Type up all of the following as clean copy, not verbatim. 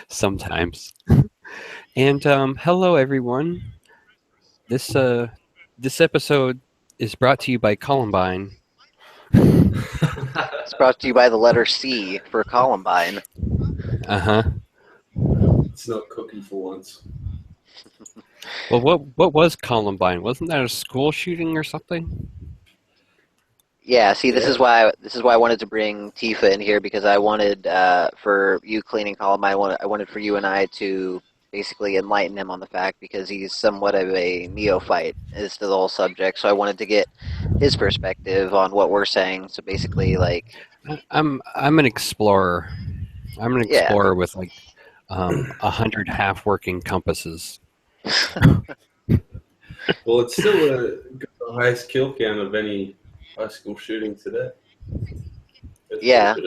sometimes. And hello, everyone. This this episode is brought to you by Columbine. It's brought to you by the letter C for Columbine. Uh huh. It's not cooking for once. Well, what was Columbine? Wasn't that a school shooting or something? Yeah, see, this Yeah. is why I wanted to bring Tifa in here because I wanted for you cleaning Columbine. I wanted for you and I to basically enlighten him on the fact because he's somewhat of a neophyte as to the whole subject. So I wanted to get his perspective on what we're saying. So basically, like, I'm an explorer. I'm an yeah, explorer with like 100 half-working compasses. Well, it's still got the highest kill count of any high school shooting today. That's yeah, a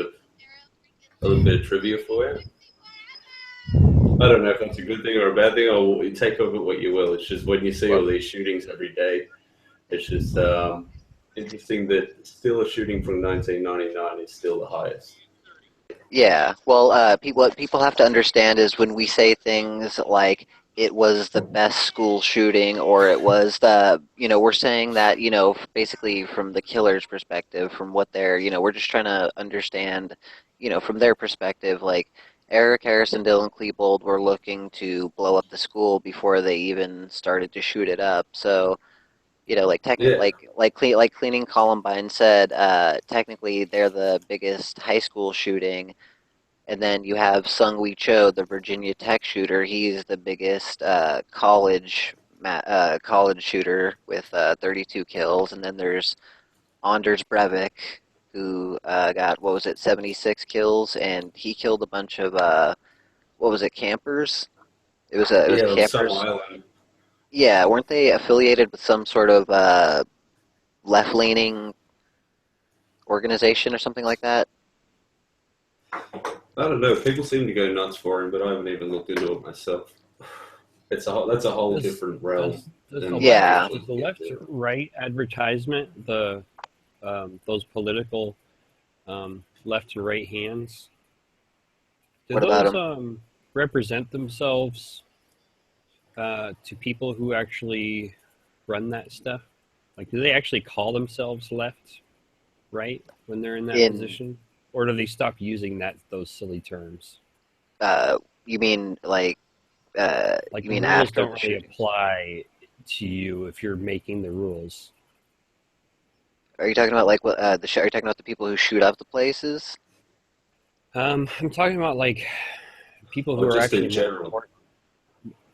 little bit of trivia for you. I don't know if that's a good thing or a bad thing, or you take of it what you will. It's just when you see all these shootings every day, it's just interesting that still a shooting from 1999 is still the highest. yeah. Well, what people have to understand is when we say things like it was the best school shooting or it was we're saying that, basically from the killer's perspective, from what they're, we're just trying to understand, from their perspective, like Eric Harrison, Dylan Klebold were looking to blow up the school before they even started to shoot it up. So, Yeah, like cleaning Columbine said, technically they're the biggest high school shooting, and then you have Sung-Wee Cho, the Virginia Tech shooter. He's the biggest college shooter with 32 kills. And then there's Anders Breivik, who got, what was it, 76 kills, and he killed a bunch of what was it, campers? It was yeah, on some campers. island. Yeah, weren't they affiliated with some sort of left-leaning organization or something like that? I don't know. People seem to go nuts for him, but I haven't even looked into it myself. That's a whole Does different realm does the than left Yeah. what we does the get left to. right advertisement those political left and right hands, do What about those him? represent themselves to people who actually run that stuff? Like, do they actually call themselves left, right, when they're in that In position, or do they stop using those silly terms? you mean like Like, you the mean rules after don't the really shootings? apply to you if you're making the rules. Are you talking about like what are you talking about the people who shoot up the places? I'm talking about like people who Or are just actually in more general. important,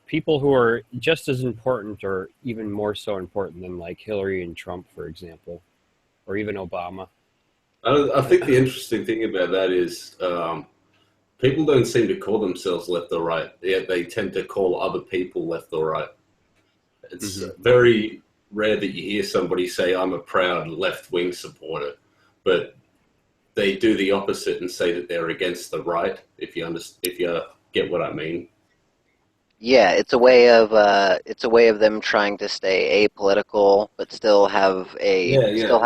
people who are just as important or even more so important than like Hillary and Trump, for example, or even Obama. I think the interesting thing about that is people don't seem to call themselves left or right, yet they tend to call other people left or right. It's Hmm. very rare that you hear somebody say, I'm a proud left wing supporter, but they do the opposite and say that they're against the right, if you get what I mean. Yeah, it's a way of them trying to stay apolitical but Yeah, still have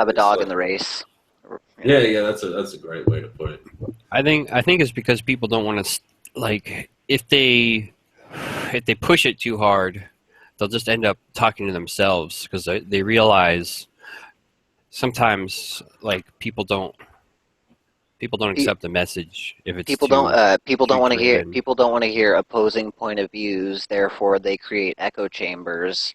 a it's dog like, in the race. yeah, that's a great way to put it. I think it's because people don't want to, like, if they push it too hard, they'll just end up talking to themselves because they realize sometimes like people don't Pe- accept the message if it's too driven. people don't want to hear opposing point of views, therefore they create echo chambers.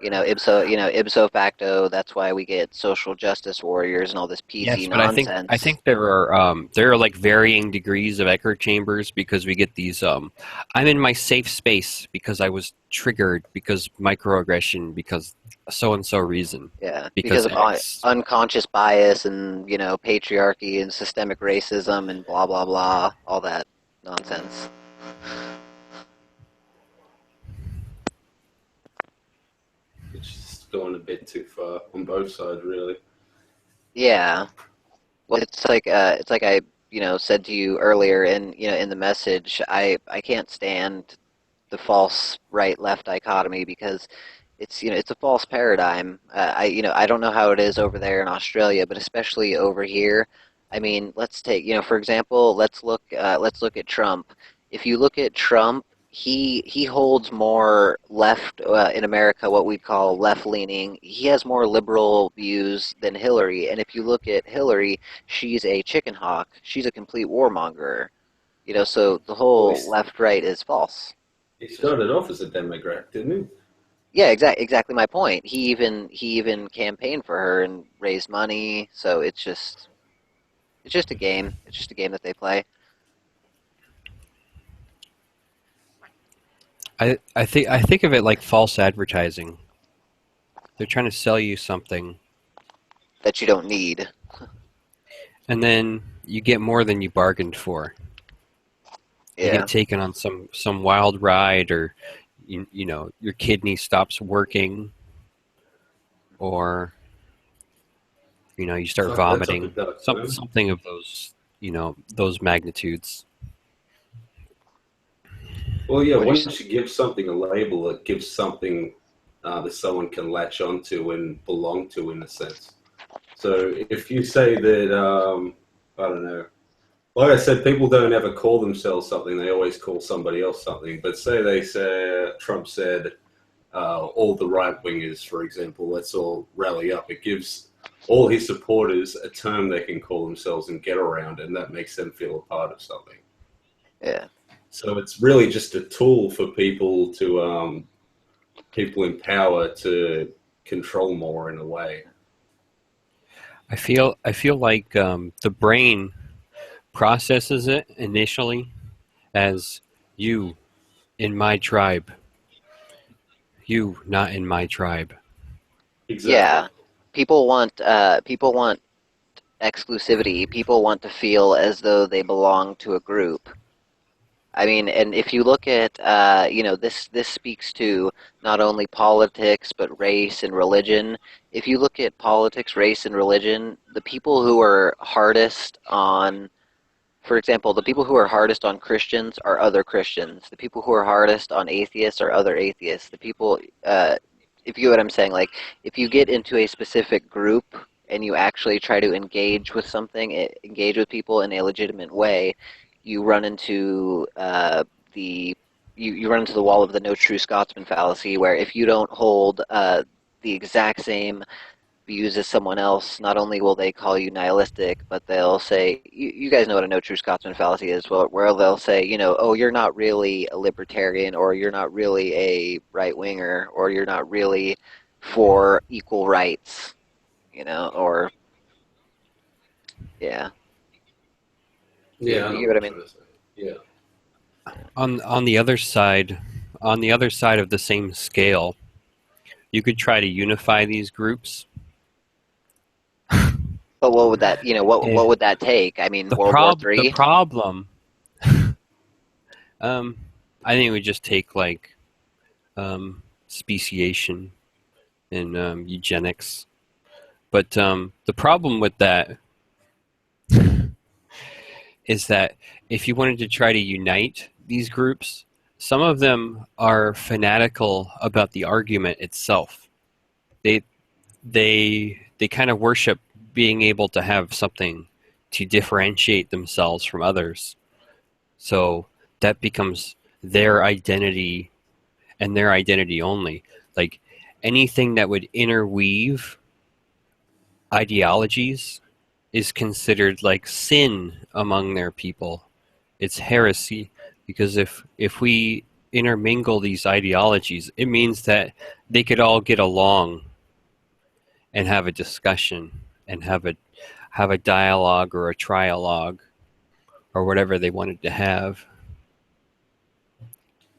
Ipso facto, that's why we get social justice warriors and all this PC Yes, but I nonsense. think there are like varying degrees of echo chambers because we get these I'm in my safe space because I was triggered because microaggression because so and so reason Yeah, because because of X. unconscious bias and, patriarchy and systemic racism and blah blah blah, all that nonsense. It's just going a bit too far on both sides, really. Yeah. Well, it's like I, said to you earlier in the message, I can't stand the false right left dichotomy because it's a false paradigm. I don't know how it is over there in Australia, but especially over here. I mean, let's take, for example, let's look at Trump. if you look at Trump, he holds more left in America, what we call left leaning. He has more liberal views than Hillary. And if you look at Hillary, she's a chicken hawk. She's a complete warmonger. So the Well, whole left right is false. he It's just started off as a Democrat, didn't yeah, exactly my point. He even campaigned for her and raised money. So it's just a game. It's just a game that they play I think of it like false advertising. They're trying to sell you something, that you don't need. and then you get more than you bargained for. You Yeah. get taken on some wild ride, or your kidney stops working, or you start that's up to vomiting. Doug. Something of those magnitudes. Well, yeah, What do you say? once you give something a label, it gives something that someone can latch onto and belong to in a sense. So if you say that, I don't know, like I said, people don't ever call themselves something, they always call somebody else something. But say they say, Trump said, all the right wingers, for example, let's all rally up. It gives all his supporters a term they can call themselves and get around, and that makes them feel a part of something. Yeah. So it's really just a tool for people in power to control more in a way. I feel like the brain processes it initially as you in my tribe, you not in my tribe. Exactly. Yeah. People want exclusivity. People want to feel as though they belong to a group. I mean, and if you look at, this speaks to not only politics but race and religion. If you look at politics, race, and religion, the people who are hardest on, for example, the people who are hardest on Christians are other Christians. The people who are hardest on atheists are other atheists. If you get what I'm saying, like if you get into a specific group and you actually try to engage with people in a legitimate way, you run into the you run into the wall of the no true Scotsman fallacy, where if you don't hold the exact same views as someone else, not only will they call you nihilistic, but they'll say, you guys know what a no true Scotsman fallacy is, well, where they'll say, oh, you're not really a libertarian, or you're not really a right winger, or you're not really for equal rights, or, yeah. Yeah, I You know get what I what mean? you're trying to say. Yeah. On the other side of the same scale, you could try to unify these groups. But what would that, what Eh, would that take? I mean, the World War prob the Three? problem, um, I think it would just take like speciation and eugenics. But the problem with that is that if you wanted to try to unite these groups, some of them are fanatical about the argument itself. They they kind of worship being able to have something to differentiate themselves from others. So that becomes their identity and their identity only. Like anything that would interweave ideologies is considered like sin among their people. It's heresy because if we intermingle these ideologies, it means that they could all get along and have a discussion and have a dialogue or a trialogue or whatever they wanted to have.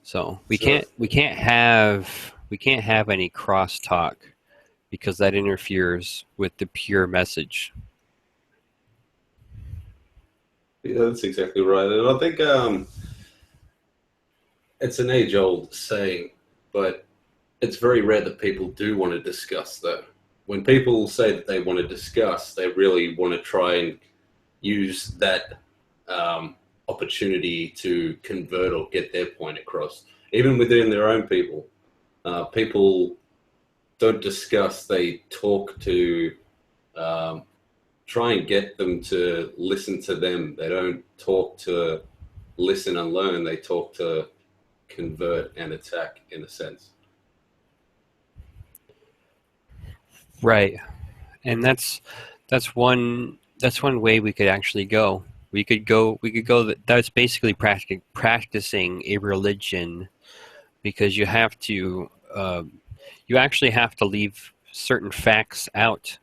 So we So can't we can't have we can't have any crosstalk because that interferes with the pure message. yeah, that's exactly right. And I think it's an age-old saying, but it's very rare that people do want to discuss that. When people say that they want to discuss, they really want to try and use that opportunity to convert or get their point across. Even within their own people, people don't discuss; they talk to try and get them to listen to them. They don't talk to listen and learn. They talk to convert and attack, in a sense. Right, and that's one way we could actually go. We could go. That's basically practicing a religion, because you actually have to leave certain facts out,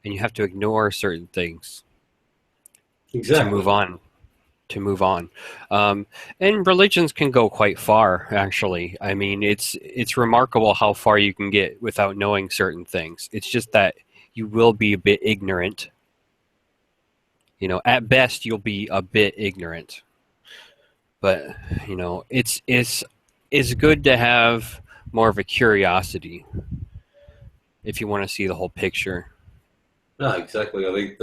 and you have to ignore certain things to move Exactly. on. To move on, um, and religions can go quite far. Actually, I mean, it's remarkable how far you can get without knowing certain things. It's just that you will be a bit ignorant. At best, you'll be a bit ignorant. But it's good to have more of a curiosity if you want to see the whole picture. No, exactly. I think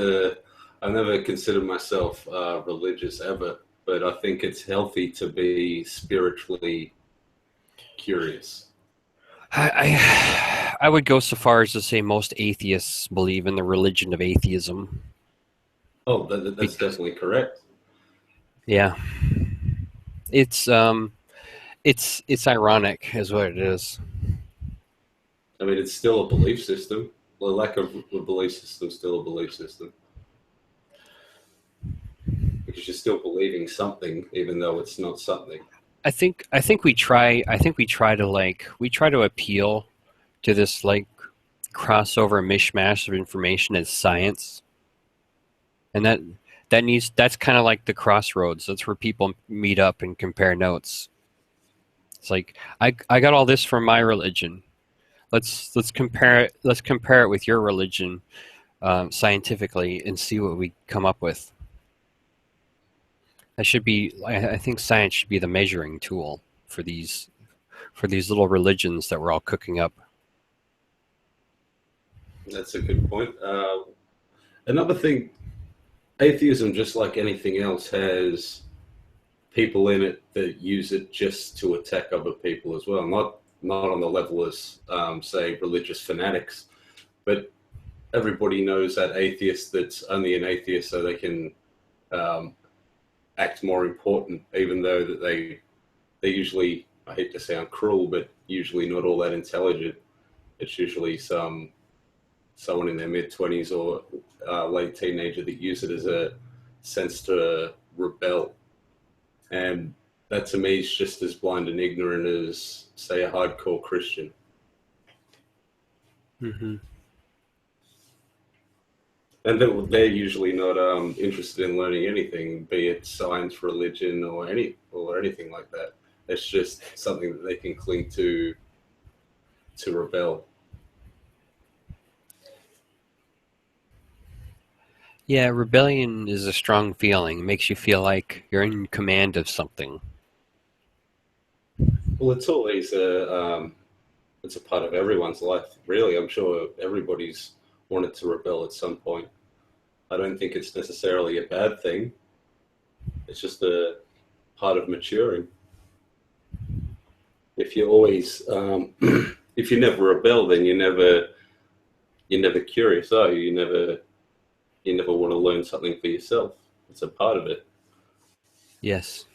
I never considered myself religious ever, but I think it's healthy to be spiritually curious. I would go so far as to say most atheists believe in the religion of atheism. Oh, that's Be- definitely correct. yeah, it's it's ironic, is what it is. I mean, it's still a belief system. The lack of a belief system is still a belief system because you're still believing something, even though it's not something. I think we try to appeal to this like crossover mishmash of information as science, and that's kind of like the crossroads. That's where people meet up and compare notes. It's like I got all this from my religion. Let's compare it. Let's compare it with your religion, scientifically, and see what we come up with. That should be. I think science should be the measuring tool for these little religions that we're all cooking up. That's a good point. Another thing, atheism, just like anything else, has people in it that use it just to attack other people as well. Not on the level as say religious fanatics, but everybody knows that atheist that's only an atheist so they can um, act more important, even though that they usually, I hate to sound cruel, but usually not all that intelligent. It's usually someone in their mid 20s or late teenager that use it as a sense to rebel. And that to me is just as blind and ignorant as, say, a hardcore Christian. Hmm. And they're usually not interested in learning anything, be it science, religion, or anything like that. It's just something that they can cling to rebel. Yeah, rebellion is a strong feeling. It makes you feel like you're in command of something. Well, it's a part of everyone's life, really. I'm sure everybody's wanted to rebel at some point. I don't think it's necessarily a bad thing. It's just a part of maturing. If you always, if you never rebel, then you're never curious, are you? You never want to learn something for yourself. It's a part of it. Yes.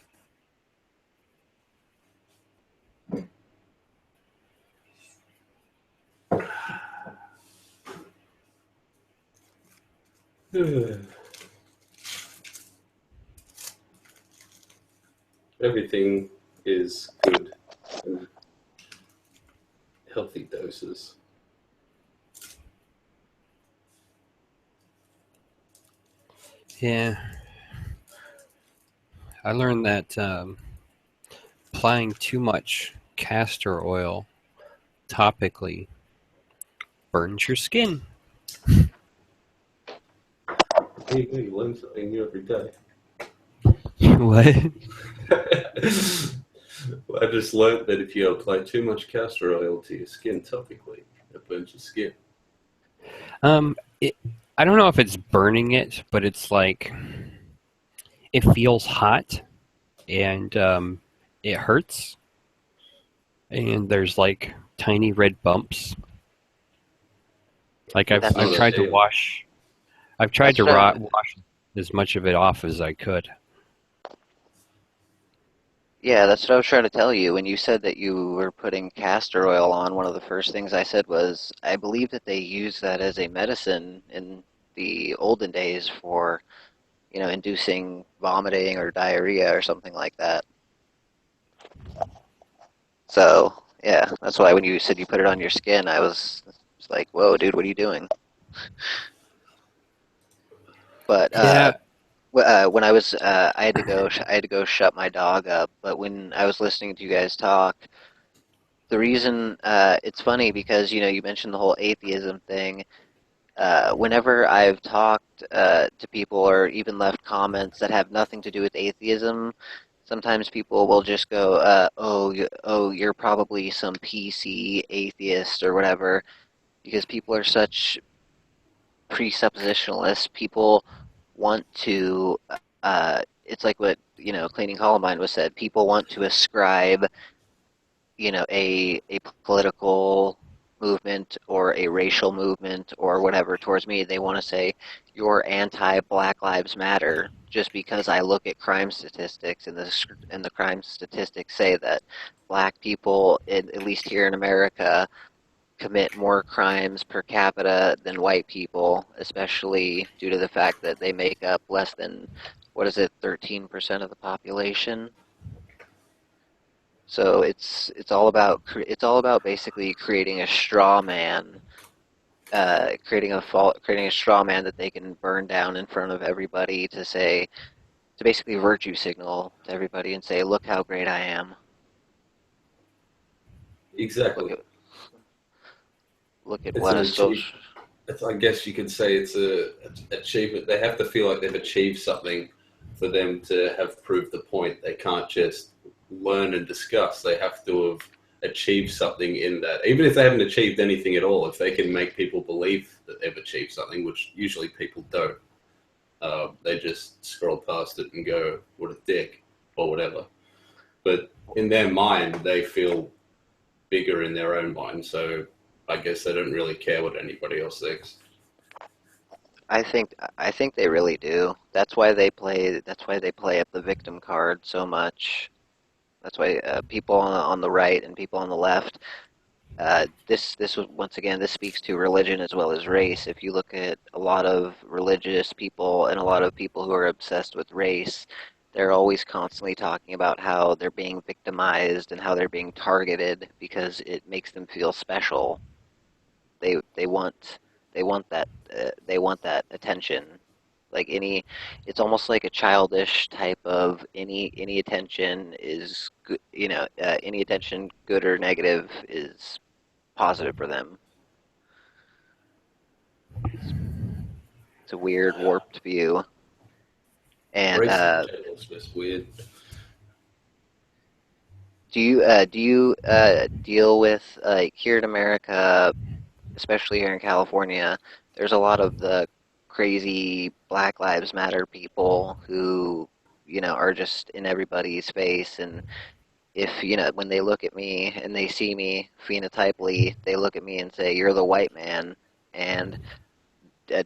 Everything is good in healthy doses. Yeah. I learned that applying too much castor oil topically burns your skin. You learn something new every day. What? I just learned that if you apply too much castor oil to your skin topically, it burns your skin. Um, it, I don't know if it's burning it, but it's like it feels hot, and it hurts, and there's like tiny red bumps. Like I've That's I've Not tried to ideal. wash I've tried that's to just wash as much of it off as I could. Yeah, that's what I was trying to tell you. When you said that you were putting castor oil on, one of the first things I said was, I believe that they use that as a medicine in the olden days for, inducing vomiting or diarrhea or something like that. So, yeah, that's why when you said you put it on your skin, I was like, whoa, dude, what are you doing? But Yeah, when I had to I had to go shut my dog up. But when I was listening to you guys talk, the reason it's funny because you mentioned the whole atheism thing. Whenever I've talked to people or even left comments that have nothing to do with atheism, sometimes people will just go, oh, you're probably some PC atheist or whatever, because people are such presuppositionalists. People want to. It's like what cleaning Columbine was said. People want to ascribe a political movement or a racial movement or whatever towards me. They want to say you're anti Black Lives Matter just because I look at crime statistics and the crime statistics say that black people, at least here in America, commit more crimes per capita than white people, especially due to the fact that they make up less than, what is it, 13% of the population. So it's all about basically creating a straw man, creating a straw man that they can burn down in front of everybody to basically virtue signal to everybody and say, look how great I am. Look Exactly. at look at It's what an a achieve. social. I guess you could say it's a achievement. They have to feel like they've achieved something for them to have proved the point. They can't just learn and discuss. They have to have achieved something in that. Even if they haven't achieved anything at all, if they can make people believe that they've achieved something, which usually people don't, they just scroll past it and go, "What a dick," or whatever. But in their mind, they feel bigger in their own mind. So I guess they don't really care what anybody else thinks. I think they really do. That's why they play up the victim card so much. That's why people on the right and people on the left. This was once again, this speaks to religion as well as race. If you look at a lot of religious people and a lot of people who are obsessed with race, they're always constantly talking about how they're being victimized and how they're being targeted because it makes them feel special. They want they want that attention. Like it's almost like a childish type of any attention is good. Any attention, good or negative, is positive for them. It's, it's a weird, warped view. And Race in general is just weird. do you deal with like here in America, especially here in California? There's a lot of the crazy Black Lives Matter people who are just in everybody's face. And if when they look at me and they see me phenotypically, they look at me and say, "You're the white man," and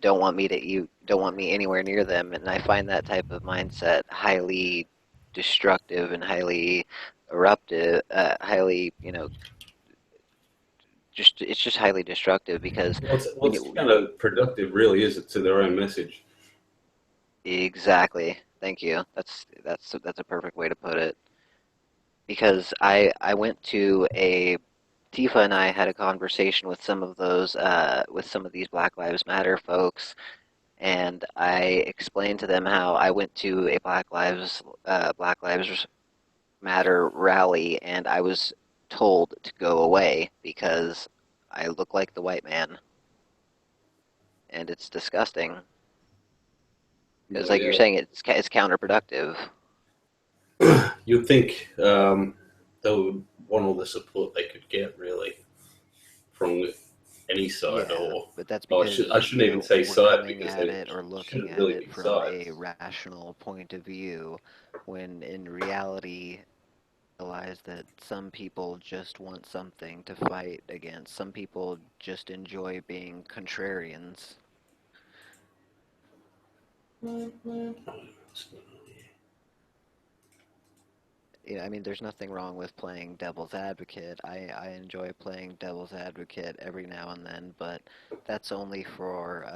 don't want me anywhere near them. And I find that type of mindset highly destructive and highly eruptive, highly just it's just highly destructive because when What's you kind of productive, really, is it to their own message? exactly, thank you, that's a perfect way to put it. Because I went to a Tifa and I had a conversation with some of those with some of these Black Lives Matter folks, and I explained to them how I went to a Black Lives Matter rally, and I was told to go away because I look like the white man, and it's disgusting. Because, No, like you're yeah. saying, it's counterproductive. You'd think they would want all the support they could get, really, from any side, Yeah, but that's or I because, shouldn't even say we're side coming because at they it or looking shouldn't at really it be from a sides. rational point of view, when in reality, realize that some people just want something to fight against. Some people just enjoy being contrarians. yeah, I mean, there's nothing wrong with playing devil's advocate. I enjoy playing devil's advocate every now and then, but that's only for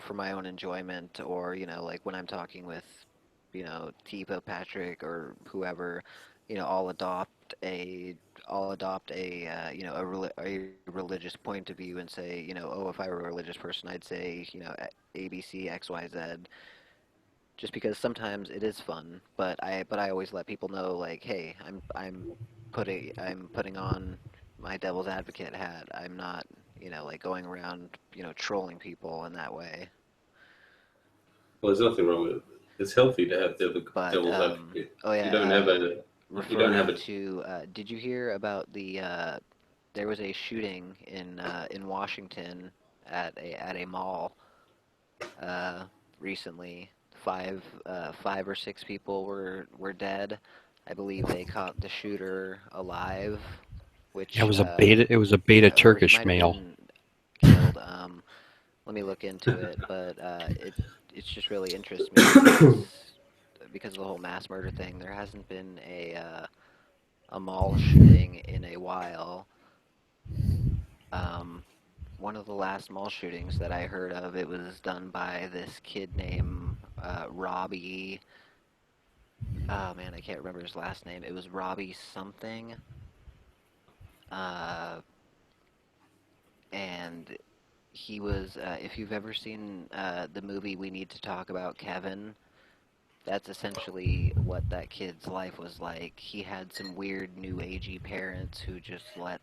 for my own enjoyment, or like when I'm talking with Tifa, Patrick, or whoever. I'll adopt a a religious point of view and say, oh, if I were a religious person, I'd say, A B C X Y Z, just because sometimes it is fun. But I always let people know, like, hey, I'm putting on my devil's advocate hat. I'm not like going around trolling people in that way. Well, there's nothing wrong with it. It's healthy to have But devil's advocate. oh If you don't have yeah, a, if you don't have referring a, to, did you hear about there was a shooting in Washington at a mall uh, recently. Five or six people were dead. I believe they caught the shooter alive, It which was a beta. It was a beta or he Turkish might have male. been killed. Let me look into it, but it's just really interests me because of the whole mass murder thing. There hasn't been a mall shooting in a while. Um, One of the last mall shootings that I heard of, it was done by this kid named Robbie. Oh man, I can't remember his last name. It was Robbie something. Uh, and he was, if you've ever seen the movie We Need to Talk About Kevin, that's essentially what that kid's life was like. He had some weird new agey parents who just let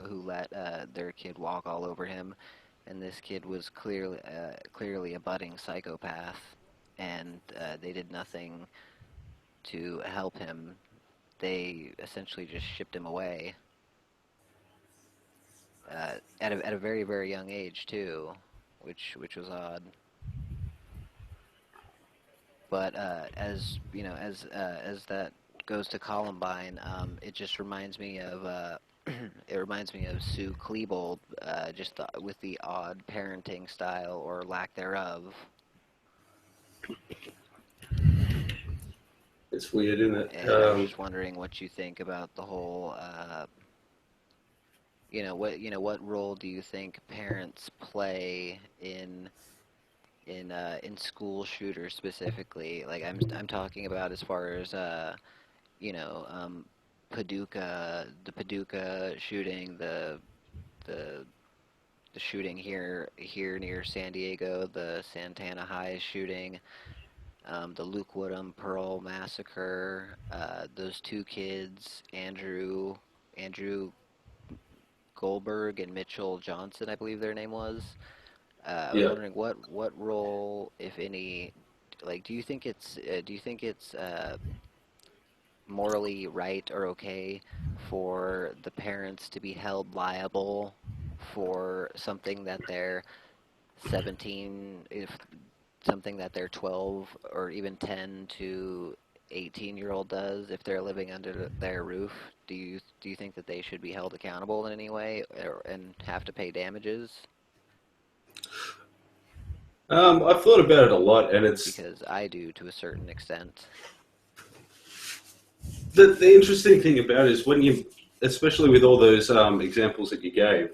who let their kid walk all over him, and this kid was clearly a budding psychopath, and they did nothing to help him. They essentially just shipped him away at a very young age too, which was odd. But as as that goes to Columbine, it just reminds me of it reminds me of Sue Klebold, just with the odd parenting style or lack thereof. it's weird, isn't it? And I was just wondering what you think about the whole. What role do you think parents play in school shooters specifically? Like I'm talking about as far as you know, the Paducah shooting, the the shooting here near San Diego, the Santana High shooting, the Luke Woodham Pearl massacre, those two kids, Andrew Goldberg and Mitchell Johnson, I believe their name was. I was Yeah, wondering what role, if any, like do you think it's morally right or okay for the parents to be held liable for something that they're 17, if something that they're 12 or even 10 to 18-year-old does, if they're living under their roof? Do you think that they should be held accountable in any way, and have to pay damages? I've thought about it a lot, and it's Because I do to a certain extent. the interesting thing about it is when you, especially with all those examples that you gave,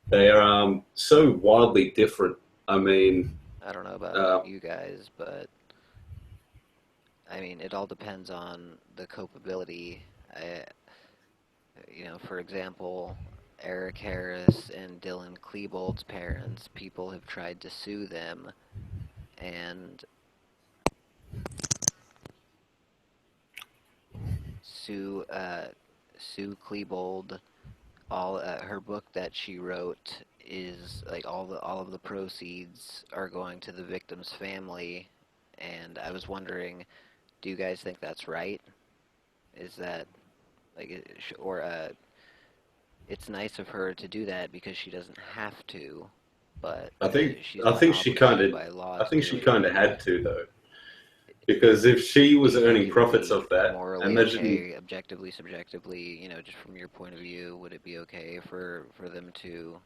they are so wildly different. I mean, I don't know about uh, you guys, but I mean, it all depends on the culpability. I, for example, Eric Harris and Dylan Klebold's parents, people have tried to sue them, and sue Sue Klebold. All her book that she wrote is like all of the proceeds are going to the victim's family, and I was wondering, do you guys think that's right? Is that like, or it's nice of her to do that because she doesn't have to, but I think she's I not think she kind obligated of by law I to think do she it. kind of had to though, because if she Do was you think earning it would profits be of that, morally imagine. okay, objectively, subjectively, just from your point of view, would it be okay for them to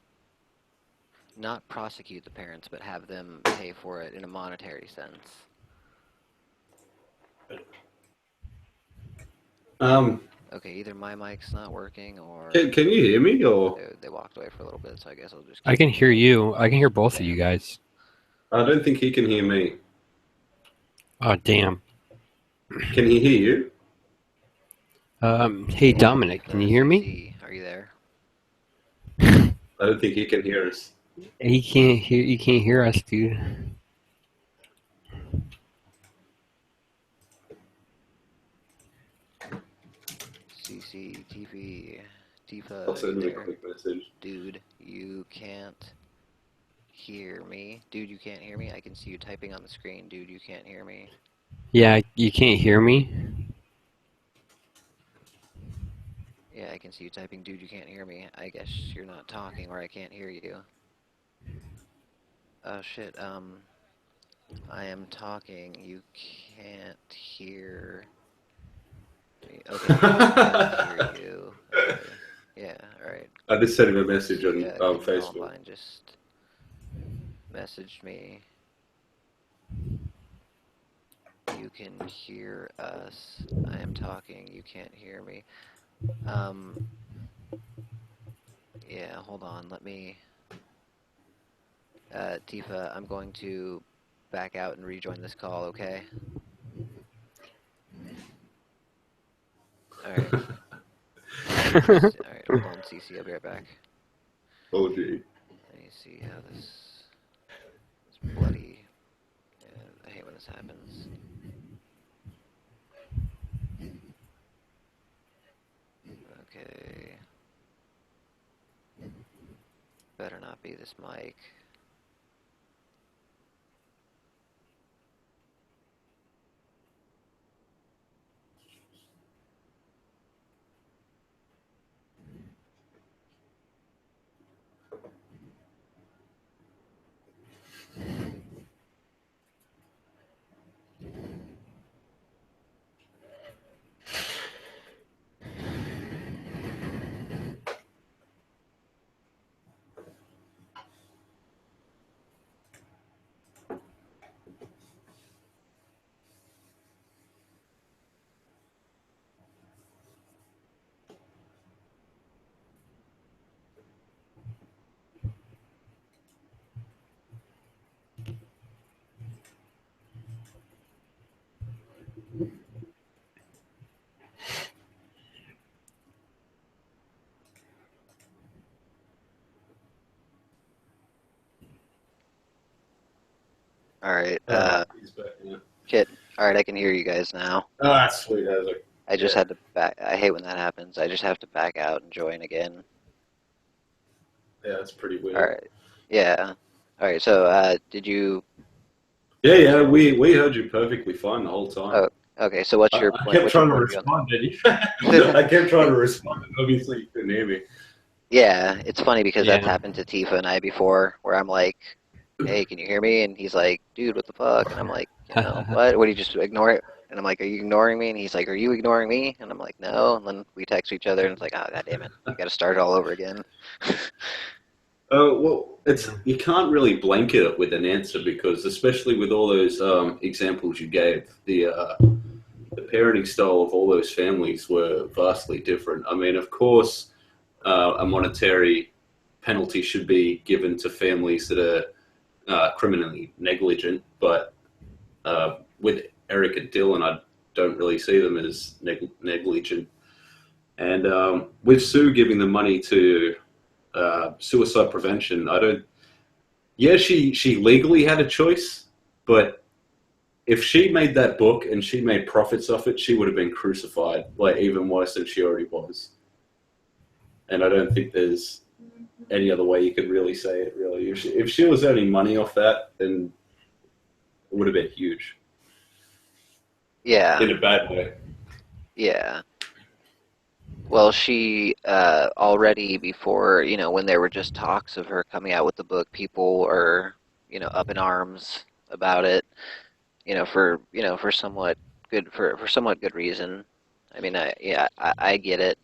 not prosecute the parents, but have them pay for it in a monetary sense? Um, Okay, either my mic's not working or can you hear me or? they walked away for a little bit, so I guess I'll just I keep can hear going. you. I can hear both of you Damn. guys. I don't think he can hear me. Oh, damn. Can he hear you? Hey, Dominic, can you hear me? CC, are you there? I don't think he can hear us. He can't hear. You can't hear us, dude. CCTV, I'll Tifa, are you send him a there? quick message. Dude, you can't hear me. Dude, you can't hear me. I can see you typing on the screen. Dude, you can't hear me. Yeah, you can't hear me. Yeah, I can see you typing. Dude, you can't hear me. I guess you're not talking or I can't hear you. Oh shit, I am talking. You can't hear me. Okay, yeah, he does hear I you. Okay. Yeah, alright. just sent him a message on Facebook. Columbine just messaged me. You can hear us. I am talking. You can't hear me. Um, yeah, hold on. Let me. Tifa, I'm going to back out and rejoin this call, okay? Alright. Alright, hold on, CC. I'll be right back. Oh, gee. Let me see how this bloody. I hate when this happens. Okay. Better not be this mic. Alright, He's back now. Kit. Alright, I can hear you guys now. Ah, sweet. I was like, I just yeah, had to back. I hate when that happens. I just have to back out and join again. yeah, that's pretty weird. Alright. Yeah. Alright, so, did you. Yeah, yeah, we heard you perfectly fine the whole time. Oh, okay, so what's your I point? kept What's your trying to point of view on respond, and that? I kept trying to respond, and obviously you couldn't hear me. Yeah, it's funny because that's Yeah. happened to Tifa and I before, where I'm like, "Hey, can you hear me?" And he's like, "Dude, what the fuck?" And I'm like, "What? What do you just ignore it?" And I'm like, "Are you ignoring me?" And he's like, "Are you ignoring me?" And I'm like, "No." And then we text each other, and it's like, "Oh, god damn it, we got to start all over again." Well, it's you can't really blanket it with an answer because, especially with all those examples you gave, the parenting style of all those families were vastly different. I mean, of course, a monetary penalty should be given to families that are criminally negligent, but with Eric and Dylan, I don't really see them as negligent. And with Sue giving the money to suicide prevention, I don't. Yeah, she legally had a choice, but if she made that book and she made profits off it, she would have been crucified, like even worse than she already was. And I don't think there's any other way you could really say it. Really, if she was earning money off that, then it would have been huge Yeah, in a bad way. yeah. Well, she already before, when there were just talks of her coming out with the book, people are, up in arms about it, for somewhat good reason. I mean, I get it,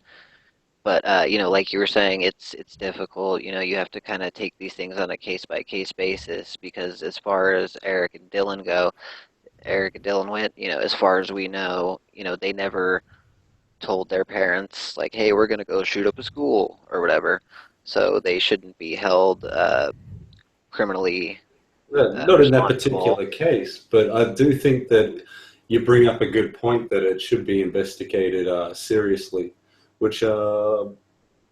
but like you were saying, it's difficult. You have to kind of take these things on a case by case basis because as far as Eric and Dylan went, as far as we know, they never told their parents like, "Hey, we're gonna go shoot up a school or whatever," so they shouldn't be held criminally Not in that responsible. particular case, but I do think that you bring up a good point that it should be investigated seriously, which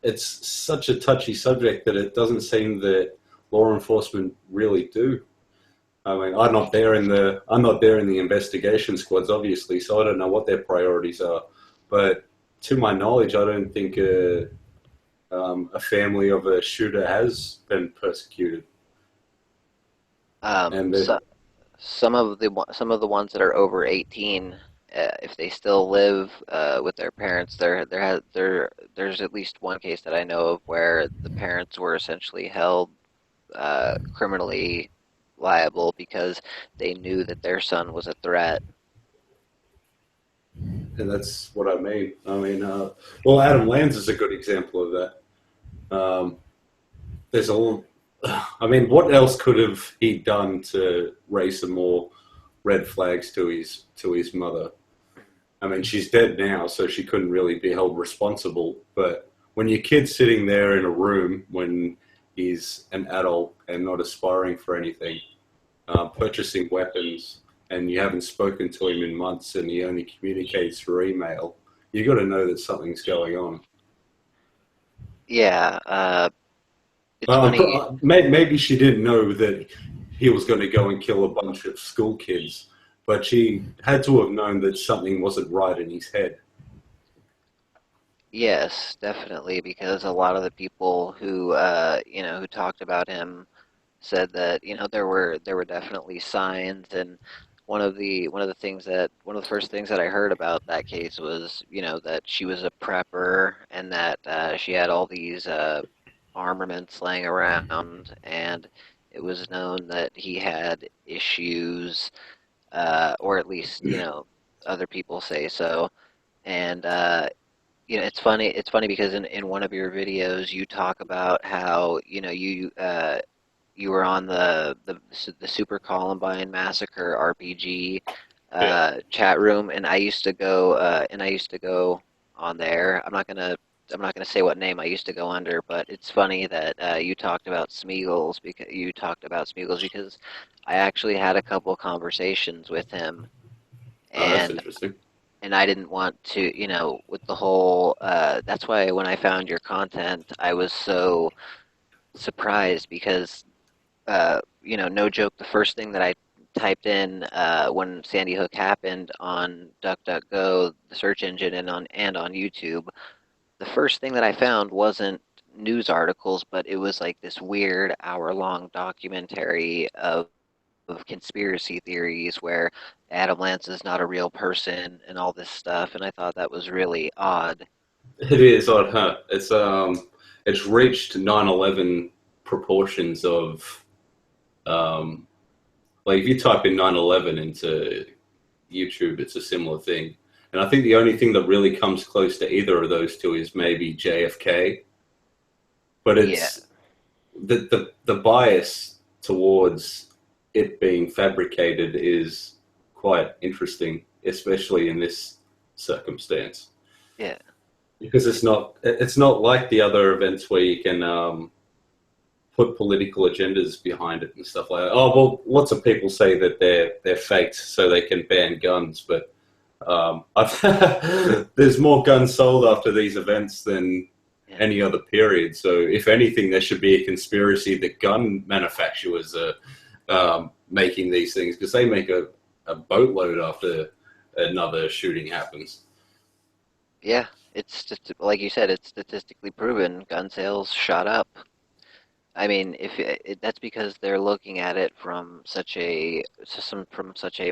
it's such a touchy subject that it doesn't seem that law enforcement really do. I mean, I'm not there in the investigation squads, obviously, so I don't know what their priorities are. But to my knowledge, I don't think a family of a shooter has been persecuted, and So, some of the ones that are over 18, if they still live with their parents, there's at least one case that I know of where the parents were essentially held criminally liable because they knew that their son was a threat. that's what I mean. Well, Adam Lanza is a good example of that. There's a, I mean, what else could have he done to raise some more red flags to his mother? I mean, she's dead now, so she couldn't really be held responsible. But when your kid's sitting there in a room when he's an adult and not aspiring for anything, purchasing weapons, and you haven't spoken to him in months and he only communicates through email, you got to know that something's going on. Yeah, it's funny. Maybe she didn't know that he was going to go and kill a bunch of school kids, but she had to have known that something wasn't right in his head. Yes, definitely, because a lot of the people who who talked about him said that there were definitely signs, and one of the first things that I heard about that case was that she was a prepper and that she had all these armaments laying around, and it was known that he had issues, or at least other people say so, and it's funny because in one of your videos you talk about how you were on the Super Columbine Massacre RPG Yeah. chat room, and I used to go on there. I'm not gonna say what name I used to go under, but it's funny that you talked about Smeagol's because I actually had a couple conversations with him, Oh, that's and interesting. I didn't want to, with the whole. That's why when I found your content, I was so surprised because no joke, the first thing that I typed in when Sandy Hook happened on DuckDuckGo, the search engine, and on YouTube, the first thing that I found wasn't news articles, but it was like this weird hour-long documentary of conspiracy theories where Adam Lance is not a real person and all this stuff, and I thought that was really odd. It is odd, huh? It's reached 9/11 proportions of um, like if you type in 9/11 into YouTube, it's a similar thing. And I think the only thing that really comes close to either of those two is maybe JFK. But Yeah, it's the bias towards it being fabricated is quite interesting, especially in this circumstance, yeah, because it's not like the other events where you can put political agendas behind it and stuff like that. Oh well, lots of people say that they're faked so they can ban guns, but there's more guns sold after these events than yeah. any other period. So if anything, there should be a conspiracy that gun manufacturers are making these things because they make a boatload after another shooting happens. Yeah, it's just like you said, it's statistically proven gun sales shot up. I mean, if that's because they're looking at it from such a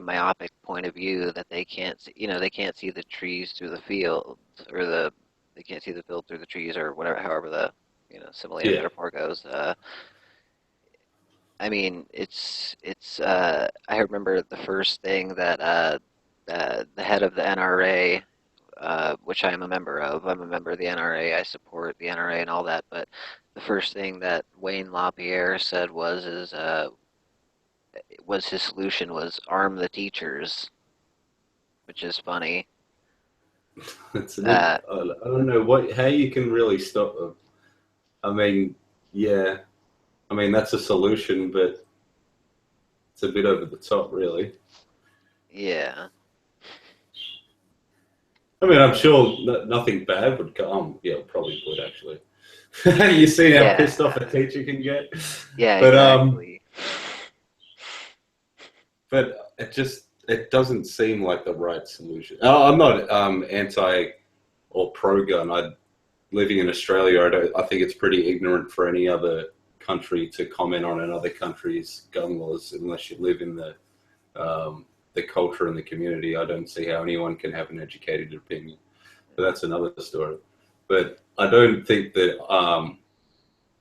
myopic point of view that they can't see, they can't see the trees through the field or they can't see the field through the trees or whatever, however the simile or Yeah, metaphor goes. I mean, I remember the first thing that the head of the NRA, which I am a member of. I'm a member of the NRA. I support the NRA and all that. But the first thing that Wayne LaPierre said was his solution was arm the teachers, which is funny. It's a bit. Uh, I don't know how you can really stop them. I mean, yeah. I mean that's a solution, but it's a bit over the top, really. yeah, I mean, I'm sure nothing bad would come. Yeah, it probably would actually. You see how yeah, pissed off a teacher can get, yeah, but exactly. it doesn't seem like the right solution. I'm not anti or pro gun. I living in Australia, I think it's pretty ignorant for any other country to comment on another country's gun laws unless you live in the culture and the community. I don't see how anyone can have an educated opinion, but that's another story. But I don't think that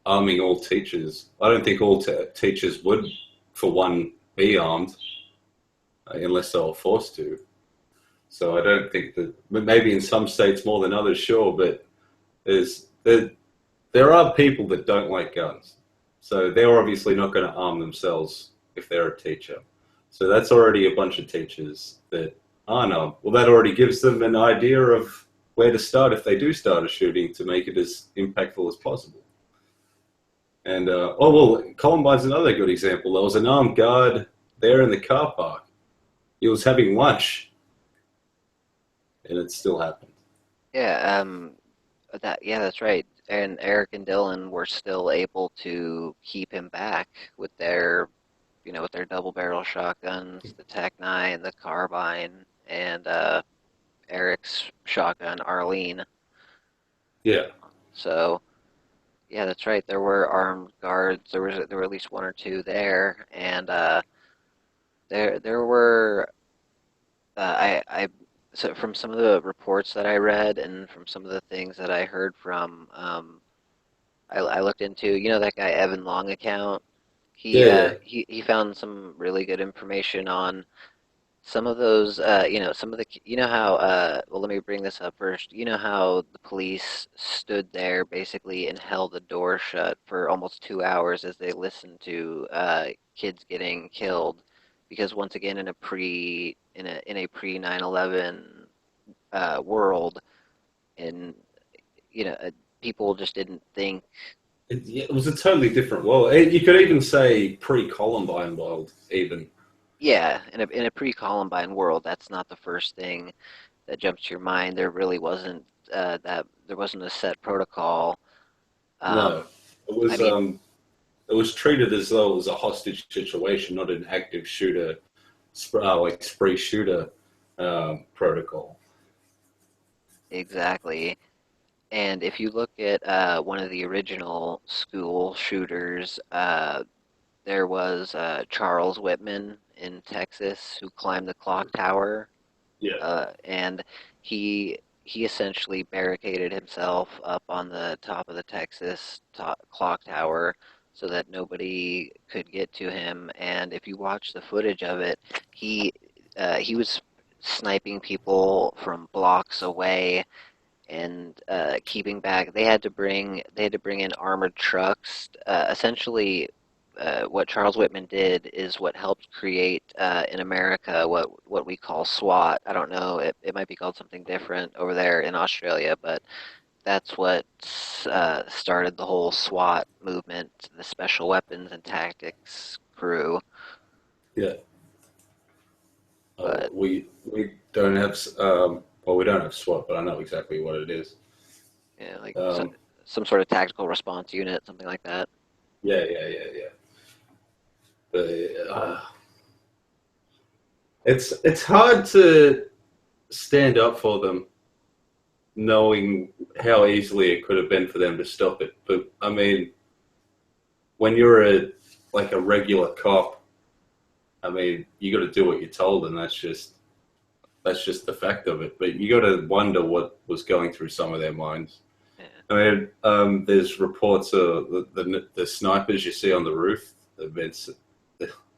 arming all teachers. I don't think all teachers would, for one, be armed unless they were forced to. So I don't think that. But maybe in some states more than others, sure. But there's there are people that don't like guns, so they're obviously not going to arm themselves if they're a teacher. So that's already a bunch of teachers that aren't armed. Well, that already gives them an idea of where to start if they do start a shooting to make it as impactful as possible. And oh well, Columbine's another good example. There was an armed guard there in the car park. He was having lunch, and it still happened. Yeah, that's right. And Eric and Dylan were still able to keep him back with their, with their double barrel shotguns, the Tech 9, the carbine, and Eric's shotgun, Arlene. Yeah, So, yeah, that's right. There were armed guards. There were at least one or two there, and there were I so from some of the reports that I read and from some of the things that I heard from I looked into, that guy Evan Long account. He yeah, uh yeah. he he found some really good information on some of those some of the how well, let me bring this up first. You know how the police stood there basically and held the door shut for almost 2 hours as they listened to kids getting killed because once again in a pre 9/11 world and you know uh, people just didn't think. It was a totally different world. You could even say pre-Columbine world, even. Yeah, in a pre-Columbine world, that's not the first thing that jumps to your mind. There wasn't a set protocol. No, Um, it I was mean, um, it was treated as though it was a hostage situation, not an active shooter, like spree shooter protocol. exactly. And if you look at one of the original school shooters, there was Charles Whitman in Texas who climbed the clock tower, Yeah, and he essentially barricaded himself up on the top of the clock tower so that nobody could get to him. And if you watch the footage of it, he he was sniping people from blocks away and keeping back. They had to bring in armored trucks. Essentially, what Charles Whitman did is what helped create in America what we call SWAT. I don't know. It might be called something different over there in Australia, but that's what started the whole SWAT movement, the Special Weapons and Tactics crew. yeah. But We don't have well, we don't have SWAT, but I know exactly what it is. like Um, some sort of tactical response unit, something like that. yeah, yeah, yeah, yeah. But it's hard to stand up for them, knowing how easily it could have been for them to stop it. But I mean, when you're a regular cop, I mean, you got to do what you're told, and that's just the fact of it. But you got to wonder what was going through some of their minds. Yeah. I mean, there's reports of the snipers you see on the roof.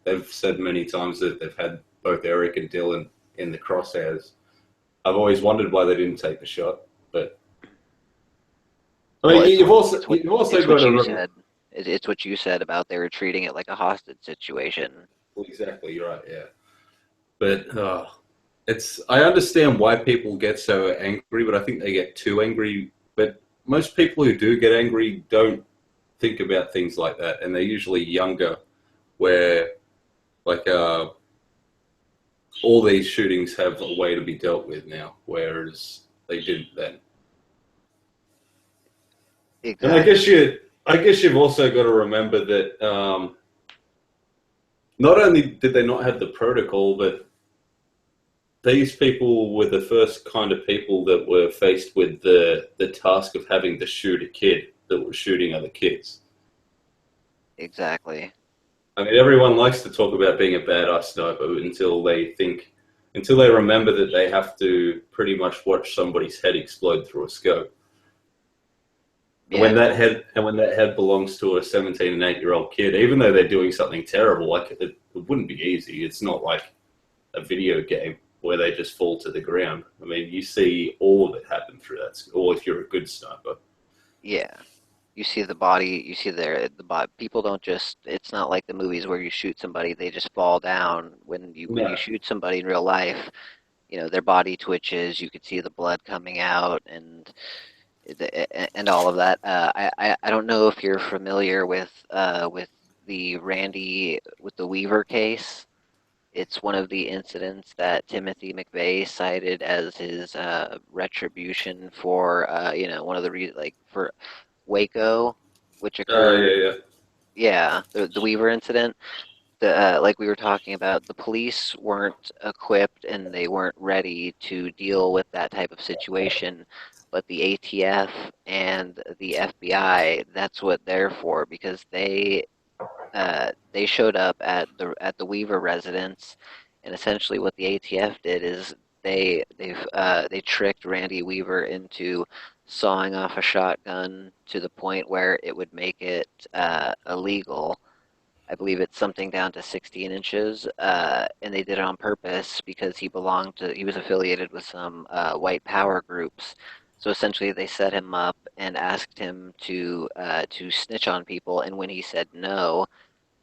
They've said many times that they've had both Eric and Dylan in the crosshairs. I've always wondered why they didn't take the shot, but I Well, mean, you've also it's got what to you remember. said. It's what you said about they were treating it like a hostage situation. Well, exactly, you're right, yeah. But it's I understand why people get so angry, but I think they get too angry. But most people who do get angry don't think about things like that, and they're usually younger, where like all these shootings have a way to be dealt with now, whereas they didn't then. And Exactly. I guess you've also got to remember that not only did they not have the protocol, but these people were the first kind of people that were faced with the task of having to shoot a kid that was shooting other kids. Exactly. I mean, everyone likes to talk about being a badass sniper until they remember that they have to pretty much watch somebody's head explode through a scope. Yeah, totally. And when that head belongs to a 17 and 8-year-old kid, even though they're doing something terrible, like it wouldn't be easy. It's not like a video game where they just fall to the ground. I mean, you see all of it happen through that school if you're a good sniper. Yeah. You see the body, you see the body. People don't just, it's not like the movies where you shoot somebody, they just fall down. When you No, shoot somebody in real life, their body twitches, you could see the blood coming out and all of that. I don't know if you're familiar with the Weaver case. It's one of the incidents that Timothy McVeigh cited as his retribution for one of the like for Waco, which yeah, occurred. yeah. Yeah, the Weaver incident. Like we were talking about, the police weren't equipped and they weren't ready to deal with that type of situation. But the ATF and the FBI, that's what they're for because they showed up at the Weaver residence, and essentially what the ATF did is they tricked Randy Weaver into sawing off a shotgun to the point where it would make it illegal. I believe it's something down to 16 inches, and they did it on purpose because he was affiliated with some white power groups. So essentially, they set him up and asked him to snitch on people, and when he said no,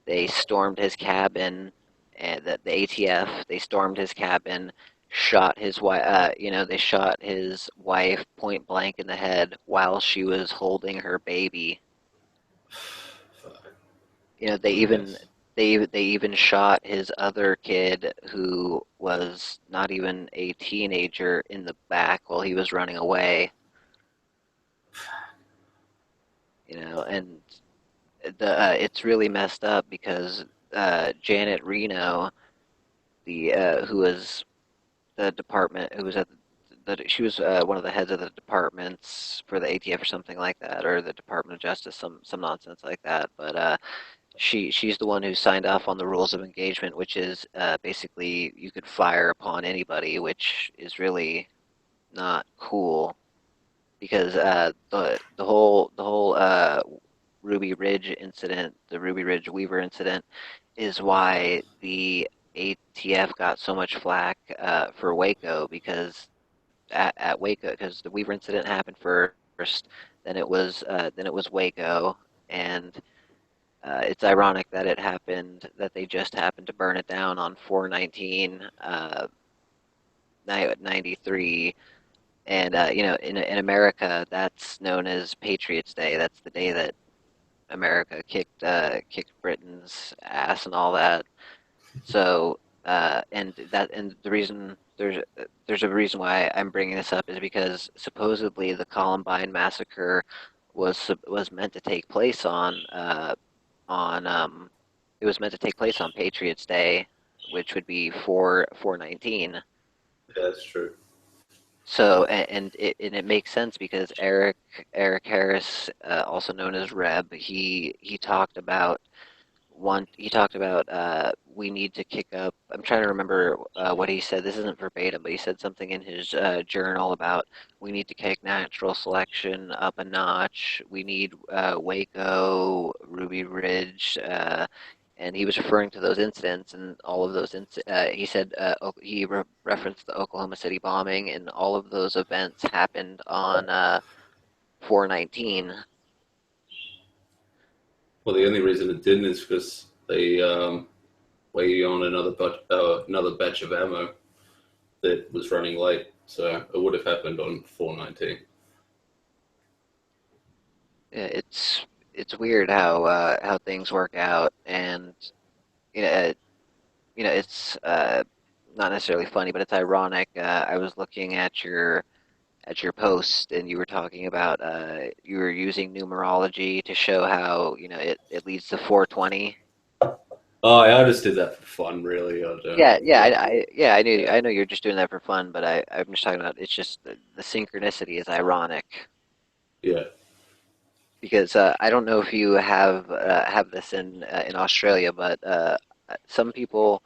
they stormed his cabin, and the ATF they stormed his cabin, shot his wife. They shot his wife point blank in the head while she was holding her baby. They What a even mess. they even shot his other kid who was not even a teenager in the back while he was running away. And it's really messed up because Janet Reno, the who was the department who was at she was one of the heads of the departments for the ATF or something like that, or the Department of Justice, some nonsense like that. But she's the one who signed off on the rules of engagement, which is basically you could fire upon anybody, which is really not cool because the whole Ruby Ridge incident, the Ruby Ridge Weaver incident, is why the ATF got so much flack for Waco because at Waco because the Weaver incident happened first, then it was Waco, and it's ironic that they just happened to burn it down on 419 93. And in America, that's known as Patriots Day. That's the day that America kicked Britain's ass and all that. So and the reason there's a reason why I'm bringing this up is because supposedly the Columbine massacre was meant to take place on it was meant to take place on Patriots Day, which would be 4/19. Yeah, that's true. So and it makes sense because Eric Harris, also known as Reb, he talked about we need to kick up. I'm trying to remember what he said. This isn't verbatim, but he said something in his journal about we need to kick natural selection up a notch. We need Waco, Ruby Ridge, and he was referring to those incidents and all of those. He said he referenced the Oklahoma City bombing, and all of those events happened on 4/19. Well, the only reason it didn't is because they wait on another batch of ammo. that was running late, so it would have happened on 419. Yeah, it's weird how things work out, and you know, it's not necessarily funny, but it's ironic. I was looking at your post, and you were talking about you were using numerology to show how it leads to 420. Oh, I just did that for fun, really. I don't. Yeah, Yeah, I know you're just doing that for fun, but I'm just talking about it's just the synchronicity is ironic yeah. because I don't know if you have this in Australia, but some people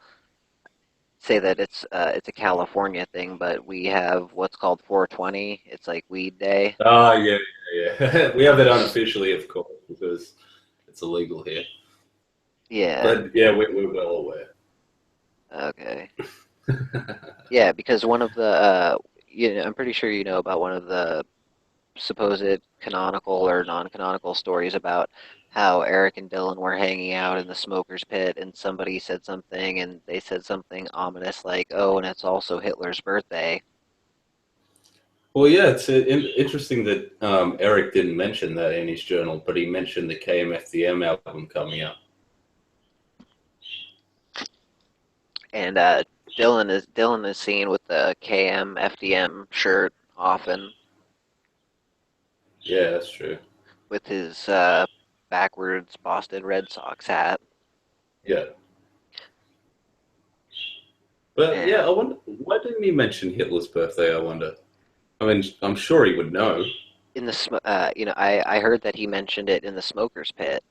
say that it's a California thing, but we have what's called 420. It's like weed day. Ah, yeah, yeah, yeah. We have that unofficially, of course, because it's illegal here. Yeah. But yeah, we're well aware. Okay. Yeah, because one of the I'm pretty sure you know about one of the supposed canonical or non-canonical stories about how Eric and Dylan were hanging out in the smoker's pit and somebody said something and they said something ominous like, "Oh, and it's also Hitler's birthday." Well, yeah, it's interesting that Eric didn't mention that in his journal, but he mentioned the KMFDM album coming out. And Dylan is seen with the KM FDM shirt often Yeah, that's true. with his backwards Boston Red Sox hat. Yeah, but And yeah, I wonder why didn't he mention Hitler's birthday? I wonder. I mean, I'm sure he would know. in the I heard that he mentioned it in the smoker's pit.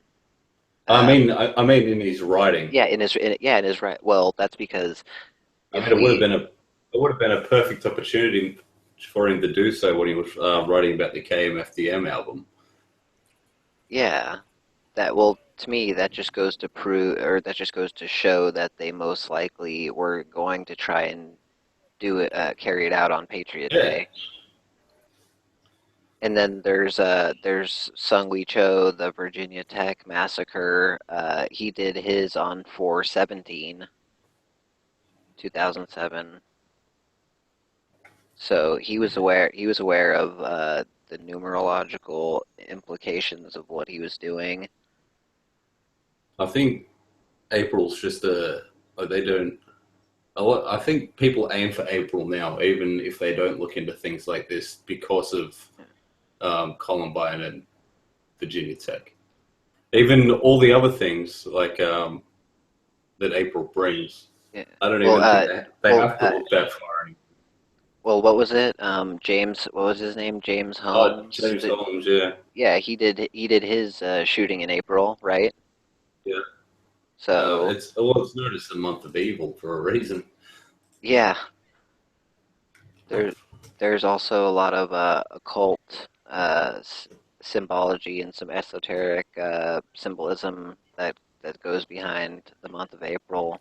I Uh, mean, I mean, in his writing. yeah, in his right. Well, that's because I if mean, we it would have been a perfect opportunity for him to do so when he was writing about the KMFDM album. yeah, that well to me that just goes to prove or that just goes to show that they most likely were going to try and do it carry it out on Patriot Yeah, Day. And then there's Sung Lee Cho, the Virginia Tech massacre. He did his on 4/17, 2007. So he was aware of the numerological implications of what he was doing. I think April's just a they don't. I think people aim for April now, even if they don't look into things like this because of Columbine and Virginia Tech. Even all the other things like that April brings, Yeah. I don't Well, even think uh, they well, have to look that far. well, what was it? James, what was his name? James Oh, Holmes. James Holmes, yeah, Yeah, he did his shooting in April, right? yeah. So It's known as the month of evil for a reason. yeah, there there's also a lot of occult symbology and some esoteric symbolism that goes behind the month of April.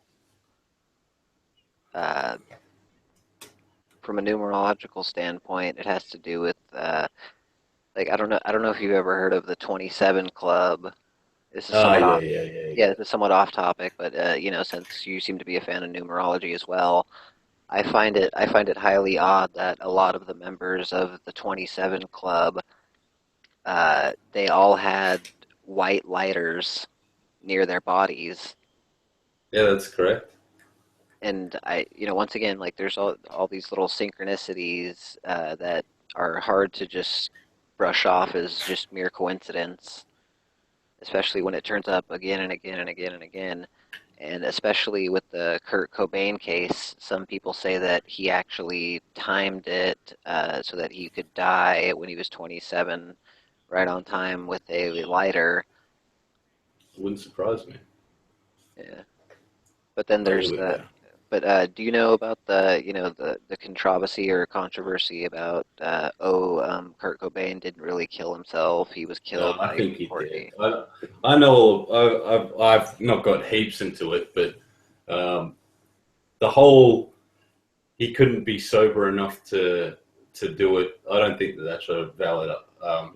Uh, from a numerological standpoint, it has to do with like I don't know if you've ever heard of the 27 Club. This is Ah, somewhat yeah, off. yeah, yeah, Yeah, yeah. this is somewhat off topic, but since you seem to be a fan of numerology as well, I find it highly odd that a lot of the members of the 27 Club, they all had white lighters near their bodies, Yeah, that's correct. and once again, like there's all these little synchronicities that are hard to just brush off as just mere coincidence, especially when it turns up again and again and again and again. And especially with the Kurt Cobain case, some people say that he actually timed it so that he could die when he was 27, right on time with a lighter. Wouldn't surprise me. Yeah. But then But here there's we the. go. But do you know about the controversy or controversy about Kurt Cobain didn't really kill himself. He was No, killed I by think he did. Courtney. I know. I've not got heaps into it, but the whole he couldn't be sober enough to do it. I don't think that that's a valid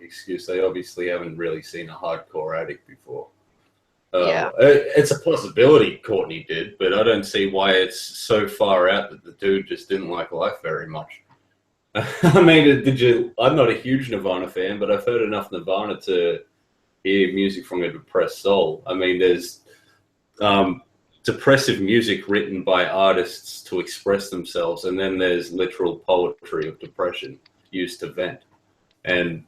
excuse. They obviously haven't really seen a hardcore addict before. Yeah. It's a possibility Courtney did, but I don't see why it's so far out that the dude just didn't like life very much. I mean, did you? I'm not a huge Nirvana fan, but I've heard enough Nirvana to hear music from a depressed soul. I mean, there's um, depressive music written by artists to express themselves, and then there's literal poetry of depression used to vent. And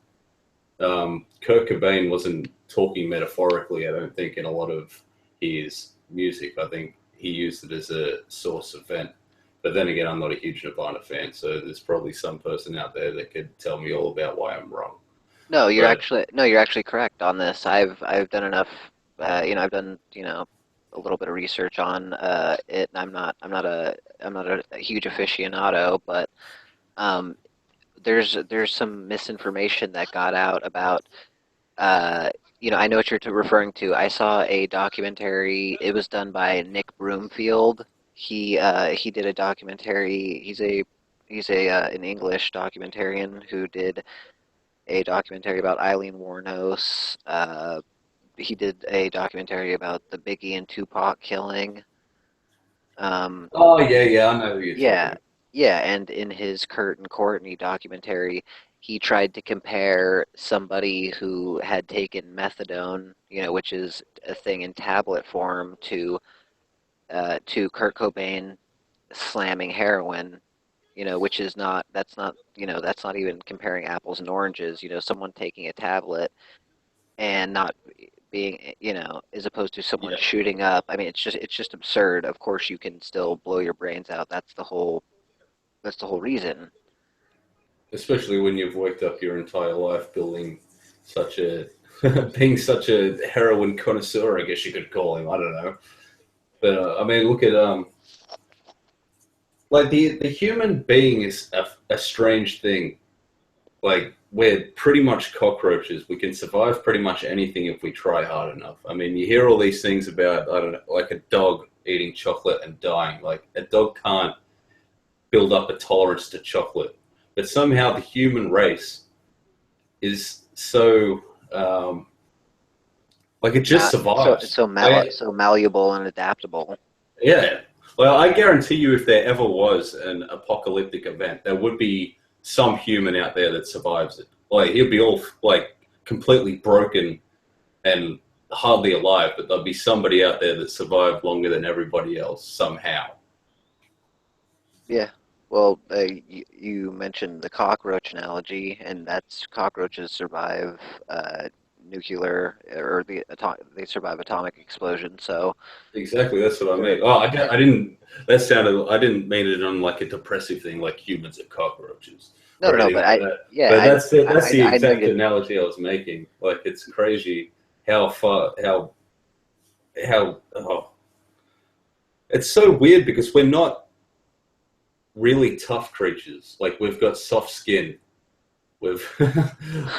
Kurt Cobain wasn't talking metaphorically, I don't think, in a lot of his music. I think he used it as a source of vent. But then again, I'm not a huge Nirvana fan, so there's probably some person out there that could tell me all about why I'm wrong. But You're actually correct on this. I've done enough, I've done, a little bit of research on it, and I'm not a huge aficionado, but um, there's some misinformation that got out about, uh, I know what you're referring to. I saw a documentary. It was done by Nick Broomfield. He did a documentary. He's a an English documentarian who did a documentary about Eileen Wuornos. He did a documentary about the Biggie and Tupac killing. Um, oh yeah, yeah, I know who you're yeah, talking. yeah, and in his Kurt and Courtney documentary, he tried to compare somebody who had taken methadone, which is a thing in tablet form, to Kurt Cobain slamming heroin, which is not that's not even comparing apples and oranges. Someone taking a tablet and not being, as opposed to someone Yeah, shooting up. I mean, it's just absurd. Of course, you can still blow your brains out. That's the whole reason. especially when you've worked up your entire life building such a being such a heroin connoisseur, I guess you could call him. I don't know, but I mean, look at like the human being is a strange thing. Like we're pretty much cockroaches. We can survive pretty much anything if we try hard enough. I mean, you hear all these things about, I don't know, like a dog eating chocolate and dying. Like a dog can't build up a tolerance to chocolate, but somehow the human race is so like it just It's survives. so malleable and adaptable. Yeah. Well, I guarantee you, if there ever was an apocalyptic event, there would be some human out there that survives it. Like he'd be all like completely broken and hardly alive, but there'll be somebody out there that survived longer than everybody else somehow. Yeah. Well, you mentioned the cockroach analogy, and that's cockroaches survive nuclear or they survive atomic explosion. So Exactly, that's what I they're mean. Oh, I didn't. That sounded. I didn't mean it on like a depressive thing, like humans are cockroaches no, or no, no. anything But like that. yeah, But that's the I know exact you. analogy I was making. Like it's crazy how far how oh, it's so weird because we're not really tough creatures. Like we've got soft skin. We've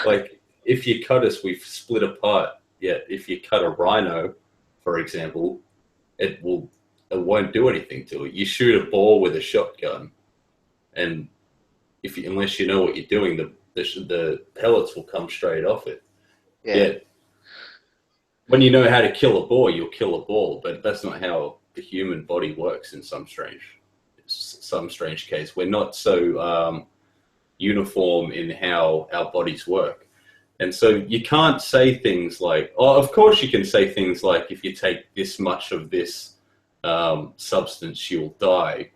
like if you cut us, we've split apart. Yet if you cut a rhino, for example, it will it won't do anything to it. You shoot a ball with a shotgun, and unless you know what you're doing, the pellets will come straight off it. Yeah, Yet when you know how to kill a ball, you'll kill a ball. But that's not how the human body works. In some strange case, we're not so uniform in how our bodies work. And so you can't say things like, oh, of course you can say things like, if you take this much of this substance, you'll die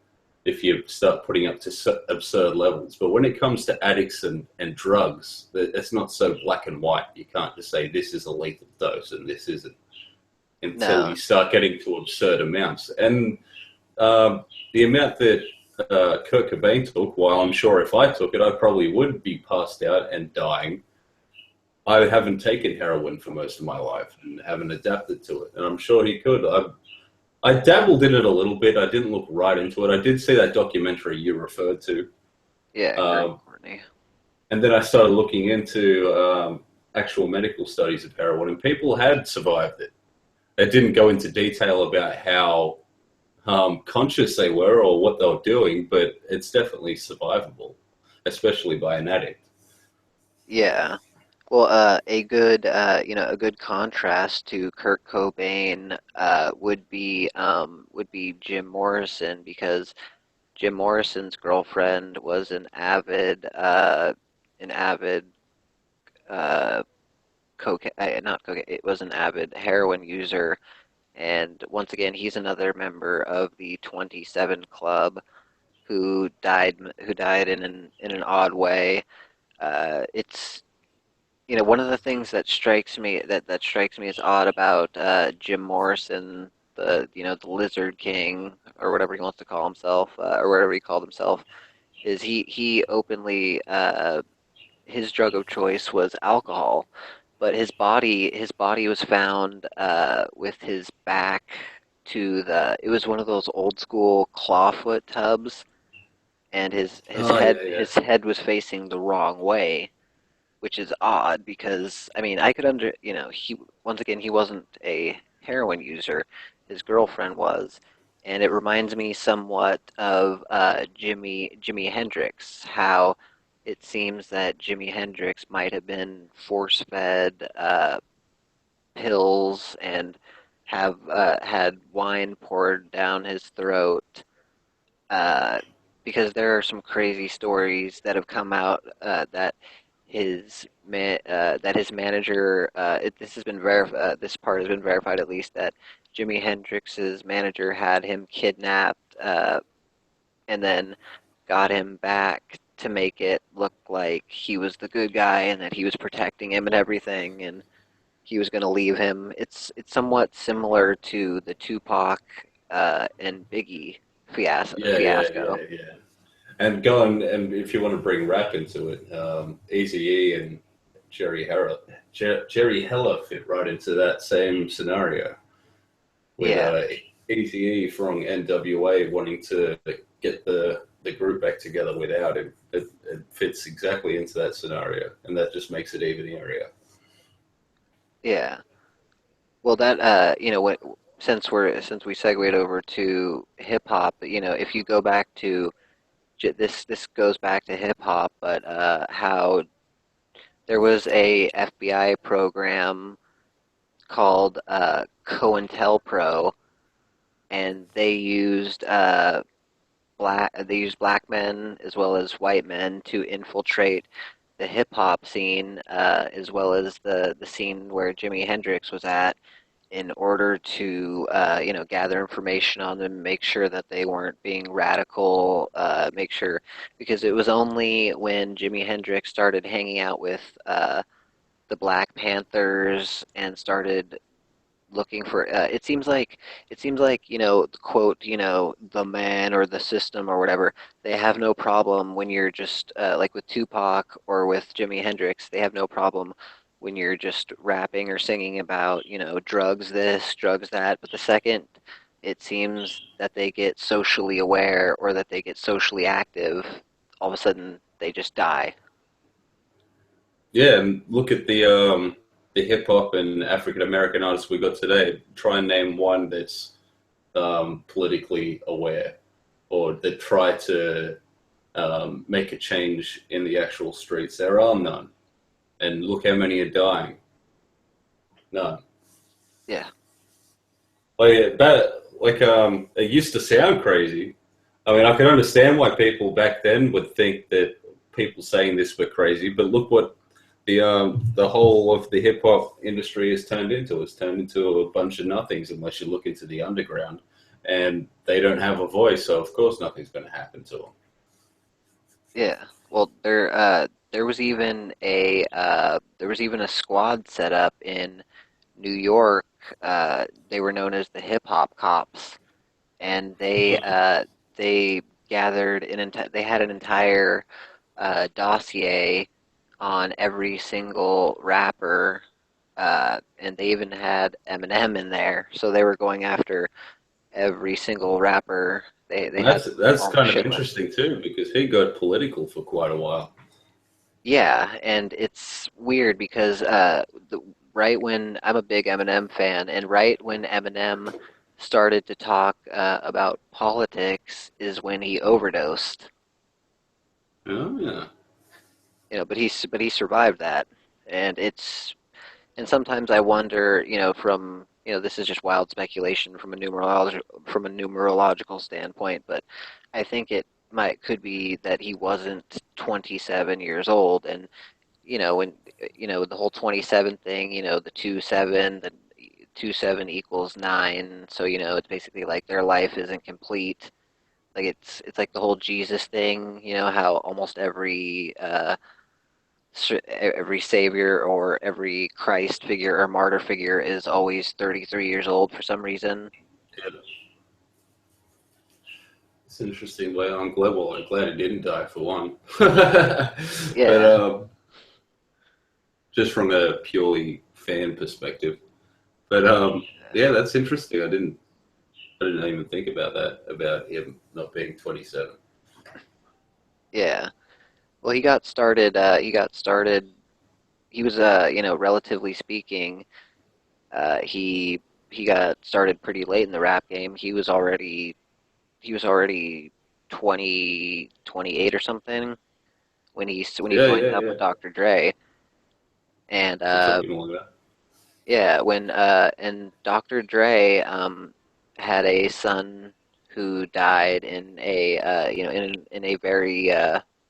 if you start putting up to absurd levels. But when it comes to addicts and drugs, it's not so black and white. You can't just say this is a lethal dose and this isn't until no, you start getting to absurd amounts. And the amount that Kurt Cobain took, while I'm sure if I took it, I probably would be passed out and dying. I haven't taken heroin for most of my life and haven't adapted to it, and I'm sure he could. I dabbled in it a little bit. I didn't look right into it. I did see that documentary you referred to, yeah, Kurt um, and Courtney. and then I started looking into actual medical studies of heroin, and people had survived it. It didn't go into detail about how conscious they were or what they were doing, but it's definitely survivable, especially by an addict. Yeah. Well, a good contrast to Kurt Cobain would be Jim Morrison because Jim Morrison's girlfriend was an avid uh, not cocaine. It was an avid heroin user, and once again, he's another member of the 27 Club who died in an odd way. It's one of the things that strikes me as odd about Jim Morrison, the Lizard King or whatever he wants to call himself, or whatever he called himself, is he openly his drug of choice was alcohol, but his body was found with his back to the it was one of those old school clawfoot tubs, and Oh yeah, yeah, his head was facing the wrong way, which is odd because I mean I could he once again he wasn't a heroin user, his girlfriend was, and it reminds me somewhat of Jimi Hendrix, how it seems that Jimi Hendrix might have been force fed pills and have had wine poured down his throat, uh, because there are some crazy stories that have come out that his manager this has been this part has been verified at least, that Jimi Hendrix's manager had him kidnapped and then got him back to make it look like he was the good guy and that he was protecting him and everything, and he was going to leave him. It's somewhat similar to the Tupac and Biggie yeah, yeah, fiasco. yeah, yeah. And going and if you want to bring rap into it, Eazy-E and Jerry Heller fit right into that same scenario with Yeah, Eazy-E from NWA wanting to get the group back together without him. It fits exactly into that scenario, and that just makes it even area. yeah. Well, that what since we segued over to hip hop, if you go back to this goes back to hip hop, but how there was a FBI program called COINTELPRO, and they used black men as well as white men to infiltrate the hip hop scene, as well as the scene where Jimi Hendrix was at, in order to gather information on them, make sure that they weren't being radical, make sure, because it was only when Jimi Hendrix started hanging out with the Black Panthers and started looking for it seems like the quote, the man or the system or whatever, they have no problem when you're just like with Tupac or with Jimi Hendrix, they have no problem when you're just rapping or singing about drugs this, drugs that, but the second it seems that they get socially aware or that they get socially active, all of a sudden they just die. Yeah, and look at the hip hop and African American artists we got today. Try and name one that's politically aware or that try to make a change in the actual streets. There are none, and look how many are dying. None. Yeah, It used to sound crazy. I mean, I can understand why people back then would think that people saying this were crazy, but look what the whole of the hip hop industry has turned into. It's turned into a bunch of nothings unless you look into the underground, and they don't have a voice, so of course nothing's going to happen to them. yeah. Well, there was even a squad set up in New York. They were known as the Hip Hop Cops, and they they had an entire dossier on every single rapper, and they even had Eminem in there. So they were going after every single rapper. They had That's almost kind of shit list. interesting too because he got political for quite a while. Yeah, and it's weird because right when I'm a big Eminem fan, and right when Eminem started to talk about politics is when he overdosed. Oh yeah. But he survived that. and and sometimes I wonder, from this is just wild speculation from a numerological standpoint, but I think it might could be that he wasn't 27 years old, and when the whole 27 thing, the 2-7, the 2-7 equals 9, so it's basically like their life isn't complete. Like it's like the whole Jesus thing, how almost every savior or every Christ figure or martyr figure is always 33 years old for some reason. Yeah, it's interesting. Well, I'm glad he didn't die for one. But Yeah, just from a purely fan perspective. But yeah, that's interesting. I didn't even think about that about him not being 27. yeah. Well, he got started. He got started. He was, relatively speaking, he got started pretty late in the rap game. He was already 28 or something when he Yeah, joined yeah, up yeah. with Dr. Dre. And It took him longer. yeah, when and Dr. Dre had a son who died in a in a very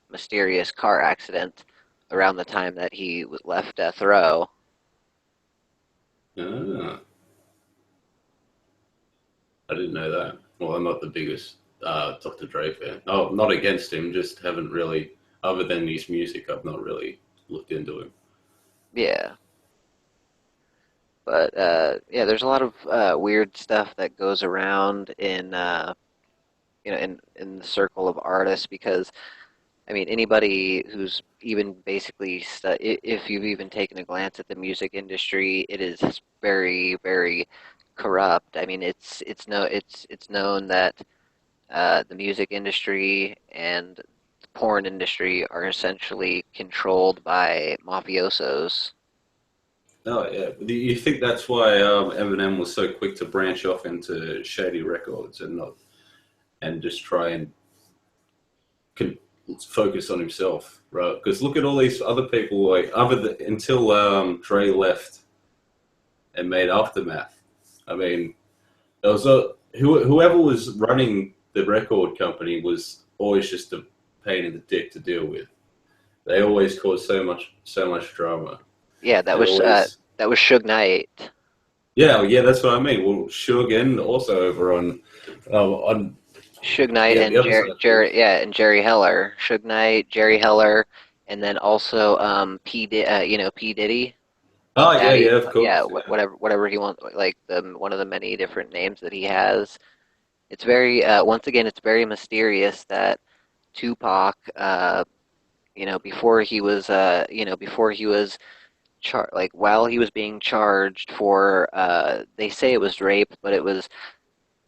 mysterious car accident around the time that he left death row. Ah, I didn't know that. Well, I'm not the biggest Dr. Dre fan. Oh, not against him, just haven't really, other than his music, I've not really looked into him. Yeah, but yeah, there's a lot of weird stuff that goes around in in the circle of artists because I mean, anybody who's even basically, if you've even taken a glance at the music industry, it is very, very corrupt. I mean, it's known that the music industry and the porn industry are essentially controlled by mafiosos. Oh, yeah. You think that's why Eminem was so quick to branch off into shady records and not and just try and con- focus on himself, right? Because look at all these other people, like until Dre left and made Aftermath. I mean, there was whoever was running the record company was always just a pain in the dick to deal with. They always caused so much drama. Yeah, They always, that was Suge Knight. yeah, yeah, that's what I mean. Well, Suge also over on Suge Knight yeah, the and other side Jerry, of things. Jerry, yeah, and Jerry Heller. Suge Knight, Jerry Heller, and then also P Diddy, Puff Oh yeah, Daddy. yeah, of Yeah, course, yeah. whatever he wants, like the one of the many different names that he has. It's very once again, it's very mysterious that Tupac, before he was like while he was being charged for, they say it was rape, but it was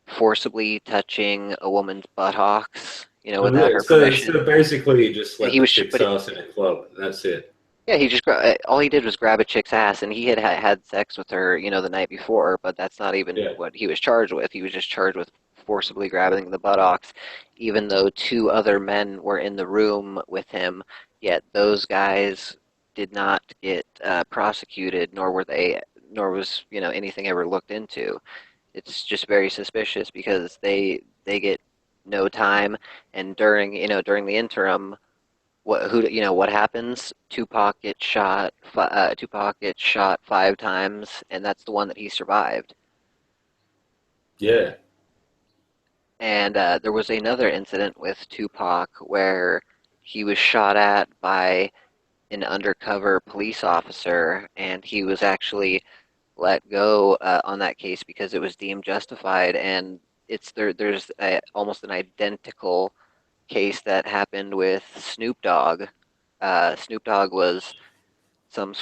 forcibly touching a woman's buttocks, without her So permission. basically, he just And slapped he the was, chick's ass in a club, and that's it. yeah, all he did was grab a chick's ass, and he had sex with her, the night before. But that's not even Yeah, what he was charged with. He was just charged with forcibly grabbing the buttocks, even though two other men were in the room with him. Yet those guys did not get prosecuted, nor was anything ever looked into. It's just very suspicious because they get no time, and during the interim, what happens? Tupac gets shot 5 times, and that's the one that he survived. yeah. And there was another incident with Tupac where he was shot at by an undercover police officer, and he was actually let go on that case because it was deemed justified. And there's almost an identical case that happened with Snoop Dogg. Snoop Dogg was some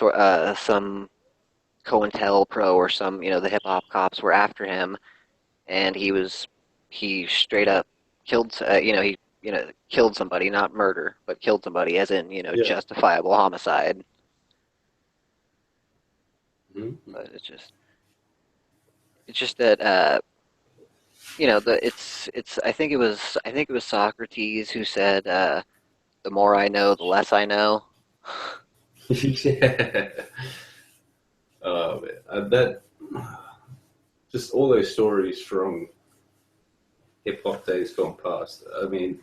COINTELPRO or the hip hop cops were after him, and he straight up killed he killed somebody, not murder, but killed somebody, as in Yeah. justifiable homicide. Mhm. But it's just that it's I think it was Socrates who said, the more I know, the less I know. Yeah. Oh man, that just all those stories from hip hop days gone past. I mean,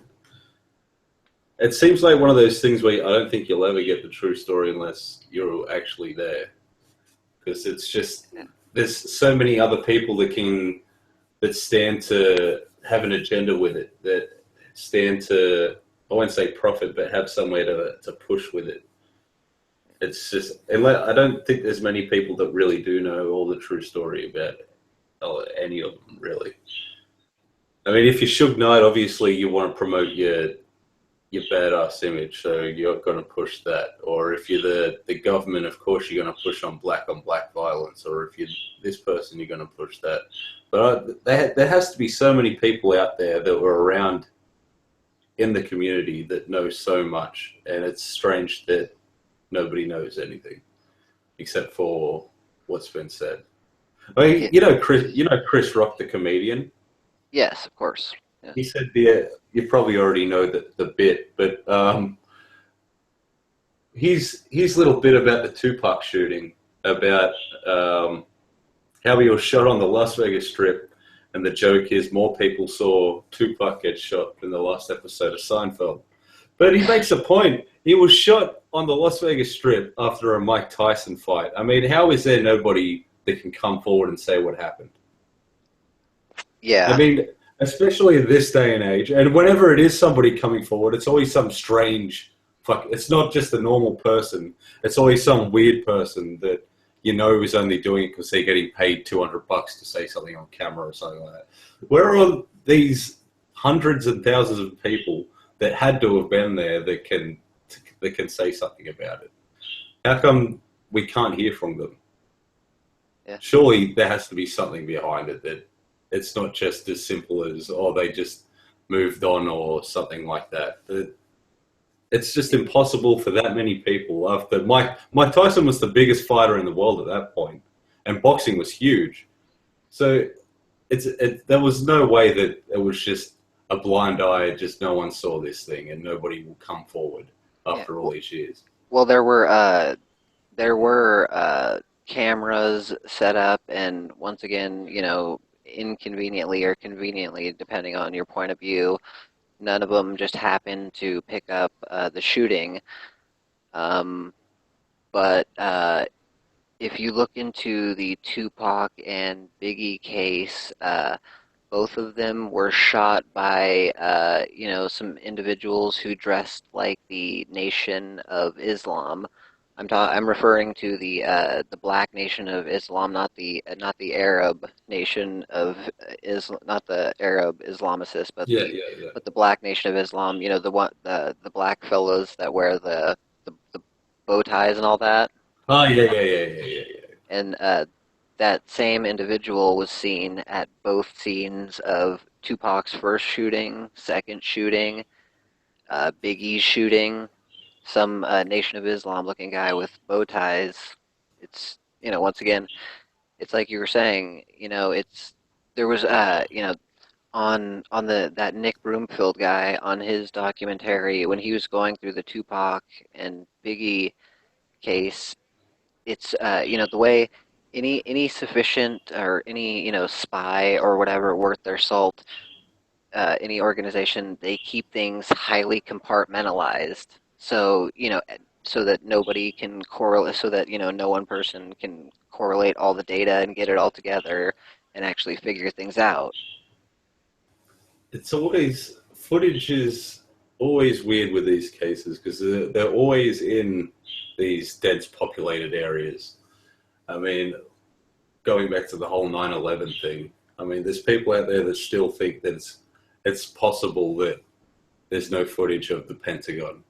it seems like one of those things where I don't think you'll ever get the true story unless you're actually there, because it's just Yeah. there's so many other people that stand to have an agenda with it, that stand to, I won't say profit, but have somewhere to push with it. It's just, I don't think there's many people that really do know all the true story about any of them, really. I mean, if you're Suge Knight, obviously you want to promote your badass image, so you're going to push that. Or if you're the government, of course, you're going to push on black violence. Or if you're this person, you're going to push that. But there has to be so many people out there that were around in the community that know so much, and it's strange that nobody knows anything except for what's been said. I mean, Yeah. Chris Rock, the comedian. Yes, of course. Yeah. He said you probably already know the bit, but his little bit about the Tupac shooting, about how he was shot on the Las Vegas Strip, and the joke is more people saw Tupac get shot in the last episode of Seinfeld. But he makes a point. He was shot on the Las Vegas Strip after a Mike Tyson fight. I mean, how is there nobody that can come forward and say what happened? I Yeah. mean, especially in this day and age, and whenever it is somebody coming forward, it's always some strange fuck. It's not just a normal person. It's always some weird person that is only doing it because they're getting paid $200 to say something on camera or something like that. Where are these hundreds and thousands of people that had to have been there that can say something about it? How come we can't hear from them? Yeah. Surely there has to be something behind it, that it's not just as simple as, oh, they just moved on or something like that. It's just impossible for that many people. After Mike Tyson was the biggest fighter in the world at that point, and boxing was huge. So there was no way that it was just a blind eye, just no one saw this thing and nobody will come forward Yeah. after all these years. Well, there were cameras set up, and once again, inconveniently or conveniently, depending on your point of view, none of them just happened to pick up the shooting. Um, but if you look into the Tupac and Biggie case, both of them were shot by, some individuals who dressed like the Nation of Islam. I'm referring to the Black Nation of Islam, not the Arab Nation of Islam, not the Arab Islamicists, but Yeah, the yeah, yeah. but the Black Nation of Islam. The black fellows that wear the bow ties and all that. Oh, yeah, yeah, yeah, yeah, yeah, yeah. And that same individual was seen at both scenes of Tupac's first shooting, second shooting, Big E's shooting, some Nation of Islam looking guy with bow ties. It's, once again, it's like you were saying, there was, on that Nick Broomfield guy on his documentary when he was going through the Tupac and Biggie case. It's the way any sufficient or any spy or whatever worth their salt, any organization, they keep things highly compartmentalized, so so that nobody can correlate, so that no one person can correlate all the data and get it all together and actually figure things out. It's always, footage is always weird with these cases because they're always in these dense populated areas. I mean, going back to the whole 9/11 thing, I mean, there's people out there that still think that it's possible that there's no footage of the Pentagon.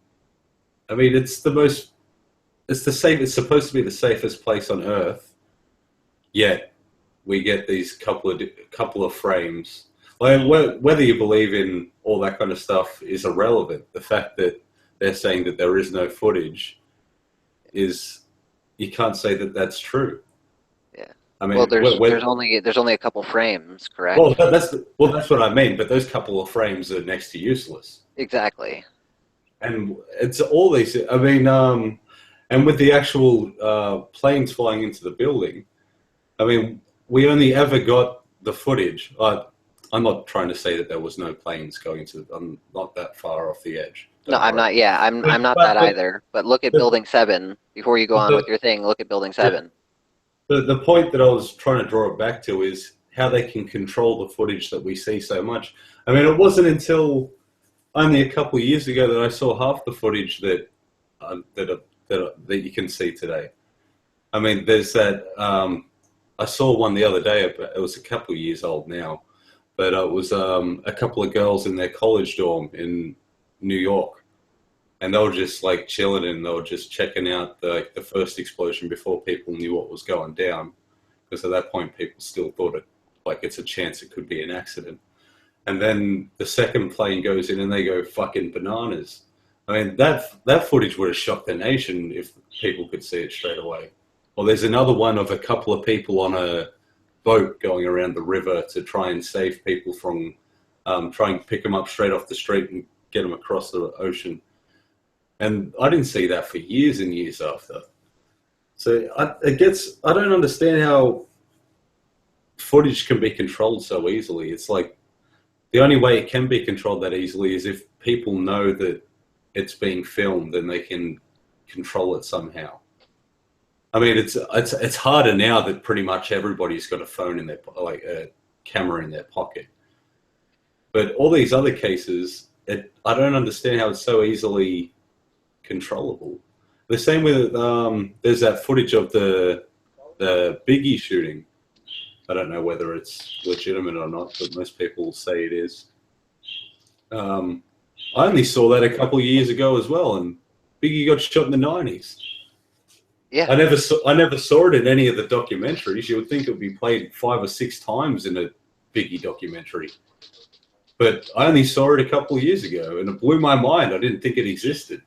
I mean, it's it's supposed to be the safest place on Earth, yet we get these couple of frames. Like, whether you believe in all that kind of stuff is irrelevant. The fact that they're saying that there is no footage is, you can't say that that's true. Yeah. I mean, Well, there's only a couple frames, correct? that's what I mean. But those couple of frames are next to useless, Exactly. and it's all these. I mean, And with the actual planes flying into the building, I mean, we only ever got the footage. I'm not trying to say that there was no planes going to. I'm not that far off the edge. No, Don't I'm worry. not. Yeah, I'm not But, that either. But look at the, Building 7 before you go on with the, your thing. Look at Building yeah, 7. the point that I was trying to draw it back to is how they can control the footage that we see so much. I mean, it wasn't until only a couple of years ago that I saw half the footage that you can see today. I mean, there's that. I saw one the other day. It was a couple of years old now, but it was a couple of girls in their college dorm in New York, and they were just like chilling and they were just checking out the first explosion before people knew what was going down, because at that point people still thought it like it's a chance it could be an accident. And then the second plane goes in and they go fucking bananas. I mean, that footage would have shocked the nation if people could see it straight away. Or there's another one of a couple of people on a boat going around the river to try and save people from trying to pick them up straight off the street and get them across the ocean. And I didn't see that for years and years after. So I don't understand how footage can be controlled so easily. It's like the only way it can be controlled that easily is if people know that it's being filmed and they can control it somehow. I mean, it's harder now that pretty much everybody's got a phone in their like a camera in their pocket. But all these other cases, I don't understand how it's so easily controllable. The same with there's that footage of the Biggie shooting. I don't know whether it's legitimate or not, but most people say it is. I only saw that a couple of years ago as well, and Biggie got shot in the 90s. Yeah. I never saw it in any of the documentaries. You would think it would be played 5 or 6 times in a Biggie documentary. But I only saw it a couple of years ago, and it blew my mind. I didn't think it existed.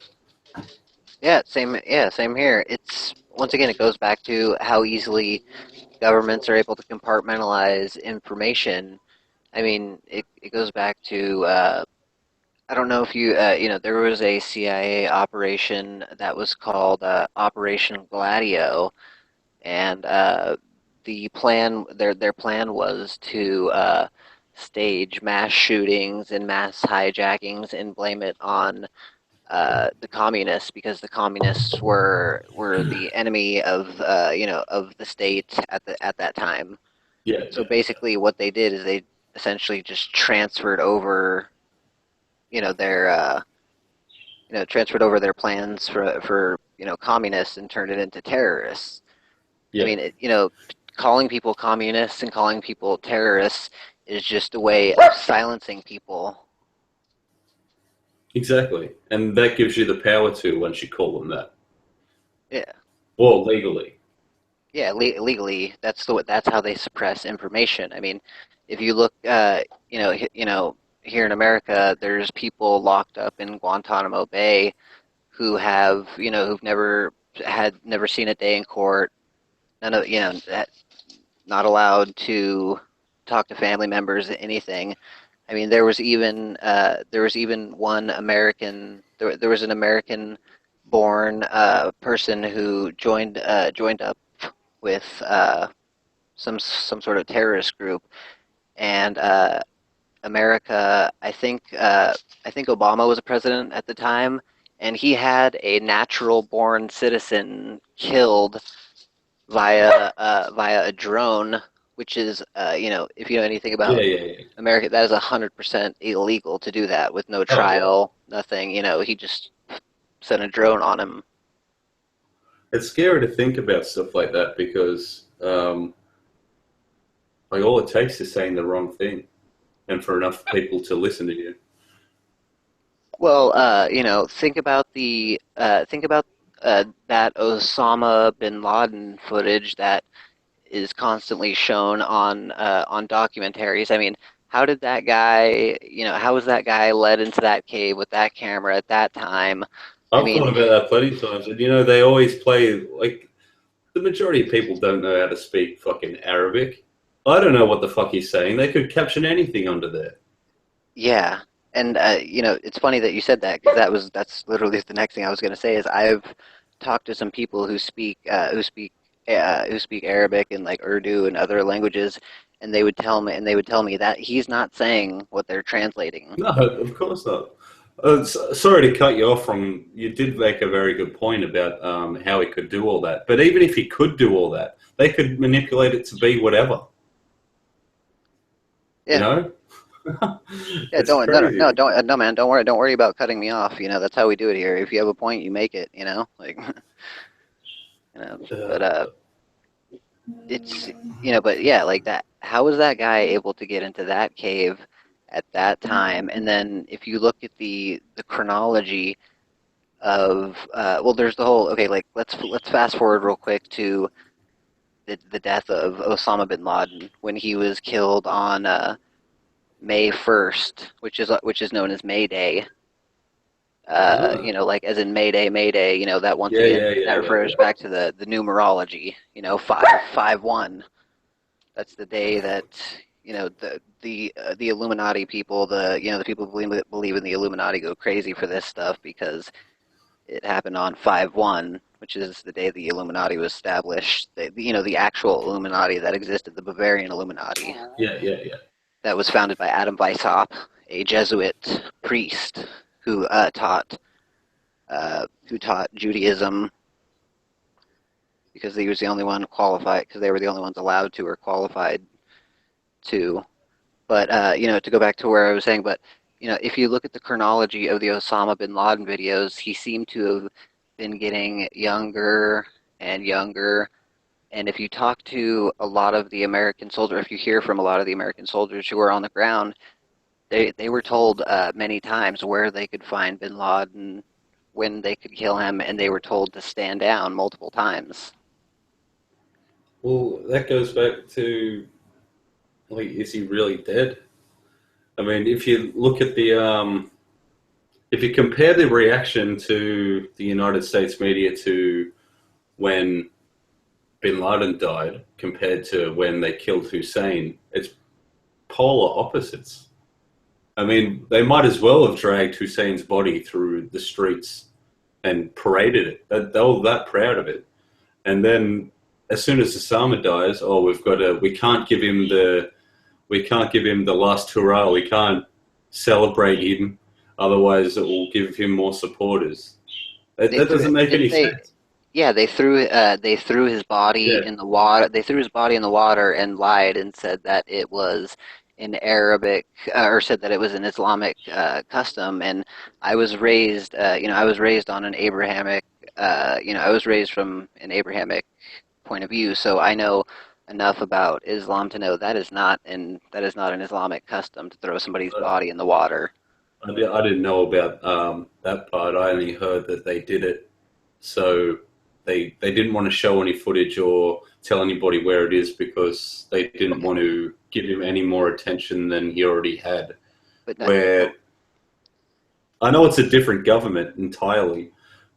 Yeah, same. Yeah, same here. It's once again, it goes back to how easily governments are able to compartmentalize information. I mean, it goes back to I don't know if there was a CIA operation that was called Operation Gladio, and their plan was to stage mass shootings and mass hijackings and blame it on the communists, because the communists were the enemy of of the state at that time. Yeah, So yeah, basically, what they did is they essentially just transferred over their transferred over their plans for communists and turned it into terrorists. I yeah, mean, calling people communists and calling people terrorists is just a way of silencing people. exactly. And that gives you the power to once you call them that. Yeah. Well, legally. Yeah, legally, that's how they suppress information. I mean, if you look, here in America, there's people locked up in Guantanamo Bay who have, who've never seen a day in court. None of, that not allowed to talk to family members, anything. I mean, there was even one American. There was an American-born person who joined up with some sort of terrorist group, and America. I think Obama was a president at the time, and he had a natural-born citizen killed via a drone, which is if you know anything Yeah, about yeah, yeah. America, that is 100% illegal to do that with no Oh, yeah. trial, nothing. He just sent a drone on him. It's scary to think about stuff like that because, like, all it takes is saying the wrong thing, and for enough people to listen to you. Well, think about that Osama bin Laden footage that is constantly shown on documentaries. I mean, how was that guy led into that cave with that camera at that time? I I've thought mean, about that plenty of times, and they always play like the majority of people don't know how to speak fucking Arabic. I don't know what the fuck he's saying. They could caption anything under there. yeah, and it's funny that you said that, because that's literally the next thing I was going to say is I've talked to some people who speak Arabic and like Urdu and other languages, and they would tell me that he's not saying what they're translating. No, of course not. Sorry to cut you off from. You did make a very good point about how he could do all that. But even if he could do all that, they could manipulate it to be whatever. You Yeah. know, Yeah, it's crazy. no, man, don't worry about cutting me off. You know, that's how we do it here. If you have a point, you make it. You know, like, you know, but it's but yeah, like that. How was that guy able to get into that cave at that time? And then if you look at the chronology of well, there's the whole okay. Like let's fast forward real quick to the death of Osama bin Laden when he was killed on May 1st, which is known as May Day. Ah. Like as in Mayday, Mayday. That once Yeah, again yeah, yeah, that yeah, refers yeah. back to the numerology. 551. That's the day that the Illuminati people, the people who believe in the Illuminati go crazy for this stuff because it happened on 5/1, which is the day the Illuminati was established. The actual Illuminati that existed, the Bavarian Illuminati, Yeah, yeah, yeah. that was founded by Adam Weishaupt, a Jesuit priest who taught Judaism because he was the only one qualified, because they were the only ones allowed to or qualified to. But to go back to where I was saying, but if you look at the chronology of the Osama bin Laden videos, he seemed to have been getting younger and younger. And if you talk to a lot of the American soldiers, if you hear from a lot of the American soldiers who are on the ground, they were told many times where they could find bin Laden, when they could kill him, and they were told to stand down multiple times. Well, that goes back to like, is he really dead? I mean, if you look at if you compare the reaction to the United States media to when Bin Laden died compared to when they killed Hussein, it's polar opposites. I mean, they might as well have dragged Hussein's body through the streets and paraded it. They were that proud of it. And then, as soon as Osama dies, oh, we can't give him the last hurrah. We can't celebrate him, otherwise it will give him more supporters. That doesn't make any sense. Yeah, they threw his body Yeah, in the water. They threw his body in the water and lied and said that it was an Arabic or said that it was an Islamic custom. And I was raised on an Abrahamic, I was raised from an Abrahamic point of view, so I know enough about Islam to know that is not an Islamic custom to throw somebody's uh, body in the water. I didn't know about that part. I only heard that they did it, so they didn't want to show any footage or tell anybody where it is because they didn't want to give him any more attention than he already had. But not, Where I know it's a different government entirely,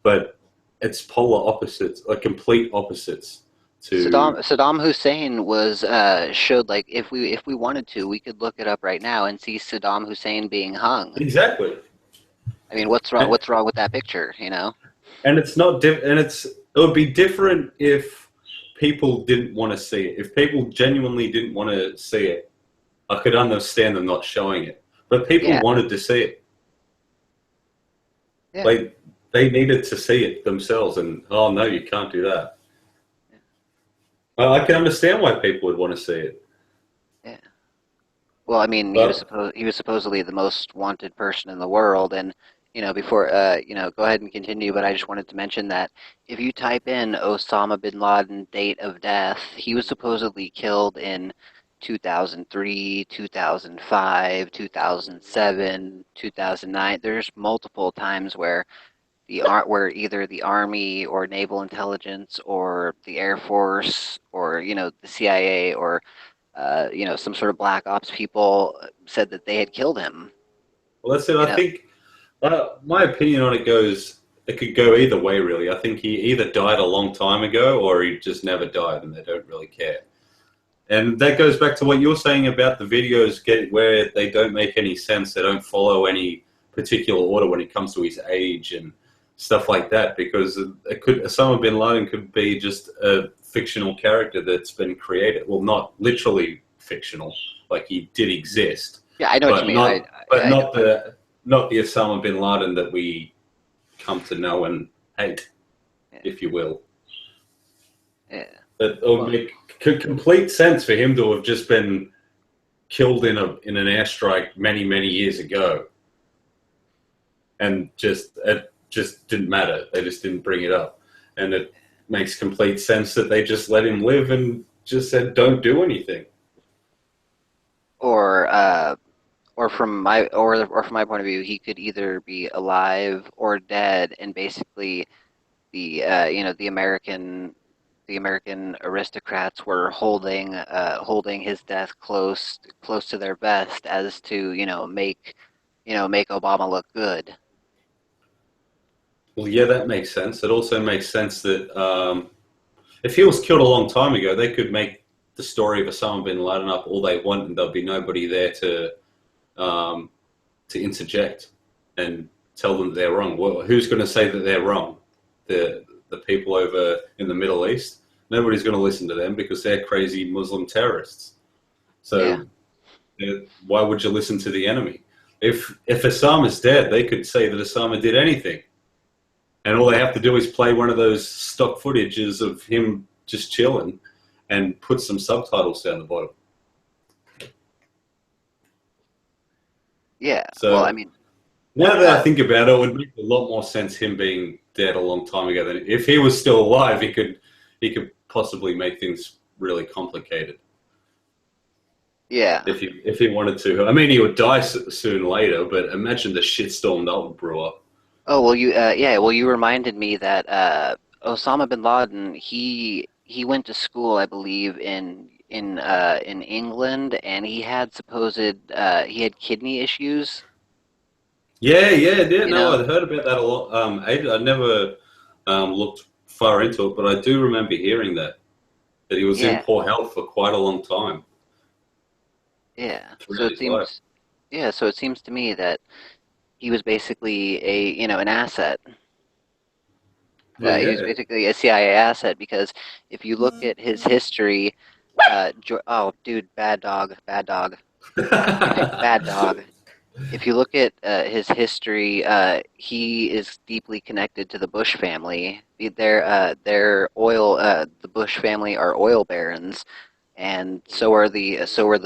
but it's polar opposites, like complete opposites to Saddam Hussein was showed, like, if we wanted to, we could look it up right now and see Saddam Hussein being hung. exactly. I mean, what's wrong? What's wrong with that picture? You know? And it's not and it would be different if people didn't want to see it. If people genuinely didn't want to see it, I could understand them not showing it. But people Yeah, wanted to see it. yeah, Like they needed to see it themselves, and oh no, you can't do that. I can understand why people would want to see it, yeah. Well, I mean, but he was supposedly the most wanted person in the world, and before go ahead and continue. But I just wanted to mention that if you type in Osama bin Laden date of death, he was supposedly killed in 2003, 2005, 2007, 2009. There's multiple times where where either the Army or Naval Intelligence or the Air Force or the CIA or some sort of black ops people said that they had killed him. well, that's it. You I know, think my opinion on it goes. It could go either way, really. I think he either died a long time ago, or he just never died, and they don't really care. And that goes back to what you're saying about the videos where they don't make any sense. They don't follow any particular order when it comes to his age and stuff like that, because it could Osama bin Laden could be just a fictional character that's been created. Well, not literally fictional, like he did exist, Yeah, I know what you but mean. not but I know. not the Osama bin Laden that we come to know and hate, Yeah, if you will. yeah. It would Well, make complete sense for him to have just been killed in an airstrike many years ago, and just it just didn't matter. They just didn't bring it up, and it makes complete sense that they just let him live and just said, "Don't do anything." or or from my point of view, he could either be alive or dead, and basically the American aristocrats were holding his death close to their vest, as to make Obama look good. Well, yeah, that makes sense. It also makes sense that if he was killed a long time ago, they could make the story of Osama bin Laden up all they want, and there'll be nobody there um, to interject and tell them they're wrong. Well, who's going to say that they're wrong? The people over in the Middle East. Nobody's going to listen to them because they're crazy Muslim terrorists. Yeah, So why would you listen to the enemy? If Osama's dead, they could say that Osama did anything, and all they have to do is play one of those stock footages of him just chilling, and put some subtitles down the bottom. yeah. Well, I So mean, now that I uh, think about it, it would make a lot more sense him being dead a long time ago than if he was still alive. He could possibly make things really complicated yeah. if he wanted to. I mean, he would die soon later, but imagine the shitstorm that would brew up. Oh well, yeah. Well, you reminded me that Osama bin Laden, he went to school, I believe, in England, and he had kidney issues. Yeah. You No, know? I'd heard about that a lot. I never looked far into it, but I do remember hearing that he was in Yeah, poor health for quite a long time yeah. throughout his life. So it seems to me that he was basically an asset. Well, He was yeah. basically a CIA asset, because if you look at his history, oh, dude, bad dog, bad dog. If you look at his history, he is deeply connected to the Bush family. The Bush family are oil barons, and so are the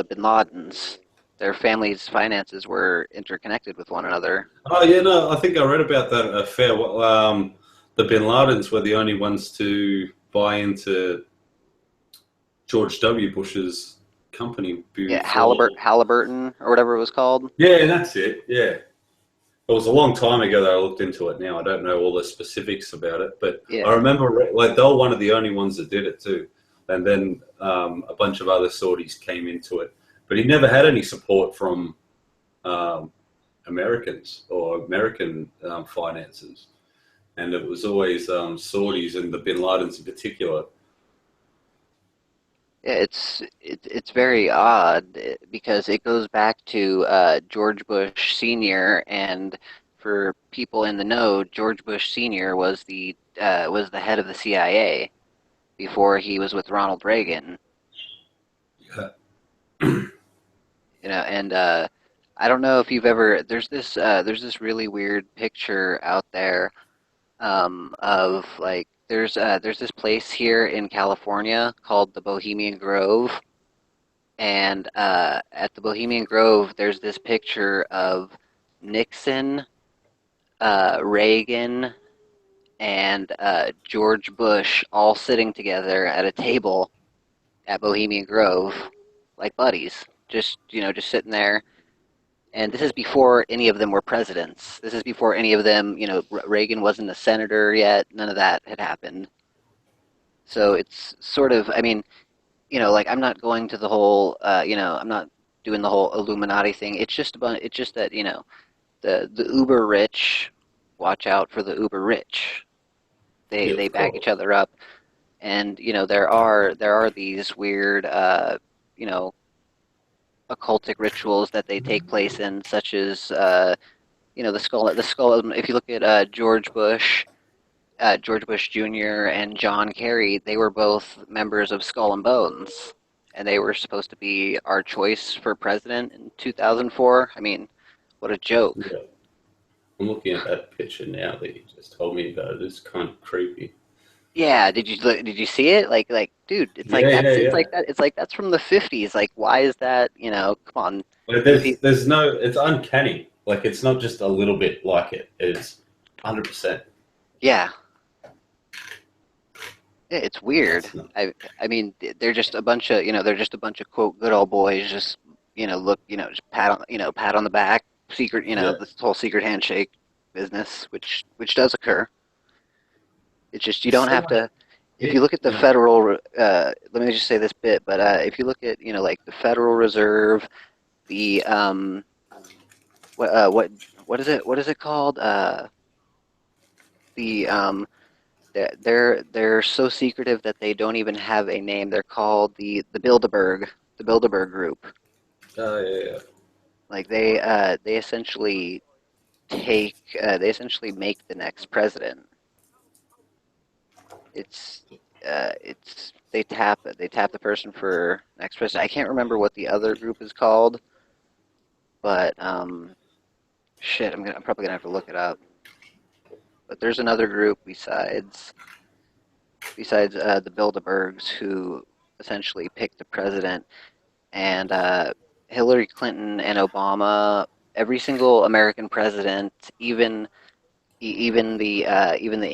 Bin Ladens. Their families' finances were interconnected with one another. Oh yeah, no, I think I read about that a fair. The Bin Ladens were the only ones to buy into George W. Bush's company Yeah, before. Halliburton or whatever it was called. Yeah, that's it. Yeah, it was a long time ago that I looked into it. Now I don't know all the specifics about it, but I Yeah, remember like they were one of the only ones that did it too. And then a bunch of other Saudis came into it, but he never had any support from um, Americans or American finances, and it was always Saudis and the Bin Ladens in particular. yeah. It's very odd, because it goes back to George Bush Sr. And for people in the know, George Bush Sr. Was the head of the CIA before he was with Ronald Reagan. Yeah. And I don't know if you've ever there's this really weird picture out there, of like there's this place here in California called the Bohemian Grove, and at the Bohemian Grove there's this picture of Nixon, Reagan, and George Bush all sitting together at a table at Bohemian Grove, like buddies, just sitting there. And this is before any of them were presidents. This is before any of them, Reagan wasn't a senator yet. None of that had happened. So it's sort of, I mean, like I'm not going to the whole, I'm not doing the whole Illuminati thing. It's just that, the uber rich watch out for the uber rich. Yeah, They of back each course. other up, and there are these weird, you know, occultic rituals that they take place in, such as the skull. If you look at George Bush Jr. and John Kerry, they were both members of Skull and Bones, and they were supposed to be our choice for president in 2004. I mean, what a joke. Yeah. I'm looking at that picture now that you just told me about. It's kind of creepy. Yeah, did you see it? Dude, Yeah, yeah, yeah. it's like that's from the 50s. Like, why is that? Come on. But And pe there's no. It's uncanny. Like it's not just a little bit like it. It's 100%. yeah, it's weird. It's not. I mean, they're just a bunch of, they're just a bunch of quote good old boys. Just, just pat on the back. Secret, Yeah. this whole secret handshake business, which does occur. It's just you It's don't so have much. to. If you It, look at the federal, let me just say this bit, but if you look at, like the Federal Reserve, the what what is it called? The they're so secretive that they don't even have a name. They're called the Bilderberg Group. yeah, yeah. Like they essentially they essentially make the next president. It's they tap the person for next president. I can't remember what the other group is called, but shit, I'm probably gonna have to look it up. But there's another group besides the Bilderbergs who essentially pick the president, and Hillary Clinton and Obama, every single American president, even the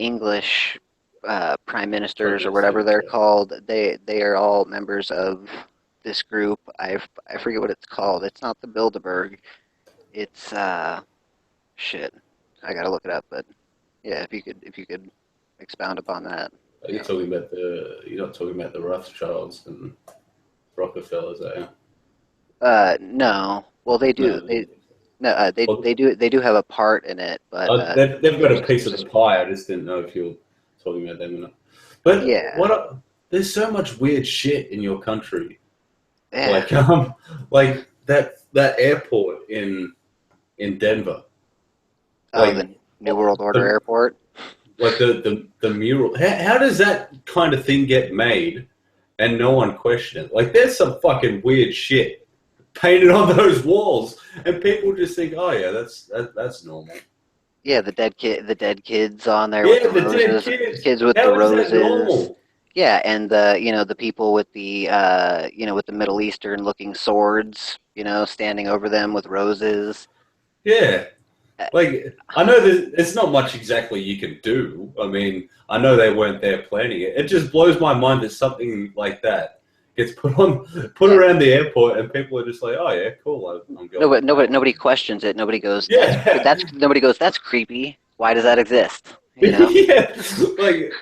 English prime Prime ministers or whatever Minister. they're Yeah. called, they are all members of this group. I forget what it's called. It's not the Bilderberg. It's shit. I gotta look it up. But yeah, if you could expound upon that. You're Yeah. talking about the. You're not talking about the Rothschilds and Rockefellers, are you? No. Well, they do. No. They no. Well, They do have a part in it, but they've got a piece there's of the just pie. I just didn't know if you were talking about them or not. But yeah, there's so much weird shit in your country. yeah. Like like that airport in Denver. Oh, the Like New World Order the Airport. the mural. How does that kind of thing get made and no one question it? Like there's some fucking weird shit painted on those walls, and people just think, oh yeah, that's normal. Yeah, the dead kids on there with Yeah, the the dead roses, kids. kids with the How is that roses. normal? Yeah, and the people with the with the Middle Eastern looking swords, standing over them with roses. Yeah. Uh, Like, I know that there's not much exactly you can do. I mean, I know they weren't there planning it. It just blows my mind that something like that gets put Yeah, around the airport, and people are just like, "Oh yeah, cool, I'm going to that." nobody questions it. Nobody goes, Yeah, nobody goes, that's creepy. Why does that exist? yeah. Like,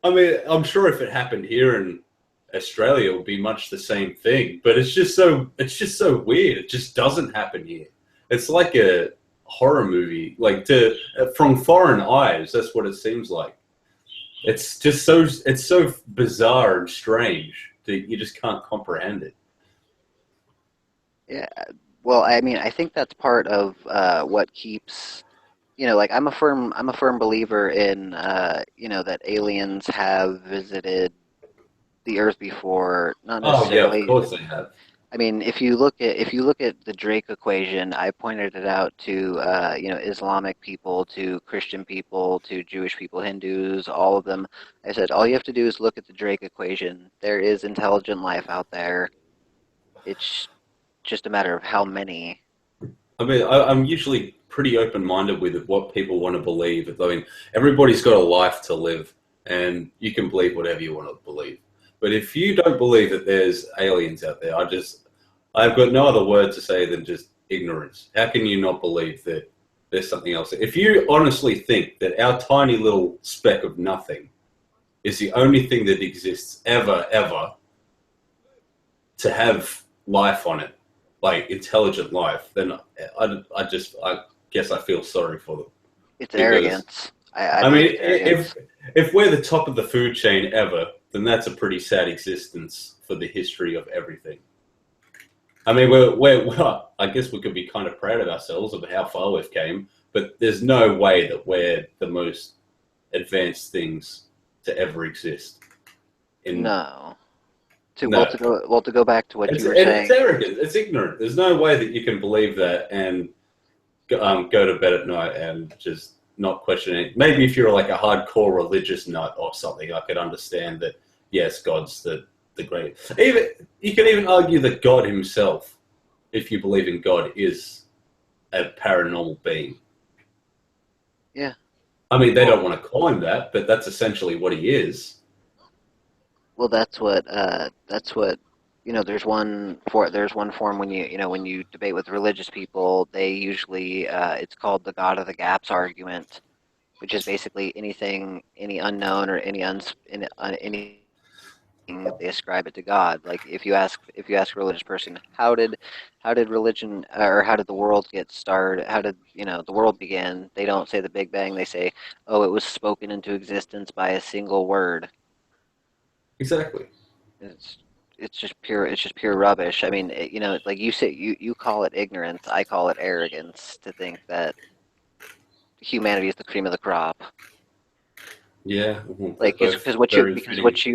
I mean, I'm sure if it happened here in Australia, it would be much the same thing. But it's just so weird. It just doesn't happen here. It's like a horror movie, like to from foreign eyes. That's what it seems like. It's so bizarre and strange that you just can't comprehend it. Yeah. Well, I mean, I think that's part of what keeps, like I'm a firm believer in, that aliens have visited the Earth before, not Oh yeah, of necessarily. course they have. I mean, if you look at the Drake equation, I pointed it out to Islamic people, to Christian people, to Jewish people, Hindus, all of them. I said all you have to do is look at the Drake equation. There is intelligent life out there. It's just a matter of how many. I mean, I'm usually pretty open-minded with what people want to believe. I mean, everybody's got a life to live, and you can believe whatever you want to believe. But if you don't believe that there's aliens out there, I've got no other word to say than just ignorance. How can you not believe that there's something else? If you honestly think that our tiny little speck of nothing is the only thing that exists ever to have life on it, like intelligent life, then I guess I feel sorry for them It's because arrogance. I I believe mean, it's arrogance. if we're the top of the food chain ever, then that's a pretty sad existence for the history of everything. I mean, I guess we could be kind of proud of ourselves of how far we've came, but there's no way that we're the most advanced things to ever exist. In No. No, To go back to what you were it's saying. arrogant. It's ignorant. There's no way that you can believe that and go to bed at night and just not question it. Maybe if you're like a hardcore religious nut or something, I could understand that. Yes, God's the great. Even you could even argue that God Himself, if you believe in God, is a paranormal being. Yeah. I mean, they Well, don't want to call him that, but that's essentially what he is. well, that's what there's one form when when you debate with religious people, they usually it's called the God of the gaps argument, which is basically any unknown or anything they ascribe it to God. Like if you ask a religious person, how did religion or how did the world get started? How did the world begin? They don't say the Big Bang. They say, oh, it was spoken into existence by a single word. Exactly. It's it's just pure rubbish. I mean, like you say, you call it ignorance. I call it arrogance to think that humanity is the cream of the crop. Yeah, well, they're Like it's both very fitting. what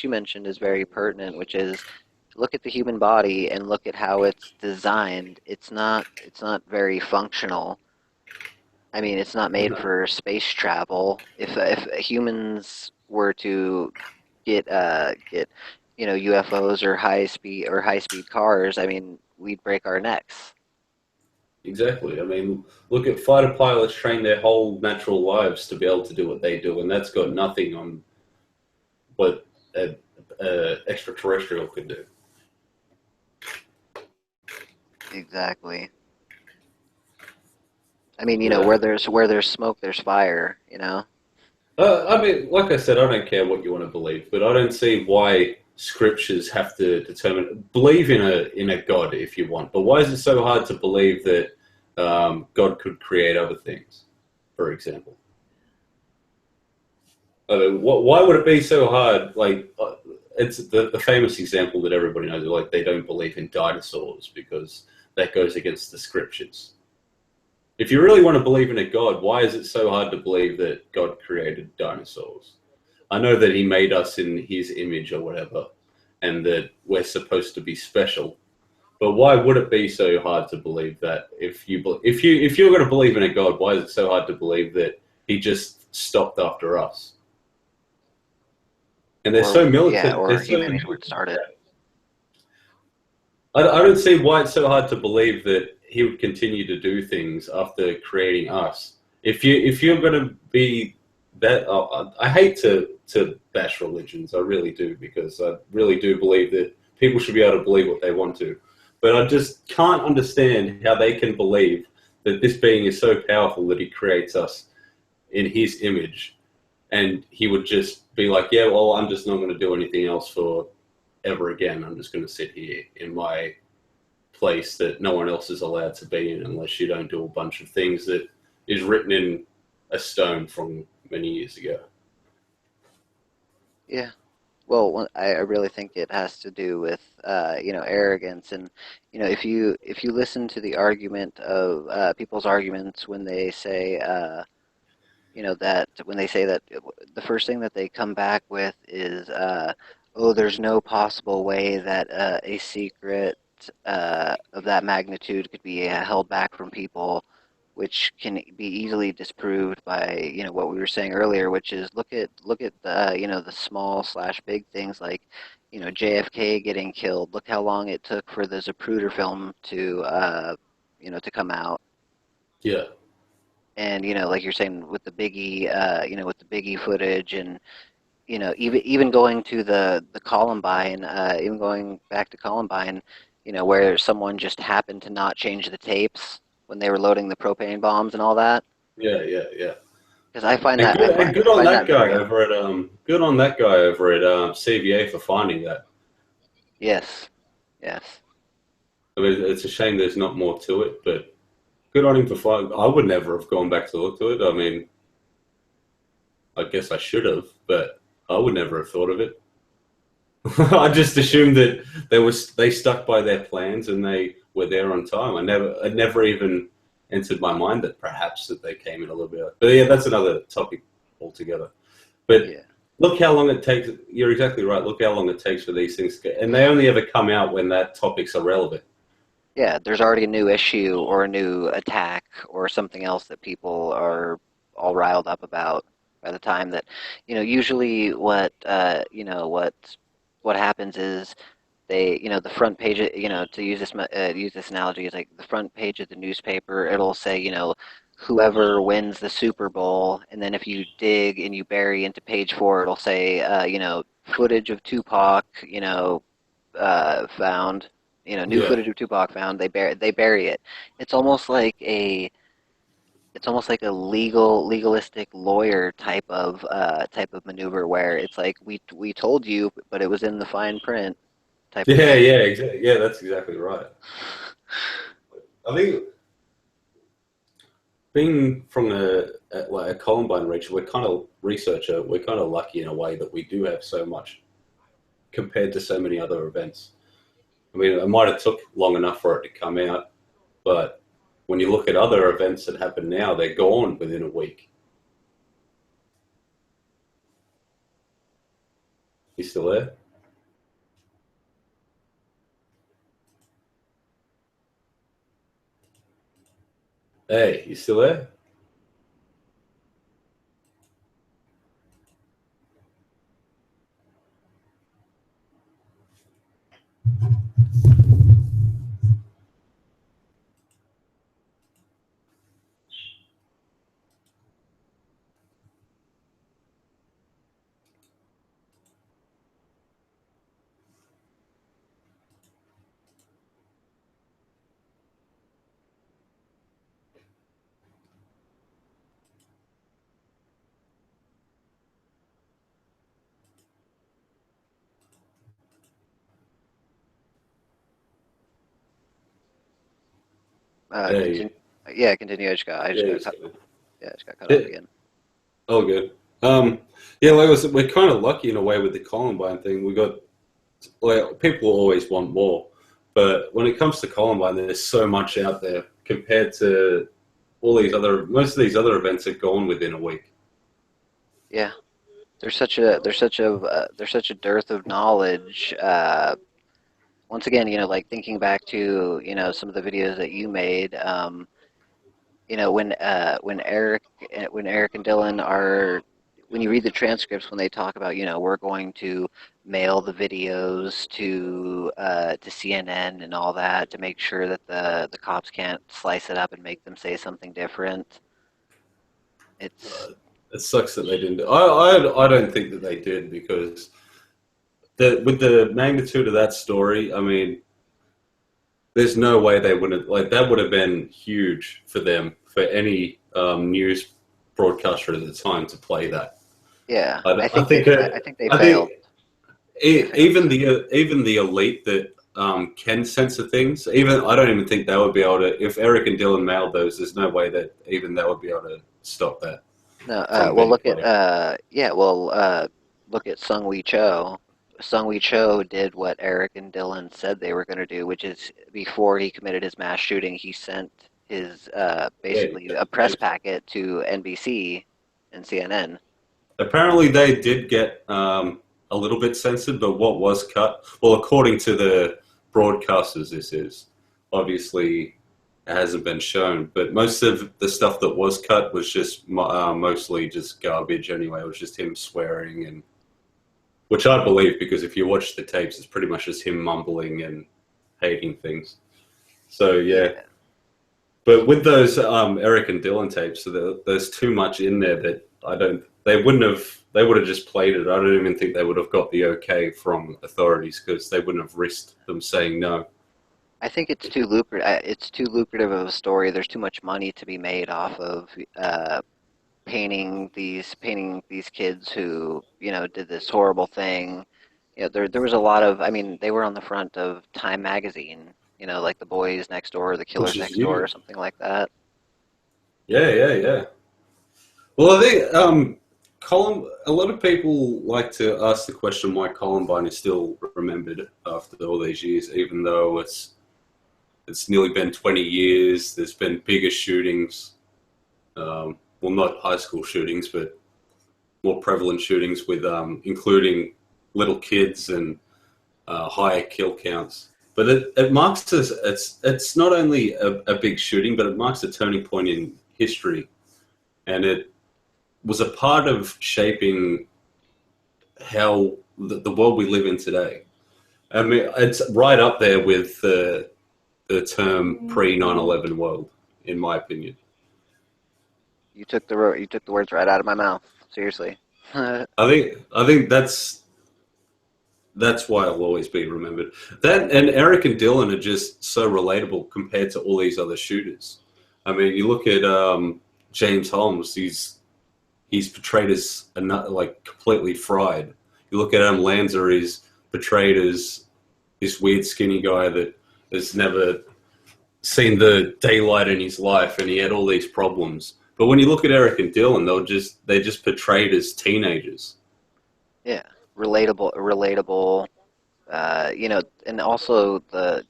you mentioned is very pertinent, which is look at the human body and look at how it's designed. It's not very functional. I mean, it's not made No, for space travel. If humans were to get UFOs or high speed cars, I mean, we'd break our necks. exactly. I mean, look at fighter pilots train their whole natural lives to be able to do what they do, and that's got nothing on what a extraterrestrial could do. Exactly. I mean, Yeah. where there's smoke, there's fire. I mean, like I said, I don't care what you want to believe, but I don't see why scriptures have to determine. Believe in a God if you want, but why is it so hard to believe that God could create other things, for example? I mean, why would it be so hard? Like, it's the famous example that everybody knows. Like, they don't believe in dinosaurs because that goes against the scriptures. If you really want to believe in a God, why is it so hard to believe that God created dinosaurs? I know that He made us in His image or whatever, and that we're supposed to be special. But why would it be so hard to believe that? If you're going to believe in a God, why is it so hard to believe that He just stopped after us? And they're so militant. They're Or so humanity's where it militant. started. I don't see why it's so hard to believe that He would continue to do things after creating us. If you're going to be that, I hate to bash religions. I really do, because I really do believe that people should be able to believe what they want to. But I just can't understand how they can believe that this being is so powerful that He creates us in His image, and He would just be like, yeah, well, I'm just not going to do anything else for ever again. I'm just going to sit here in my place that no one else is allowed to be in unless you don't do a bunch of things that is written in a stone from many years ago. Yeah. Well, I really think it has to do with arrogance, and if you listen to the argument of people's arguments when they say that when they say that the first thing that they come back with is oh, there's no possible way that a secret of that magnitude could be held back from people, which can be easily disproved by what we were saying earlier, which is look at the the small slash big things like JFK getting killed. Look how long it took for the Zapruder film to to come out. Yeah, And like you're saying with the Biggie, with the Biggie footage, and even going to the Columbine, even going back to Columbine, where someone just happened to not change the tapes when they were loading the propane bombs and all that. yeah. Because I find And that good I on find that that guy very over at good on that guy over at CVA for finding that. yes, yes, I mean, it's a shame there's not more to it, but good on him for finding. I would never have gone back to look to it. I mean, I guess I should have, but I would never have thought of it. I just assumed that they stuck by their plans and they were there on time. It never even entered my mind that perhaps that they came in a little bit. But yeah, that's another topic altogether. But Yeah. look how long it takes. You're exactly right. Look how long it takes for these things to get, and they only ever come out when that topic's irrelevant. Yeah, there's already a new issue or a new attack or something else that people are all riled up about by the time that, usually what happens is the front page, to use this analogy, is like the front page of the newspaper, it'll say, whoever wins the Super Bowl, and then if you dig and you bury into page four, it'll say, footage of Tupac, found, new Yeah, footage of Tupac found. They bury it. It's almost like a it's almost like a legalistic lawyer type of maneuver where it's like we told you, but it was in the fine print type of yeah, thing. yeah, exactly. Yeah, that's exactly right. I think being from a Columbine region, we're kind of lucky in a way that we do have so much compared to so many other events. I mean, it might have took long enough for it to come out, but when you look at other events that happen now, they're gone within a week. You still there? Hey, you still there? Continue. Hey, Yeah, continue. yeah, you still there? Yeah, I just got cut off Yeah, again. all good. Yeah, like I said, we're kind of lucky in a way with the Columbine thing. We got Well, people always want more, but when it comes to Columbine, there's so much out there compared to most of these other events are gone within a week. Yeah, there's such a dearth of knowledge. Once again, like thinking back to some of the videos that you made. When Eric and Dylan are when you read the transcripts when they talk about we're going to mail the videos to CNN and all that to make sure that the cops can't slice it up and make them say something different. It's It sucks that they didn't. I don't think that they did because with the magnitude of that story, I mean, there's no way they wouldn't like that would have been huge for them for any news broadcaster at the time to play that. Yeah, I, I I think they think I think they I failed. think They failed. even the elite that can censor things, even I don't even think they would be able to. If Eric and Dylan mailed those, there's no way that even they would be able to stop that No, from well, being played. look at Sung Wee Cho. Sung Wee Cho did what Eric and Dylan said they were going to do, which is before he committed his mass shooting, he sent his Yeah, basically a press packet to NBC and CNN. apparently they did get a little bit censored, but what was cut? Well, according to the broadcasters, this is obviously it hasn't been shown, but most of the stuff that was cut was just mostly just garbage anyway. It was just him swearing and which I believe because if you watch the tapes, it's pretty much just him mumbling and hating things. So yeah, Yeah, but with those Eric and Dylan tapes, so there's too much in there that I don't. They wouldn't have. They would have just played it. I don't even think they would have got the okay from authorities because they wouldn't have risked them saying no. I think it's too lucrative. It's too lucrative of a story. There's too much money to be made off of painting these kids who did this horrible thing. There was a lot of. I mean, they were on the front of Time magazine. Like the boys next door, the Which killers is next door, or huge. something like that. Yeah, yeah, yeah. Well, I think A lot of people like to ask the question why Columbine is still remembered after all these years, even though it's nearly been 20 years. There's been bigger shootings. Well, not high school shootings, but more prevalent shootings with including little kids and higher kill counts. But it marks us. It's not only a big shooting, but it marks a turning point in history, and it was a part of shaping how the world we live in today. I mean, it's right up there with the term pre 9/11 world, in my opinion. You took the words right out of my mouth. Seriously. I think that's why I'll always be remembered. That and Eric and Dylan are just so relatable compared to all these other shooters. I mean, you look at James Holmes; he's portrayed as like completely fried. You look at Adam Lanza; he's portrayed as this weird skinny guy that has never seen the daylight in his life, and he had all these problems. But when you look at Eric and Dylan, they're just portrayed as teenagers. Yeah, relatable. And also the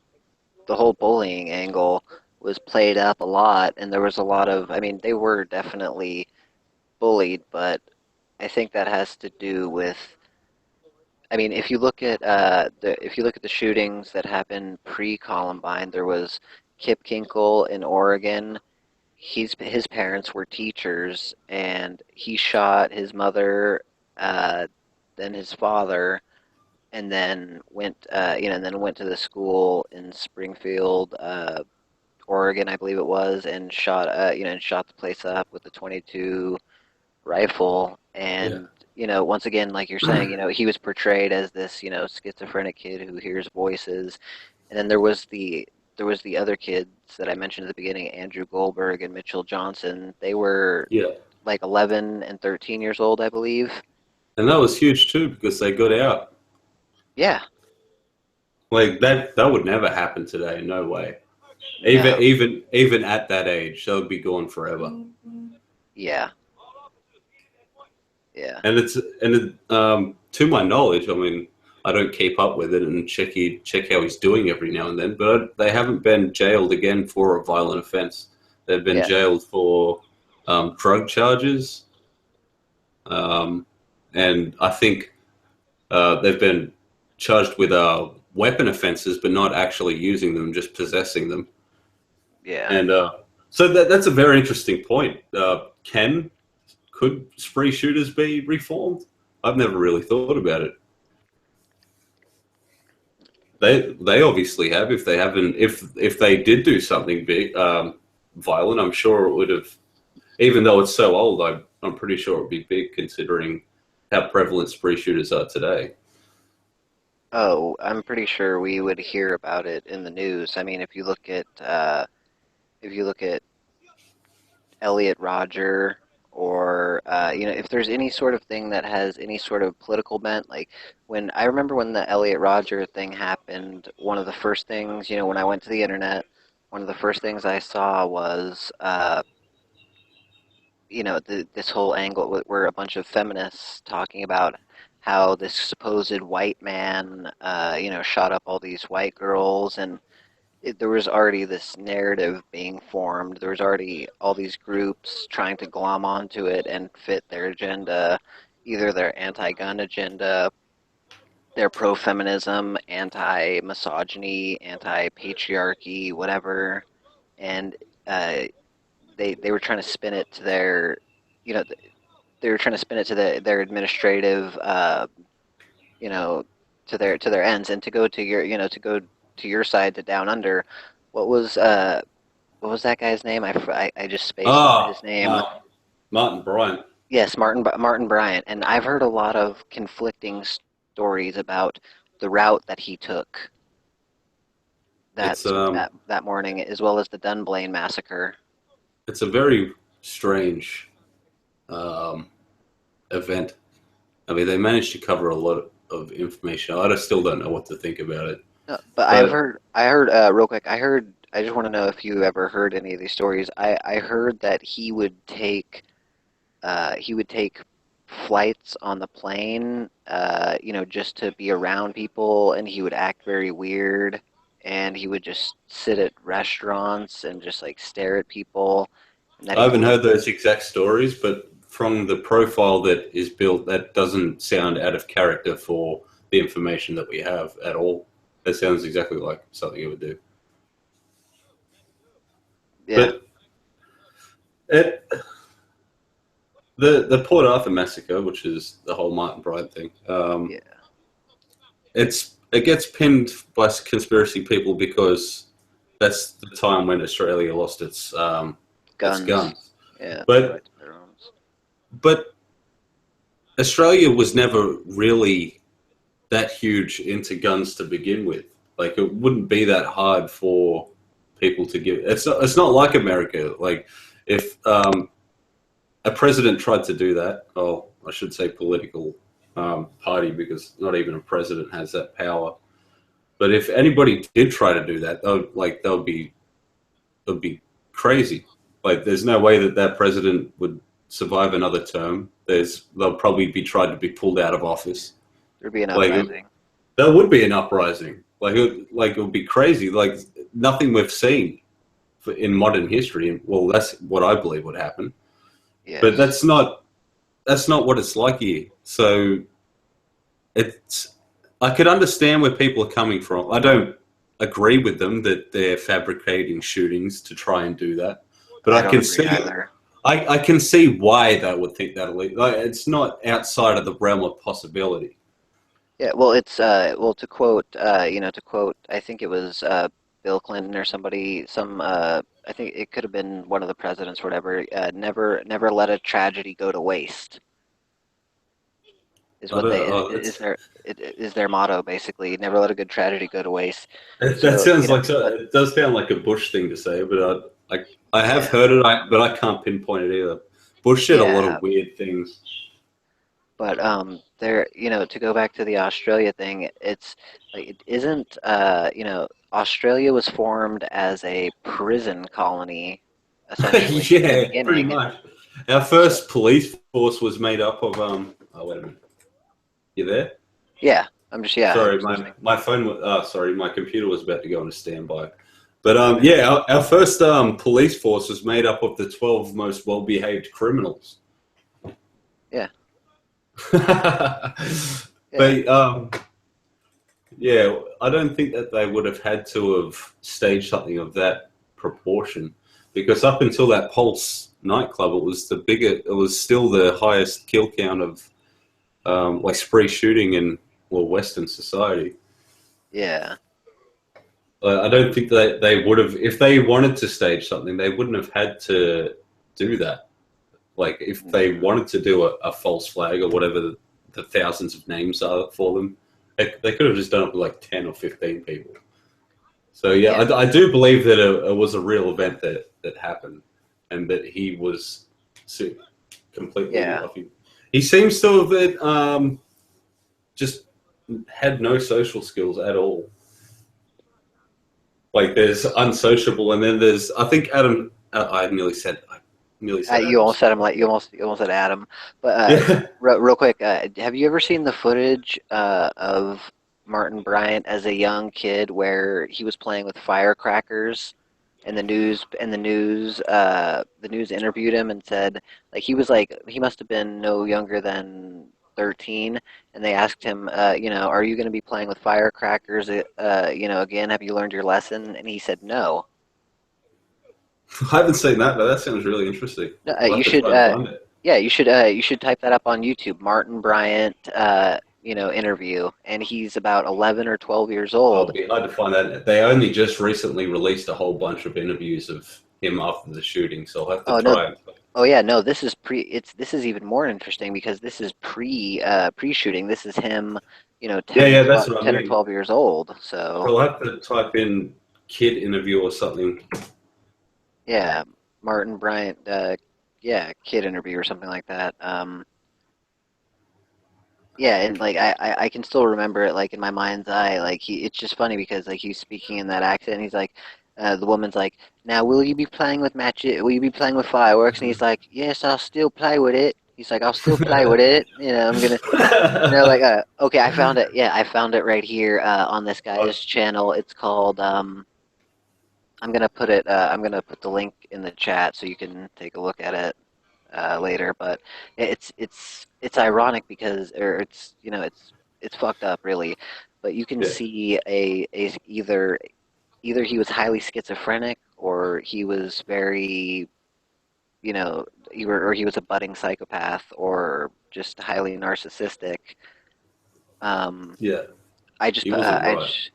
whole bullying angle was played up a lot, and there was a lot of. I mean, they were definitely bullied, but I think that has to do with. I mean, if you look at the shootings that happened pre-Columbine, there was Kip Kinkle in Oregon. His parents were teachers, and he shot his mother, uh, then his father, and then went to the school in Springfield, Oregon, I believe it was, and shot the place up with the 22 rifle. Yeah, And once again, like you're saying, he was portrayed as this schizophrenic kid who hears voices. And then there was the other kids that I mentioned at the beginning, Andrew Goldberg and Mitchell Johnson. They were yeah, like 11 and 13 years old, I believe. and that was huge too because they got out. Yeah, Like that would never happen today. No way. Even no, even even at that age, they would be gone forever. yeah, yeah, And to my knowledge, I mean, I don't keep up with it and check how he's doing every now and then. But they haven't been jailed again for a violent offense. They've been yeah, jailed for drug charges, um, and I think they've been charged with weapon offenses, but not actually using them, just possessing them. yeah. And so that's a very interesting point. Could spree shooters be reformed? I've never really thought about it. They obviously have. If they haven't, if they did do something big, violent, I'm sure it would have. Even though it's so old, I'm pretty sure it would be big considering how prevalent spree shooters are today. Oh, I'm pretty sure we would hear about it in the news. I mean, if you look at Elliot Rodger, or if there's any sort of thing that has any sort of political bent, like when the Elliot Rodger thing happened, one of the first things, when I went to the internet, one of the first things I saw was this whole angle where a bunch of feminists talking about how this supposed white man shot up all these white girls. And there was already this narrative being formed. There was already all these groups trying to glom onto it and fit their agenda, either their anti-gun agenda, their pro-feminism, anti-misogyny, anti-patriarchy, whatever. And uh, they were trying to spin it to you know, they were trying to spin it to their administrative, you know, to their ends. And to go to your side, to Down Under. What was uh what was that guy's name? I just spaced on Ah, his name. Martin Bryant. Yes, Martin Bryant. And I've heard a lot of conflicting stories about the route that he took that It's that morning, as well as the Dunblane massacre. it's a very strange um, event. I mean, they managed to cover a lot of information. I still don't know what to think about it. But But I heard real quick. I just want to know if you ever heard any of these stories. I heard that he would take flights on the plane, just to be around people, and he would act very weird, and he would just sit at restaurants and just like stare at people, and that I he haven't pulled. heard those exact stories, but from the profile that is built, that doesn't sound out of character for the information that we have at all. That sounds exactly like something he would do. Yeah, But it, the Port Arthur massacre, which is the whole Martin Bryant thing, yeah, it gets pinned by conspiracy people because that's the time when Australia lost its guns. guns. Yeah, the But right to bear arms. but Australia was never really that huge into guns to begin with. Like it wouldn't be that hard for people to give. It's not like America. Like if a president tried to do that, oh, I should say political party because not even a president has that power. But if anybody did try to do that, that would be crazy. Like there's no way that that president would survive another term. They'll probably be tried to be pulled out of office. There'd be an Like uprising. there would be an uprising. Like it would be crazy. Like nothing we've seen in modern history. Well, that's what I believe would happen. But Yes, that's not what it's like here. So it's I could understand where people are coming from. I don't agree with them that they're fabricating shootings to try and do that. But I I don't can agree see either. I can see why they would think that. Like, it's not outside of the realm of possibility. Yeah, well, it's to quote I think it was Bill Clinton or somebody, I think it could have been one of the presidents or whatever. Never let a tragedy go to waste is I what don't. they Oh, is their motto basically. Never let a good tragedy go to waste. that So, sounds like but it does sound like a Bush thing to say, but I have yeah, heard it, but I can't pinpoint it either. Bush did a lot yeah, of weird things. but there, to go back to the Australia thing, it's like it isn't Australia was formed as a prison colony essentially in the Yeah, pretty beginning. much. Our So first police force was made up of Oh wait a minute, you there? yeah, I'm Sorry, just my listening. my phone. Sorry, my computer was about to go on a standby. But yeah, our first police force was made up of the 12 most well-behaved criminals. Yeah, yeah, But yeah, I don't think that they would have had to have staged something of that proportion, because up until that Pulse nightclub, it was still the highest kill count of like spree shooting in Western society. yeah, I don't think that they would have, if they wanted to stage something, they wouldn't have had to do that. Like if they no, wanted to do a false flag or whatever the thousands of names are for them, they could have just done it with like 10 or 15 people. So yeah, yeah, I do believe that it was a real event that happened, and that he was completely. yeah, He seems to have been, just had no social skills at all. Like there's unsociable, and then there's I think Adam. I nearly said You Adam almost said him Scott. like you almost said Adam, but Yeah. real quick, have you ever seen the footage of Martin Bryant as a young kid where he was playing with firecrackers, and the news interviewed him and said like he must have been no younger than 13, and they asked him, are you going to be playing with firecrackers, again? Have you learned your lesson? And he said no. I haven't seen that, but that sounds really interesting. No, I'll have you to should. try and find it. Yeah, you should type that up on YouTube. Martin Bryant, interview, and he's about 11 or 12 years Oh, old. it'd be hard to find that. They only just recently released a whole bunch of interviews of him after the shooting, so I'll have to Oh no. try and. Oh yeah, no. This is even more interesting because this is pre-shooting. This is him, Yeah, yeah, that's what I 10 or mean. 12 years old. So So I'll have to type in kid interview or something. yeah, Martin Bryant, yeah, kid interview or something like that. Yeah, and like I can still remember it like in my mind's eye. Like it's just funny because like he's speaking in that accent. And he's like, the woman's like, "Now will you be playing with matches? Will you be playing with fireworks?" And he's like, "Yes, I'll still play with it." He's like, I'll still play with it. I'm gonna. And they're like, okay, I found it. Yeah, I found it right here on this guy's channel. It's called. I'm gonna put it. I'm gonna put the link in the chat so you can take a look at it later. But it's ironic because, or it's fucked up really. But you can Yeah, see a either he was highly schizophrenic or he was very or he was a budding psychopath or just highly narcissistic. Um, yeah. I just, He uh, wasn't I right. just,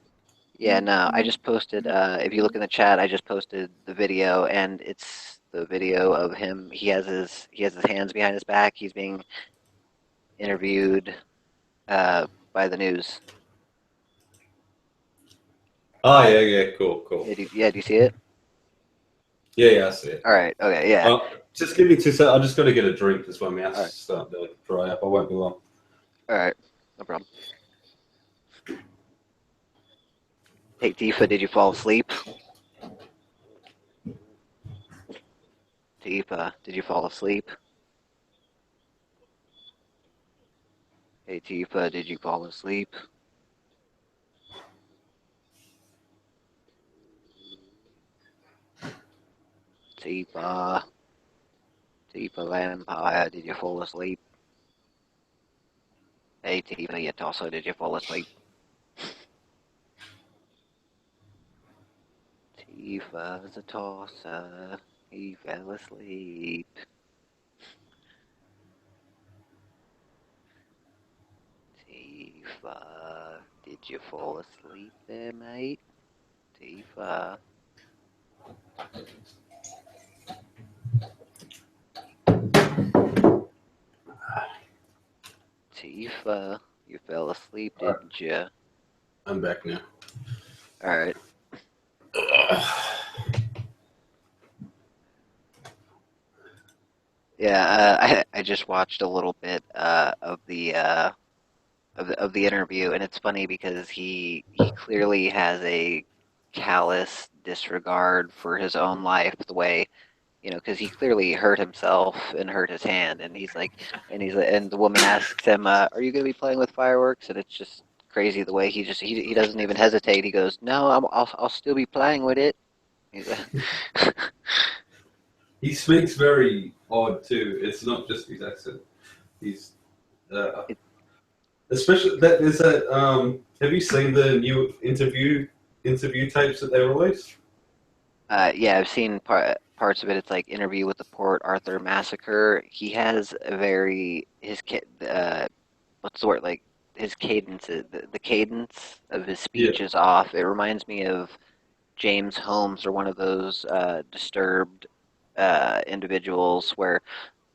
yeah, no, I just posted. If you look in the chat, I just posted the video, and it's the video of him. He has his hands behind his back. He's being interviewed by the news. Oh, yeah, yeah, cool, cool. Do you see it? Yeah, yeah, I see it. All right. Okay. Yeah. Just give me 2 seconds. I just got to get a drink because my All mouth's right. starting to dry up. I won't be long. All right. No problem. Hey, Tifa, did you fall asleep? Tifa, did you fall asleep? Hey, Tifa, did you fall asleep? Tifa, Tifa Vampire, did you fall asleep? Hey, Tifa, you tosser, did you fall asleep? Tifa's a tosser, he fell asleep. Tifa, did you fall asleep there, mate? Tifa, Tifa, you fell asleep, All right, didn't you? I'm back now. Alright. Yeah, I just watched a little bit of the interview, and it's funny because he clearly has a callous disregard for his own life, the way because he clearly hurt himself and hurt his hand, and and the woman asks him, "Are you going to be playing with fireworks?" And it's just crazy the way he doesn't even hesitate. He goes, "No, I'll still be playing with it." He's He speaks very odd too. It's not just his accent. He's it, especially that is that. Have you seen the new interview tapes that they released? yeah, I've seen parts of it. It's like Interview with the Port Arthur Massacre. He has a very his what's the word, like his cadence, the cadence of his Yeah, speech is off. It reminds me of James Holmes or one of those disturbed individuals where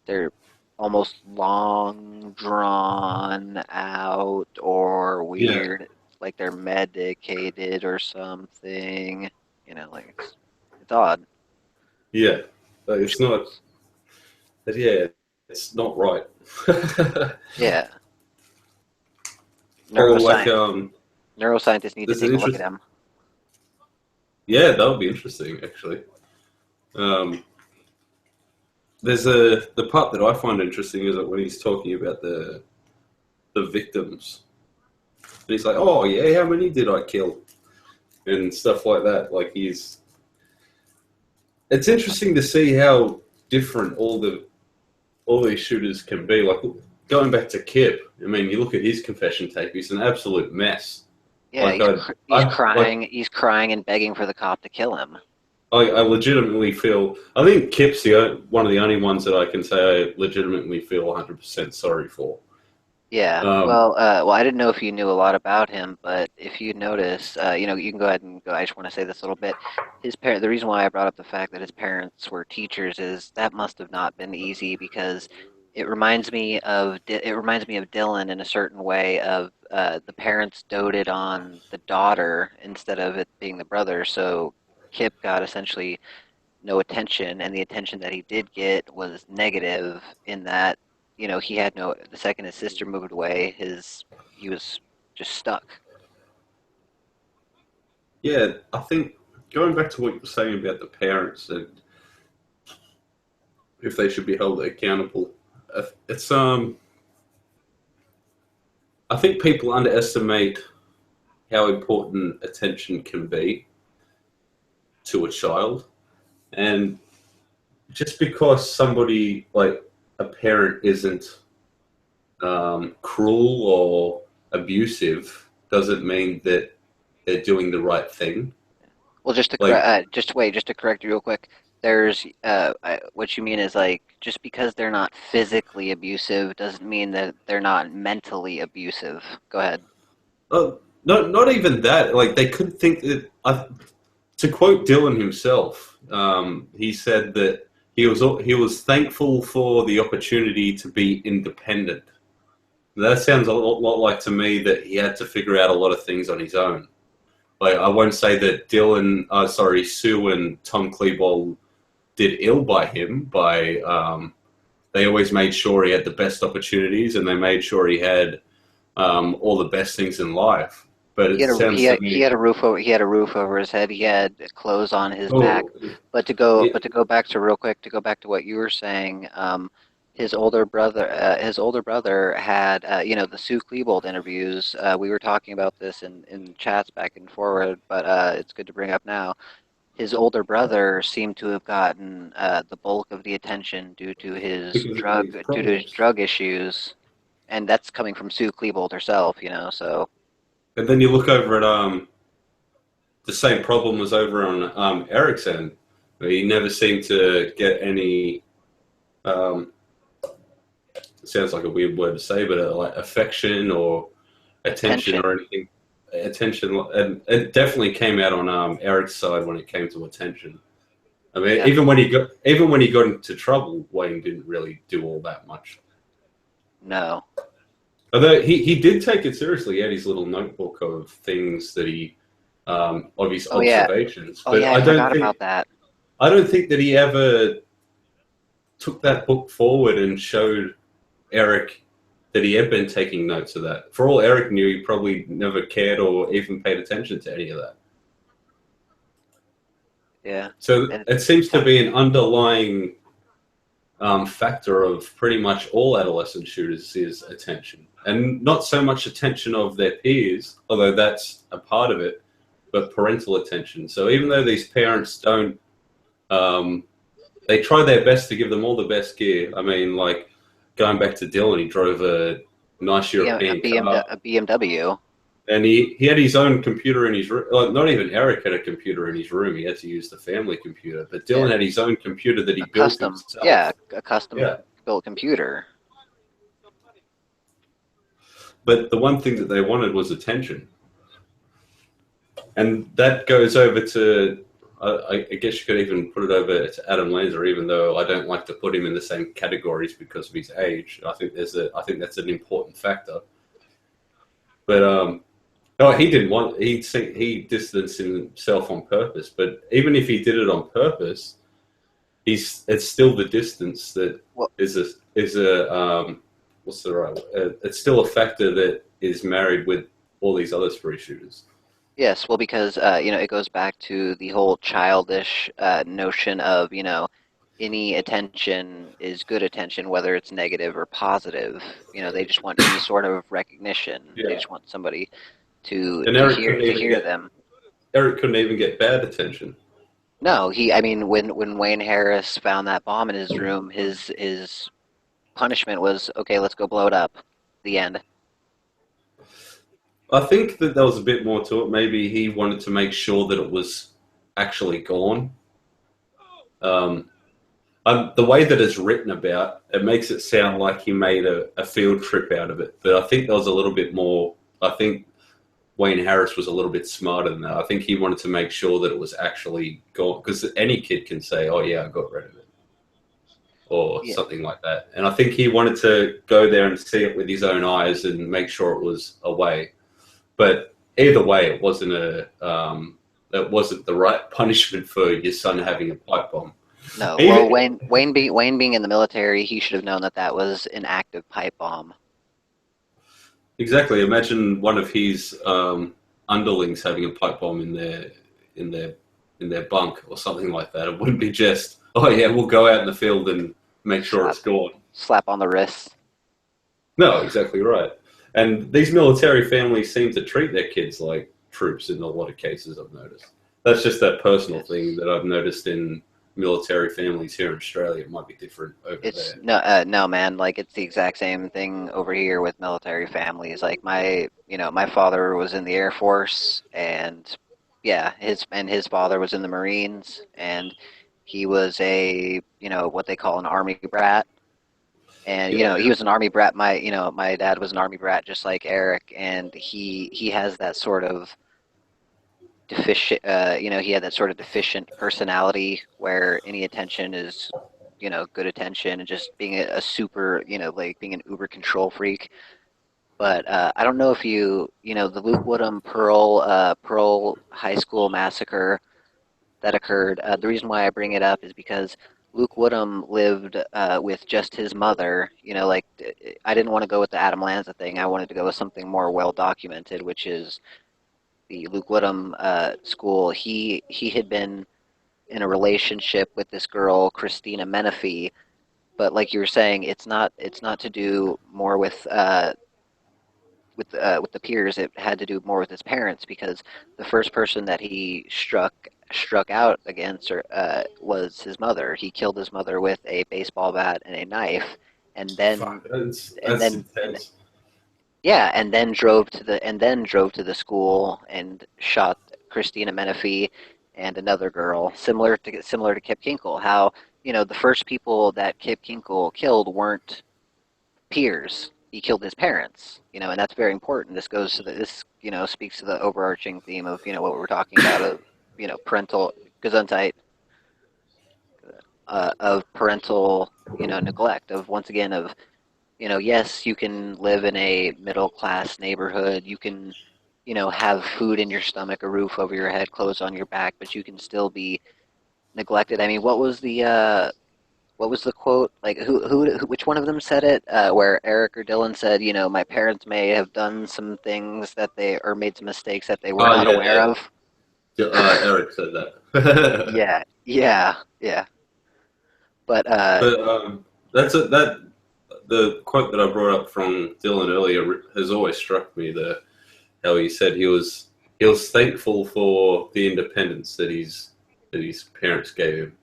they're almost long drawn out or yeah, weird, like they're medicated or something. Like it's odd. yeah. But it's not. But yeah, it's not right. Yeah, Or like neuroscience neuroscientists need to there's take an a look at interest. him. Yeah, that would be interesting actually. Um, there's the part that I find interesting is that when he's talking about the victims, and he's like, "Oh yeah, how many did I kill?" and stuff like that. Like he's, it's interesting to see how different all these shooters can be. Like going back to Kip, I mean, you look at his confession tape; he's an absolute mess. Yeah, Like he's I like crying. He's crying and begging for the cop to kill him. I legitimately feel. I think Kip's one of the only ones that I can say I legitimately feel 100% sorry for. Yeah, Um, I didn't know if you knew a lot about him, but if you notice, you can go ahead and go. I just want to say this a little bit. The reason why I brought up the fact that his parents were teachers is that must have not been easy because it reminds me of Dylan in a certain way of the parents doted on the daughter instead of it being the brother. So Kip got essentially no attention, and the attention that he did get was negative in that, he had no, the second his sister moved away, he was just stuck. yeah, I think going back to what you were saying about the parents and if they should be held accountable. it's I think people underestimate how important attention can be to a child, and just because somebody like a parent isn't cruel or abusive doesn't mean that they're doing the right thing. Well, just to Like, just to correct you real quick. There's what you mean is like just because they're not physically abusive doesn't mean that they're not mentally abusive. Go ahead. not even that. Like, they could think that. To quote Dylan himself, he said that he was thankful for the opportunity to be independent. That sounds a lot like to me that he had to figure out a lot of things on his own. Like, I won't say that Sue and Tom Klebold did ill by him. They always made sure he had the best opportunities, and they made sure he had all the best things in life. But He it had a sounds to me, he had a roof over his head. He had clothes on his back. oh, But to go back to real quick to go back to what you were saying, his older brother had the Sue Klebold interviews. We were talking about this in chats back and forward, but it's good to bring up now. His older brother seemed to have gotten the bulk of the attention because of these due to his problems. drug issues, and that's coming from Sue Klebold herself. So And then you look over at the same problem was over on Eric's end. He never seemed to get any. Um, it sounds like a weird word to say, but like affection or attention attention. or anything. Attention, and it definitely came out on Eric's side when it came to attention. I mean, Yeah. even when he got into trouble, Wayne didn't really do all that much. No. Although he did take it seriously. He had his little notebook of things that of his Oh yeah. observations. Oh But yeah, I forgot about that. I don't think that he ever took that book forward and showed Eric that he had been taking notes of that. For all Eric knew, he probably never cared or even paid attention to any of that. Yeah. So And it seems to be an underlying factor of pretty much all adolescent shooters is attention. And not so much attention of their peers, although that's a part of it, but parental attention. So even though these parents don't, they try their best to give them all the best gear. I mean, like going back to Dylan, he drove a nice European car, A BMW. and he had his own computer in his room. Like, not even Eric had a computer in his room. He had to use the family computer. But Dylan Yeah. had his own computer that he A built custom. Yeah, himself. a custom Yeah. built computer. But the one thing that they wanted was attention. And that goes over to, I guess you could even put it over to Adam Lanza, even though I don't like to put him in the same categories because of his age. I think that's an important factor. But no, he distanced himself on purpose. But even if he did it on purpose, it's still the distance that Well, is a what's the right? It's still a factor that is married with all these other spree shooters. yes, well, because it goes back to the whole childish notion of, any attention is good attention, whether it's negative or positive. They just want any sort of recognition. They Yeah, just want somebody and to hear them. Eric couldn't even get bad attention. No, I mean, when Wayne Harris found that bomb in his room, his punishment was, okay, let's go blow it up. The end. I think that there was a bit more to it. Maybe he wanted to make sure that it was actually gone. Um, the way that it's written about, it makes it sound like he made a field trip out of it. But I think there was a little bit more. I think Wayne Harris was a little bit smarter than that. I think he wanted to make sure that it was actually gone, because any kid can say, "Oh yeah, I got rid of it," or Yeah. something like that. And I think he wanted to go there and see it with his own eyes and make sure it was away. But either way, it wasn't the right punishment for your son having a pipe bomb. No, well, Even Wayne being in the military, he should have known that that was an active pipe bomb. exactly. Imagine one of his underlings having a pipe bomb in their in their bunk or something like that. It wouldn't be just, oh yeah, we'll go out in the field and make sure Stop. it's gone. slap on the wrist. No, exactly right. And these military families seem to treat their kids like troops in a lot of cases, I've noticed. That's just that personal thing It's that I've noticed in military families here in Australia. It might be different over it's there. no man, like it's the exact same thing over here with military families. Like my father was in the Air Force, and yeah, his father was in the Marines, and he was a what they call an army brat. And Yeah, he was an army brat. My dad was an army brat, just like Eric, and he has that sort of deficient. He had that sort of deficient personality where any attention is good attention, and just being a super, like being an uber control freak. But I don't know if the Luke Woodham Pearl High School massacre that occurred. The reason why I bring it up is because Luke Woodham lived with just his mother. Like I didn't want to go with the Adam Lanza thing. I wanted to go with something more well documented, which is the Luke Woodham school. He had been in a relationship with this girl, Christina Menifee. But like you were saying, it's not to do more with the peers. It had to do more with his parents, because the first person that he struck out against was his mother. He killed his mother with a baseball bat and a knife, and then fuck, that's and that's then and intense. yeah, and then drove to the school and shot Christina Menifee and another girl, similar to Kip Kinkle. How the first people that Kip Kinkle killed weren't peers. He killed his parents, and that's very important. This speaks to the overarching theme of what we're talking about, of parental gesundheit, of parental neglect, of once again of yes, you can live in a middle class neighborhood, you can have food in your stomach, a roof over your head, clothes on your back, but you can still be neglected. I mean, what was the quote? Like, which one of them said it? Where Eric or Dylan said, my parents may have done some things that they, or made some mistakes that they were Oh not yeah, aware of. Eric said that. Yeah, yeah, yeah. But But that's that the quote that I brought up from Dylan earlier has always struck me. How he said he was thankful for the independence that his parents gave him.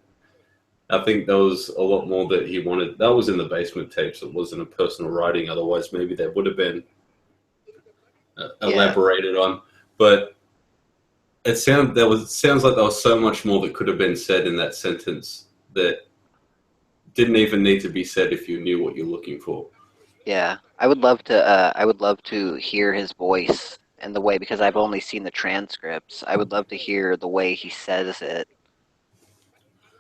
I think there was a lot more that he wanted. That was in the basement tapes. It wasn't a personal writing. Otherwise, maybe that would have been yeah, elaborated on. But sounds like there was so much more that could have been said in that sentence that didn't even need to be said if you knew what you're looking for. yeah. I would love to hear his voice and the way, because I've only seen the transcripts. I would love to hear the way he says it.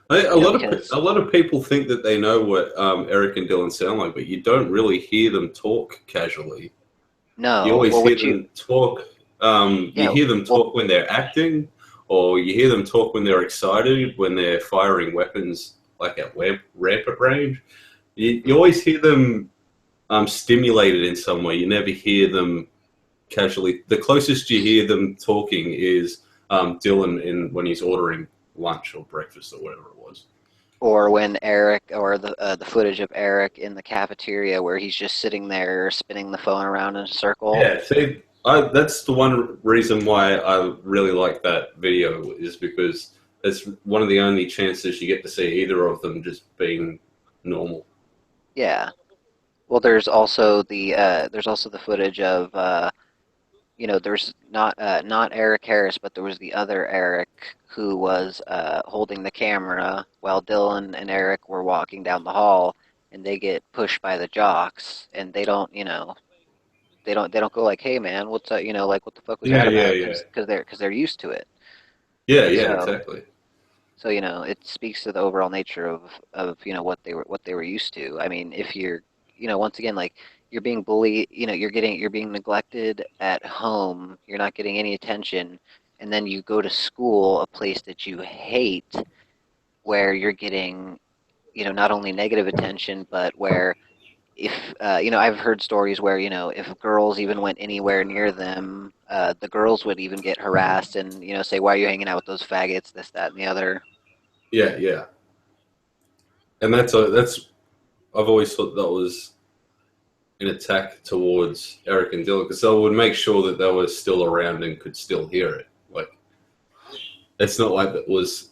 A Because lot of people think that they know what Eric and Dylan sound like, but you don't really hear them talk casually. You no, always well, hear what you, them talk. You yeah, hear them well, talk when they're acting, or you hear them talk when they're excited, when they're firing weapons like at rampant range. You mhm. always hear them stimulated in some way. You never hear them casually. The closest you hear them talking is Dylan in when he's ordering lunch or breakfast or whatever it was. Or when Eric, or the footage of Eric in the cafeteria where he's just sitting there spinning the phone around in a circle. Yeah, see, that's the one reason why I really like that video is because it's one of the only chances you get to see either of them just being normal. Yeah. Well, there's also the footage of there's not Eric Harris, but there was the other Eric who was holding the camera while Dylan and Eric were walking down the hall, and they get pushed by the jocks, and they don't go like, hey man, what's up, like what the fuck was Yeah, that yeah, about? yeah, Because they're used to it. yeah, yeah, So exactly. so it speaks to the overall nature of what they were used to. I mean, if you're once again, like, you're being bullied, you're being neglected at home, you're not getting any attention, and then you go to school, a place that you hate, where you're getting not only negative attention, but where, if I've heard stories where if girls even went anywhere near them, the girls would even get harassed and say, why are you hanging out with those faggots, this, that, and the other. Yeah, yeah, and that's I've always thought that was an attack towards Eric and Dylan because they would make sure that they were still around and could still hear it. Like it's not like it was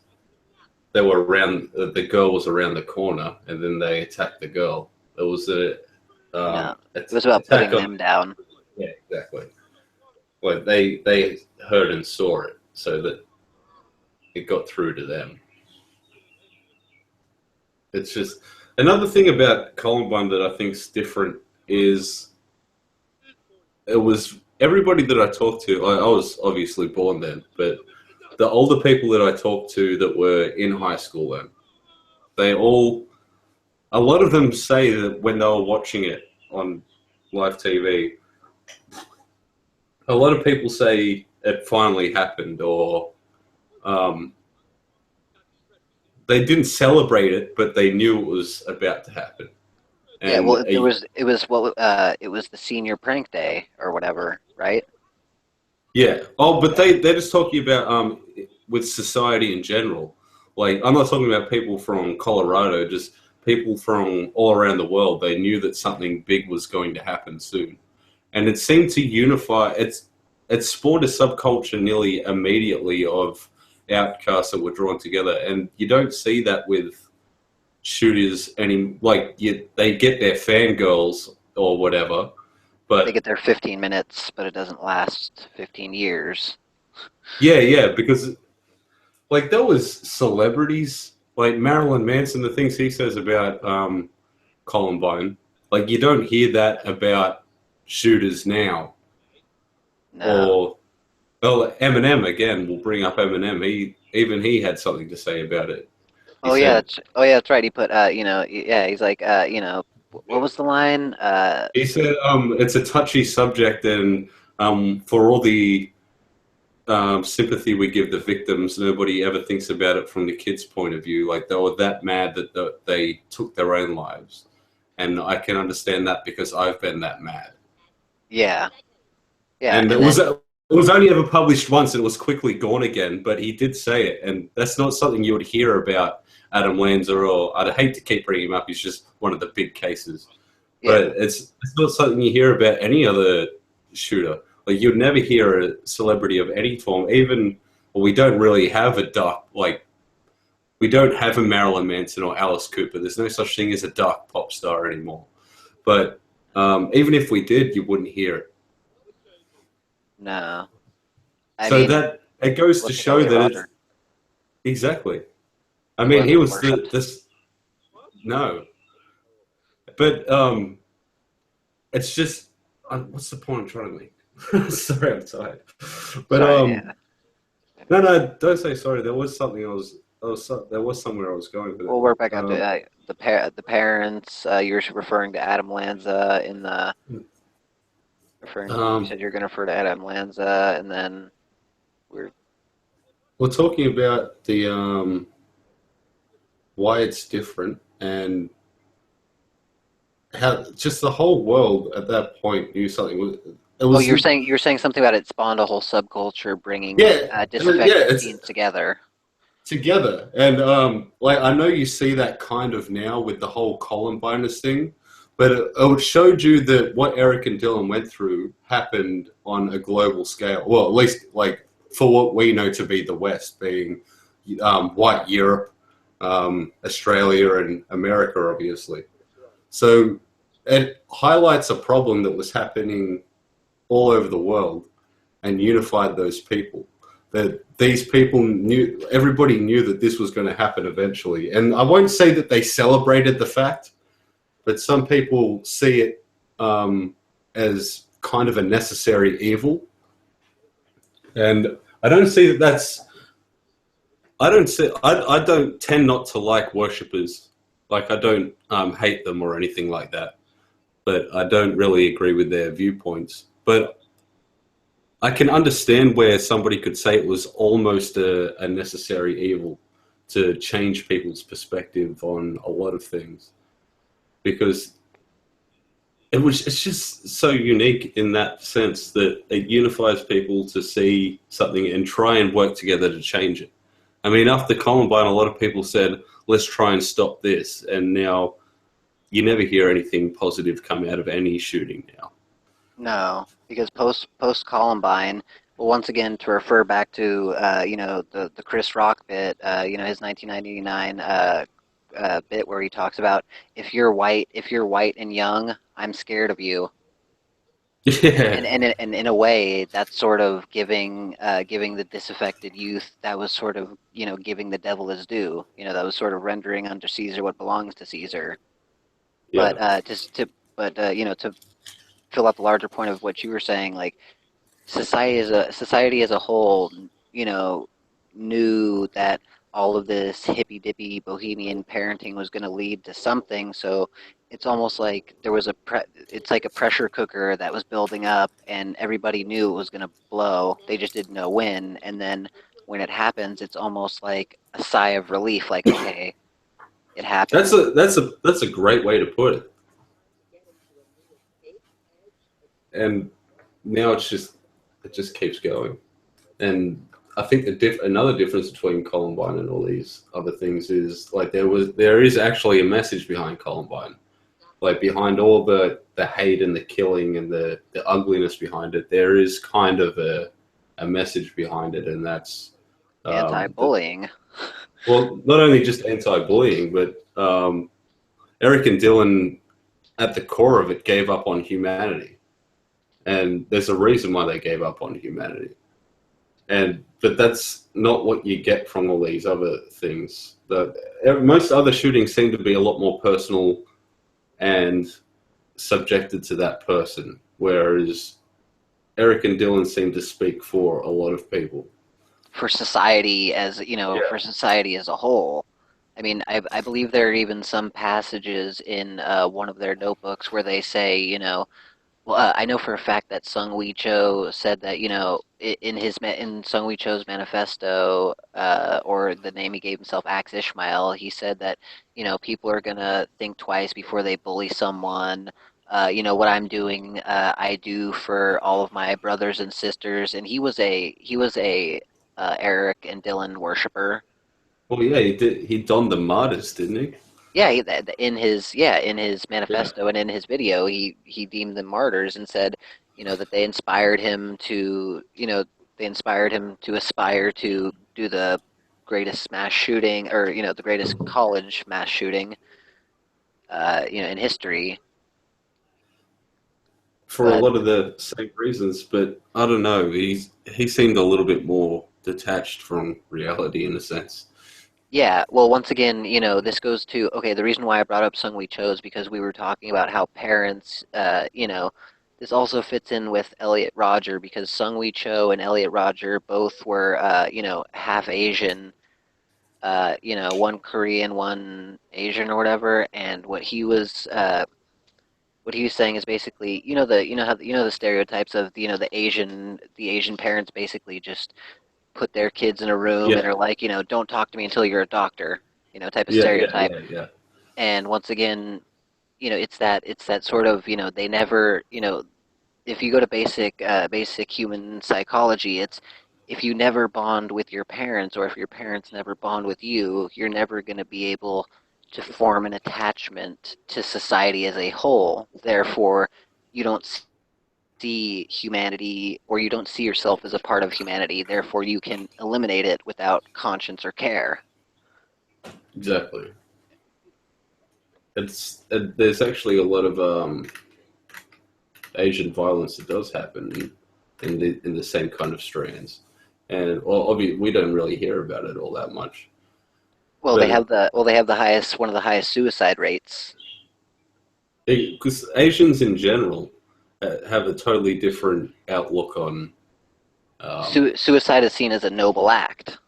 they were around. The girl was around the corner and then they attacked the girl. It was No, it was about attack putting on. them down. Yeah, exactly. Like they heard and saw it, so that it got through to them. It's just another thing about Columbine that I think's different is it was everybody that I talked to. I was obviously born then, but the older people that I talked to that were in high school then, they all, a lot of them say that when they were watching it on live TV, a lot of people say it finally happened, or they didn't celebrate it, but they knew it was about to happen. Yeah, And well, it was the senior prank day or whatever, right? yeah. Oh, but they're just talking about with society in general. Like I'm not talking about people from Colorado, just people from all around the world. They knew that something big was going to happen soon, and it seemed to unify. It spawned a subculture nearly immediately of outcasts that were drawn together, and you don't see that with shooters any like they get their fangirls or whatever, They but get their 15 minutes, but it doesn't last 15 years. yeah, because like there was celebrities like Marilyn Manson, the things he says about Columbine, like you don't hear that about shooters now. No. Or well, Eminem again. We'll bring up Eminem. He had something to say about it. He said Oh yeah, that's right. He put, yeah, he's like, what was the line? he said it's a touchy subject, and for all the sympathy we give the victims, nobody ever thinks about it from the kids' point of view. Like they were that mad that they took their own lives, and I can understand that because I've been that mad. Yeah, yeah, And and then it was only ever published once, and it was quickly gone again. But he did say it, and that's not something you would hear about Adam Lanza. Or I'd hate to keep bringing him up. He's just one of the big cases, yeah, but it's not something you hear about any other shooter. Like you'd never hear a celebrity of any form. Even well, we don't really have a dark like we don't have a Marilyn Manson or Alice Cooper. There's no such thing as a dark pop star anymore. But even if we did, you wouldn't hear it. no. I So mean, that it goes to look at show Elliot that Rodger. it's exactly. I He mean, he wasn't was worshipped. this no, but it's just what's the point I'm trying to make? Sorry, I'm tired. But Sorry, yeah. no, don't say sorry. There was something there was somewhere I was going with it. We'll work back up to the parents. You're referring to Adam Lanza in the referring. You said you're going to refer to Adam Lanza, and then we're talking about the why it's different and how just the whole world at that point knew something was. It oh, was you're saying something about it spawned a whole subculture, bringing yeah, disaffected it's teens together. together. And like I know you see that kind of now with the whole Columbiners thing, but it showed you that what Eric and Dylan went through happened on a global scale. Well, at least like for what we know to be the West, being white Europe, Australia, and America, obviously. So it highlights a problem that was happening all over the world and unified those people. That these people knew, everybody knew that this was going to happen eventually. And I won't say that they celebrated the fact, but some people see it as kind of a necessary evil. And I don't see that that's, I don't tend not to like worshippers. Like I don't hate them or anything like that, but I don't really agree with their viewpoints. But I can understand where somebody could say it was almost a necessary evil to change people's perspective on a lot of things, because it's just so unique in that sense that it unifies people to see something and try and work together to change it. I mean, after Columbine, a lot of people said, let's try and stop this. And now you never hear anything positive come out of any shooting now. No, because post Columbine, well, once again, to refer back to the Chris Rock bit, his 1999 bit where he talks about if you're white and young, I'm scared of you. Yeah, And in a way, that's sort of giving the disaffected youth, that was sort of, giving the devil his due. That was sort of rendering unto Caesar what belongs to Caesar. yeah. But to fill out the larger point of what you were saying, like society as a whole, you know, knew that all of this hippy dippy bohemian parenting was going to lead to something. So it's almost like it's like a pressure cooker that was building up, and everybody knew it was going to blow. They just didn't know when. And then when it happens, it's almost like a sigh of relief. Like, okay, it That's happened. a great way to put it. And now it just keeps going. And I think another difference between Columbine and all these other things is like there is actually a message behind Columbine. Like behind all the hate and the killing and the ugliness behind it, there is kind of a message behind it, and that's the Anti-bullying. well, not only just anti-bullying, but Eric and Dylan, at the core of it, gave up on humanity, and there's a reason why they gave up on humanity. But that's not what you get from all these other things. Most other shootings seem to be a lot more personal and subjected to that person, whereas Eric and Dylan seem to speak for a lot of people. For society as for Yeah. society as a whole. I mean, I believe there are even some passages in one of their notebooks where they say, well, I know for a fact that Sung Wee Cho said that, in Sung Wee Cho's manifesto, or the name he gave himself, Axe Ishmael, he said that, people are gonna think twice before they bully someone. What I'm doing, I do for all of my brothers and sisters, and he was a Eric and Dylan worshiper. Well, yeah, he did. He donned the martyrs, didn't he? Yeah, in his Yeah. manifesto and in his video, he deemed them martyrs and said, that they inspired him to aspire to do the greatest mass shooting, or the greatest college mass shooting, in history. For a But lot of the same reasons, but I don't know. He seemed a little bit more detached from reality in a sense. yeah, well, once again, this goes to, okay, the reason why I brought up Sung We Chose, because we were talking about how parents, this also fits in with Elliot Rodger, because Sung We Cho and Elliot Rodger both were, half Asian, one Korean, one Asian or whatever, and what he was saying is basically, the stereotypes of, the Asian parents basically just put their kids in a room and Yeah, are like, don't talk to me until you're a doctor, type of yeah, yeah, stereotype. yeah, yeah. And once again, it's that sort of, they never, if you go to basic human psychology, it's if you never bond with your parents, or if your parents never bond with you, you're never going to be able to form an attachment to society as a whole. Therefore, you don't see humanity, or you don't see yourself as a part of humanity. Therefore, you can eliminate it without conscience or care. Exactly. There's actually a lot of Asian violence that does happen in the same kind of strands, and well, obviously we don't really hear about it all that much. Well, But they have the highest one of the highest suicide rates. because Asians in general have a totally different outlook on. Suicide is seen as a noble act.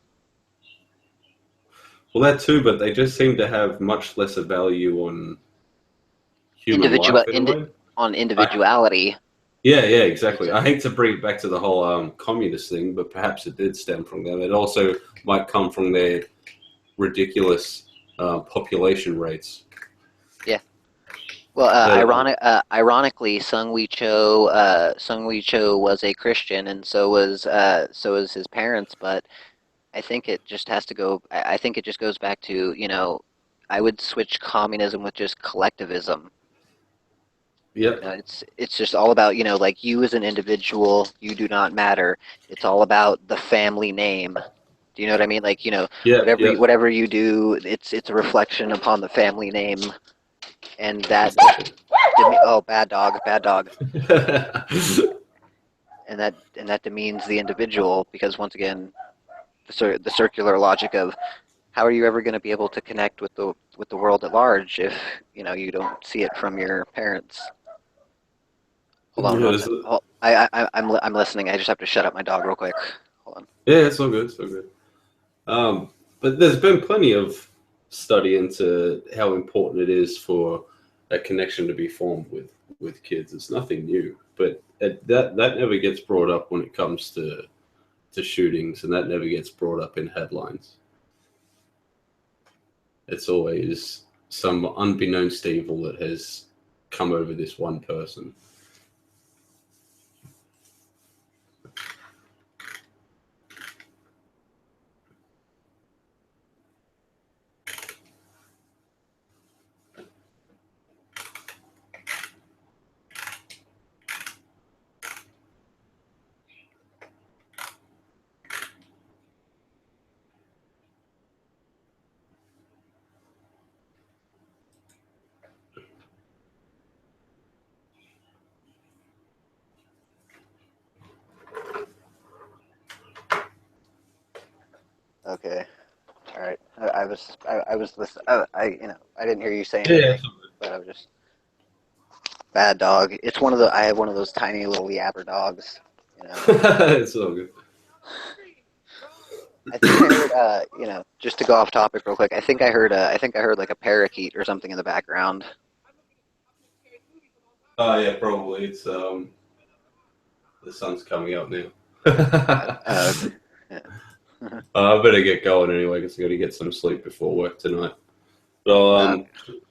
Well, that too, but they just seem to have much less a value on human Individual life in a way. on I, individuality. yeah, yeah, exactly. I hate to bring it back to the whole communist thing, but perhaps it did stem from them. It also might come from their ridiculous population rates. Yeah. Well, That ironically, Sung Wee Cho was a Christian, and so was his parents. But I think it just has to go. I think it just goes back to, I would switch communism with just collectivism. Yep. It's just all about, like you as an individual, you do not matter. It's all about the family name. Do you know what I mean? Like, Yep. Yep. whatever you do, it's a reflection upon the family name, and that Exactly. oh, bad dog, and that demeans the individual because once again, the circular logic of how are you ever going to be able to connect with the world at large if you don't see it from your parents? Hold on one Yeah, second. I'm listening. I just have to shut up my dog real quick. Hold on. yeah, it's all good. It's all good. But there's been plenty of study into how important it is for a connection to be formed with kids. It's nothing new, but that never gets brought up when it comes to shootings, and that never gets brought up in headlines. It's always some unbeknownst evil that has come over this one person. Okay. All right. I was listening. I didn't hear you say Yeah, anything, but I was just bad dog. It's one of the I have one of those tiny little yabber dogs. You know. it's all good. I think I heard. Just to go off topic real quick. I think I heard like a parakeet or something in the background. Oh yeah, probably. It's the sun's coming up now. Okay. Yeah. I better get going anyway because I got to get some sleep before work tonight. But Uh,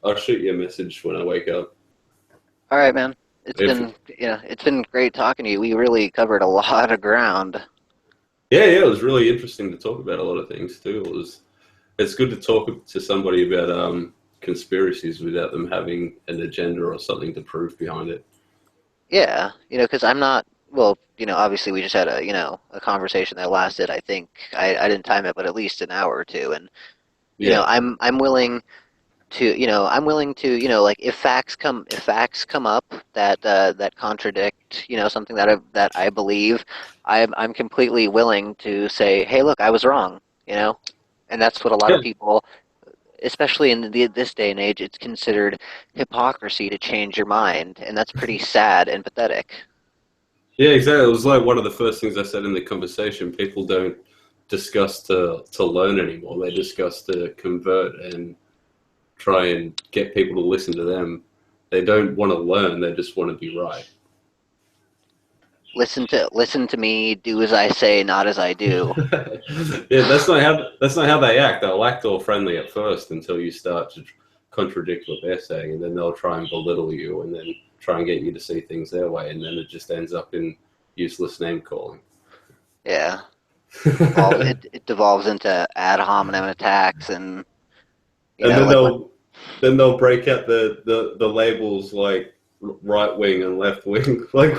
I'll shoot you a message when I wake up. all right, man. It's If been it's been great talking to you. We really covered a lot of ground. yeah, it was really interesting to talk about a lot of things too. It's good to talk to somebody about conspiracies without them having an agenda or something to prove behind it. Yeah, because I'm not. Well, obviously we just had a conversation that lasted. I think I didn't time it, but at least an hour or two. And Yeah, I'm willing to like if facts come up that contradict something that I believe, I'm completely willing to say, hey, look, I was wrong. You know, and that's what a lot yeah, of people, especially in this day and age, it's considered hypocrisy to change your mind, and that's pretty sad and pathetic. yeah, exactly. It was like one of the first things I said in the conversation. People don't discuss to learn anymore. They discuss to convert and try and get people to listen to them. They don't want to learn. They just want to be right. Listen to me, do as I say, not as I do. Yeah, that's not how they act. They'll act all friendly at first until you start to contradict what they're saying, and then they'll try and belittle you, and then try and get you to see things their way, and then it just ends up in useless name calling. Yeah, And it devolves into ad hominem attacks, and then like what they'll break out the labels like right wing and left wing. Like,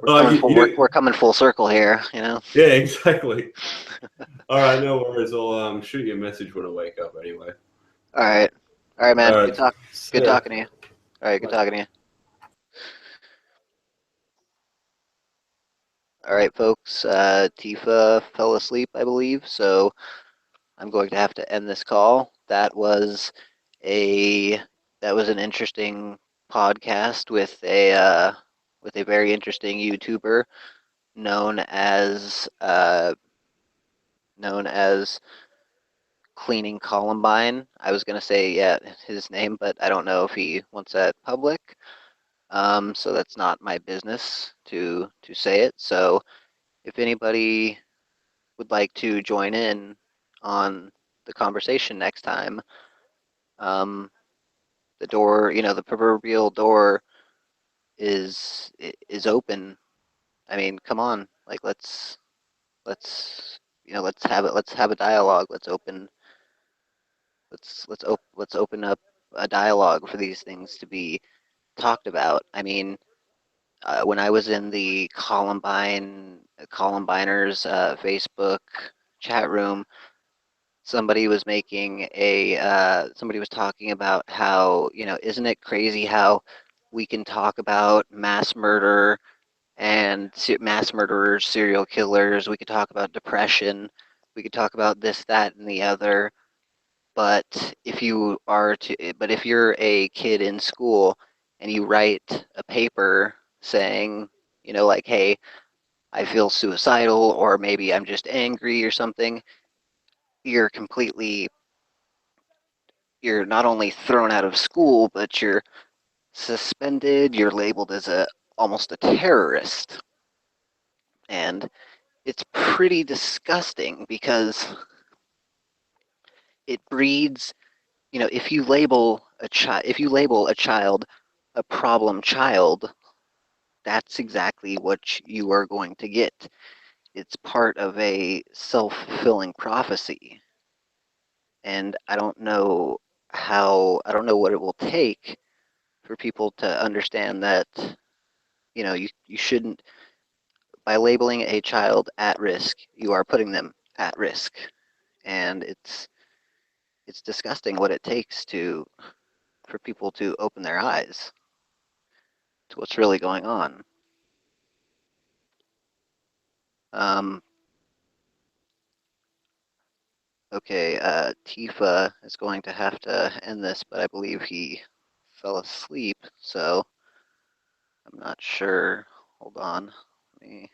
oh, you we're coming full circle here. yeah, exactly. All right, no worries. I'll shoot you a message when I wake up anyway. All right, All man. right, Good see ya. talking to you. All right, good Bye. talking to you. All right, folks. Tifa fell asleep, I believe, so I'm going to have to end this call. A that was an interesting podcast with a very interesting YouTuber known as known as Cleaning Columbine. I was gonna say yeah his name, but I don't know if he wants that public. So that's not my business to say it. So if anybody would like to join in on the conversation next time, um, the door, the proverbial door is open. I mean, come on, like let's let's have it. Let's have a dialogue. Let's open let's open up a dialogue for these things to be talked about. I mean, when I was in the Columbiners Facebook chat room, somebody was talking about how, isn't it crazy how we can talk about mass murder and mass murderers, serial killers. We could talk about depression. We could talk about this, that, and the other. But if you're a kid in school and you write a paper saying, like, hey, I feel suicidal, or maybe I'm just angry or something, you're completely, you're not only thrown out of school, but you're suspended. You're labeled as almost a terrorist, and it's pretty disgusting because it breeds. If you label a child a problem child, that's exactly what you are going to get. It's part of a self-fulfilling prophecy, and I don't know what it will take for people to understand that, you shouldn't, by labeling a child at risk, you are putting them at risk, and it's disgusting what it takes to for people to open their eyes to what's really going on. Um, okay, Tifa is going to have to end this, but I believe he fell asleep, so I'm not sure. Hold on, let me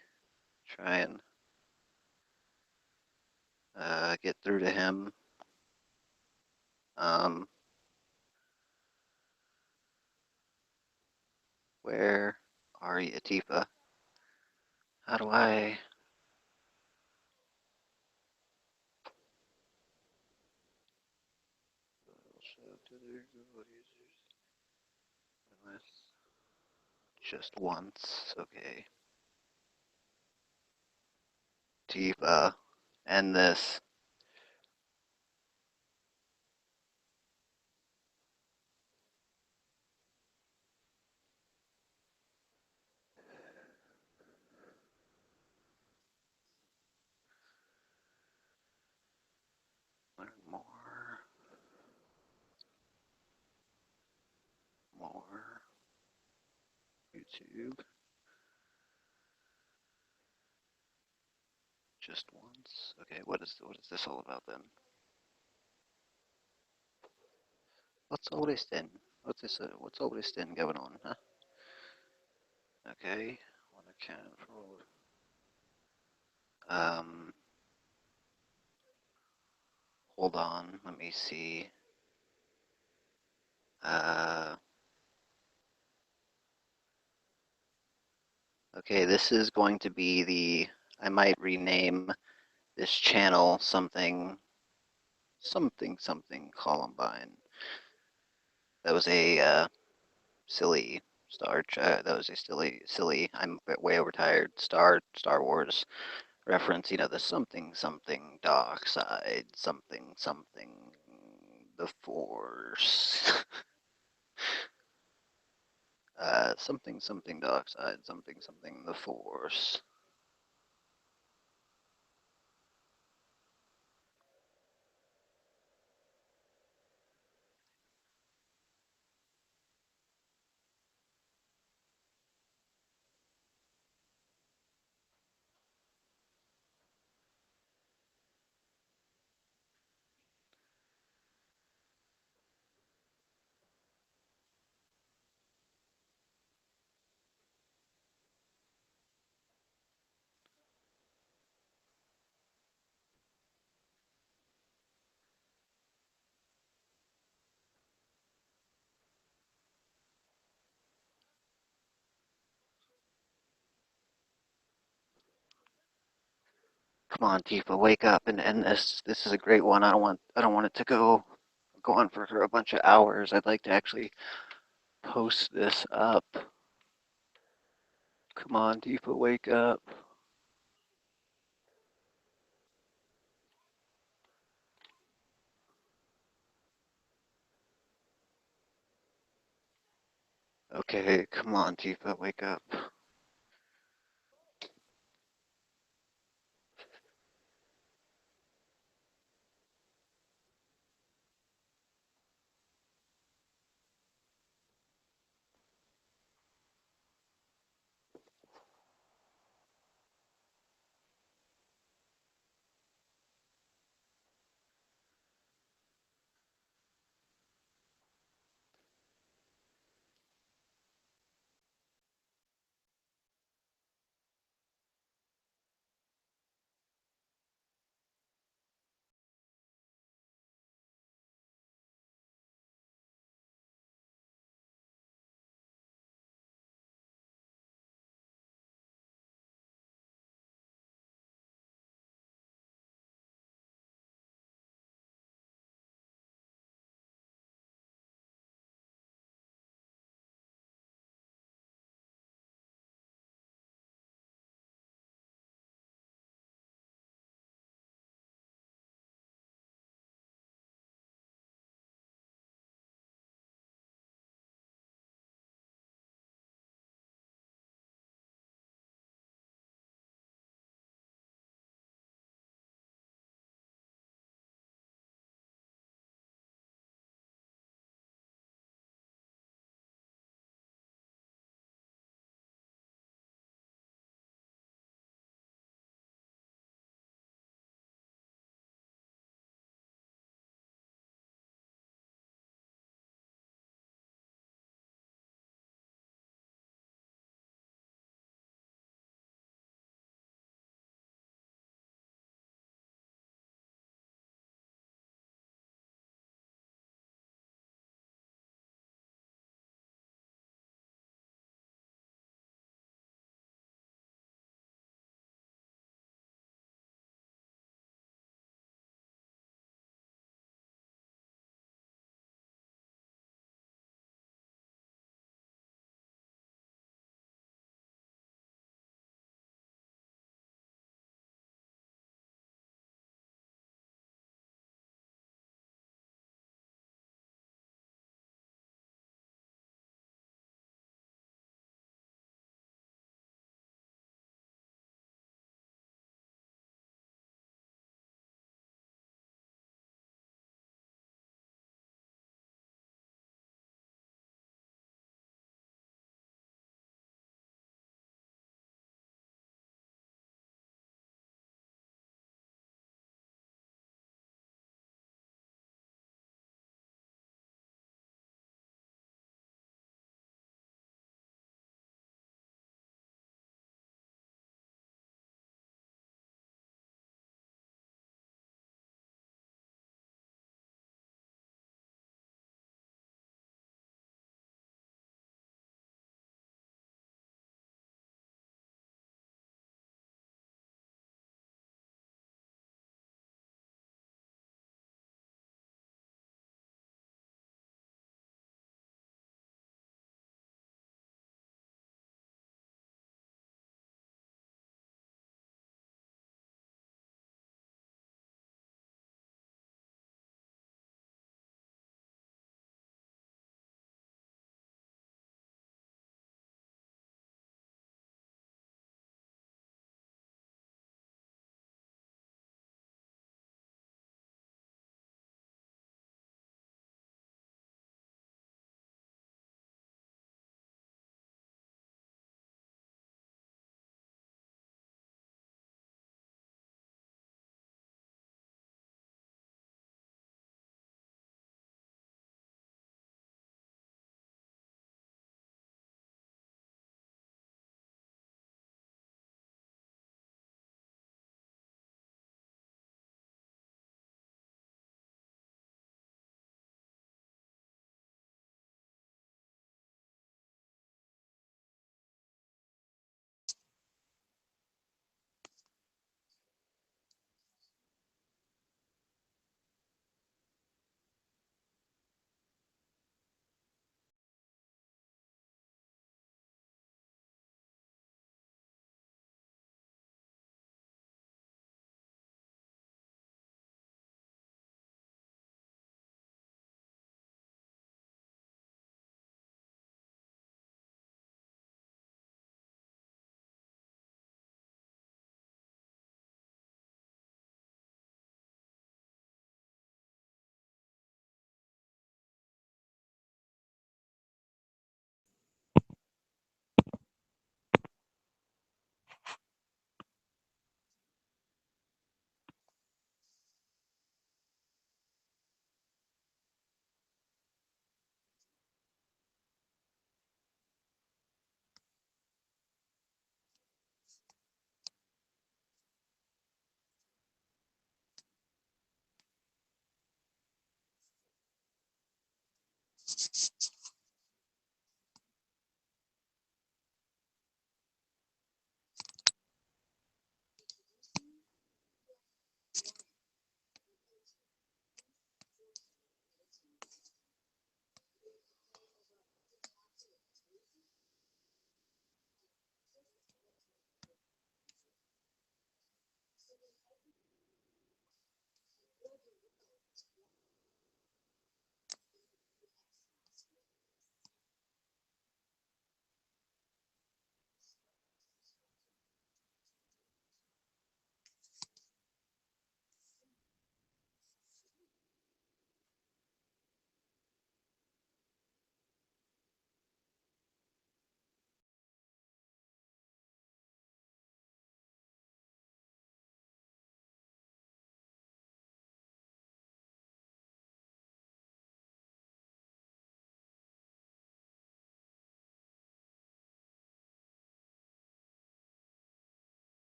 try and get through to him. Um, where are you, Tifa? How do I? Just once, okay. Tifa, end this. Learn more. YouTube. Just once. Okay, what is this all about then? What's all this then? What's all this then going on, huh? Okay, one account for hold on, let me see. Uh, okay, this is going to be I might rename this channel something Columbine. That was a silly that was a silly. I'm way overtired. Star Wars reference. The something dark side, something the Force. Something dark side, something the Force. Come on, Tifa, wake up and end this. This is a great one. I don't want it to go on for a bunch of hours. I'd like to actually post this up. Come on, Tifa, wake up. Okay, come on, Tifa, wake up.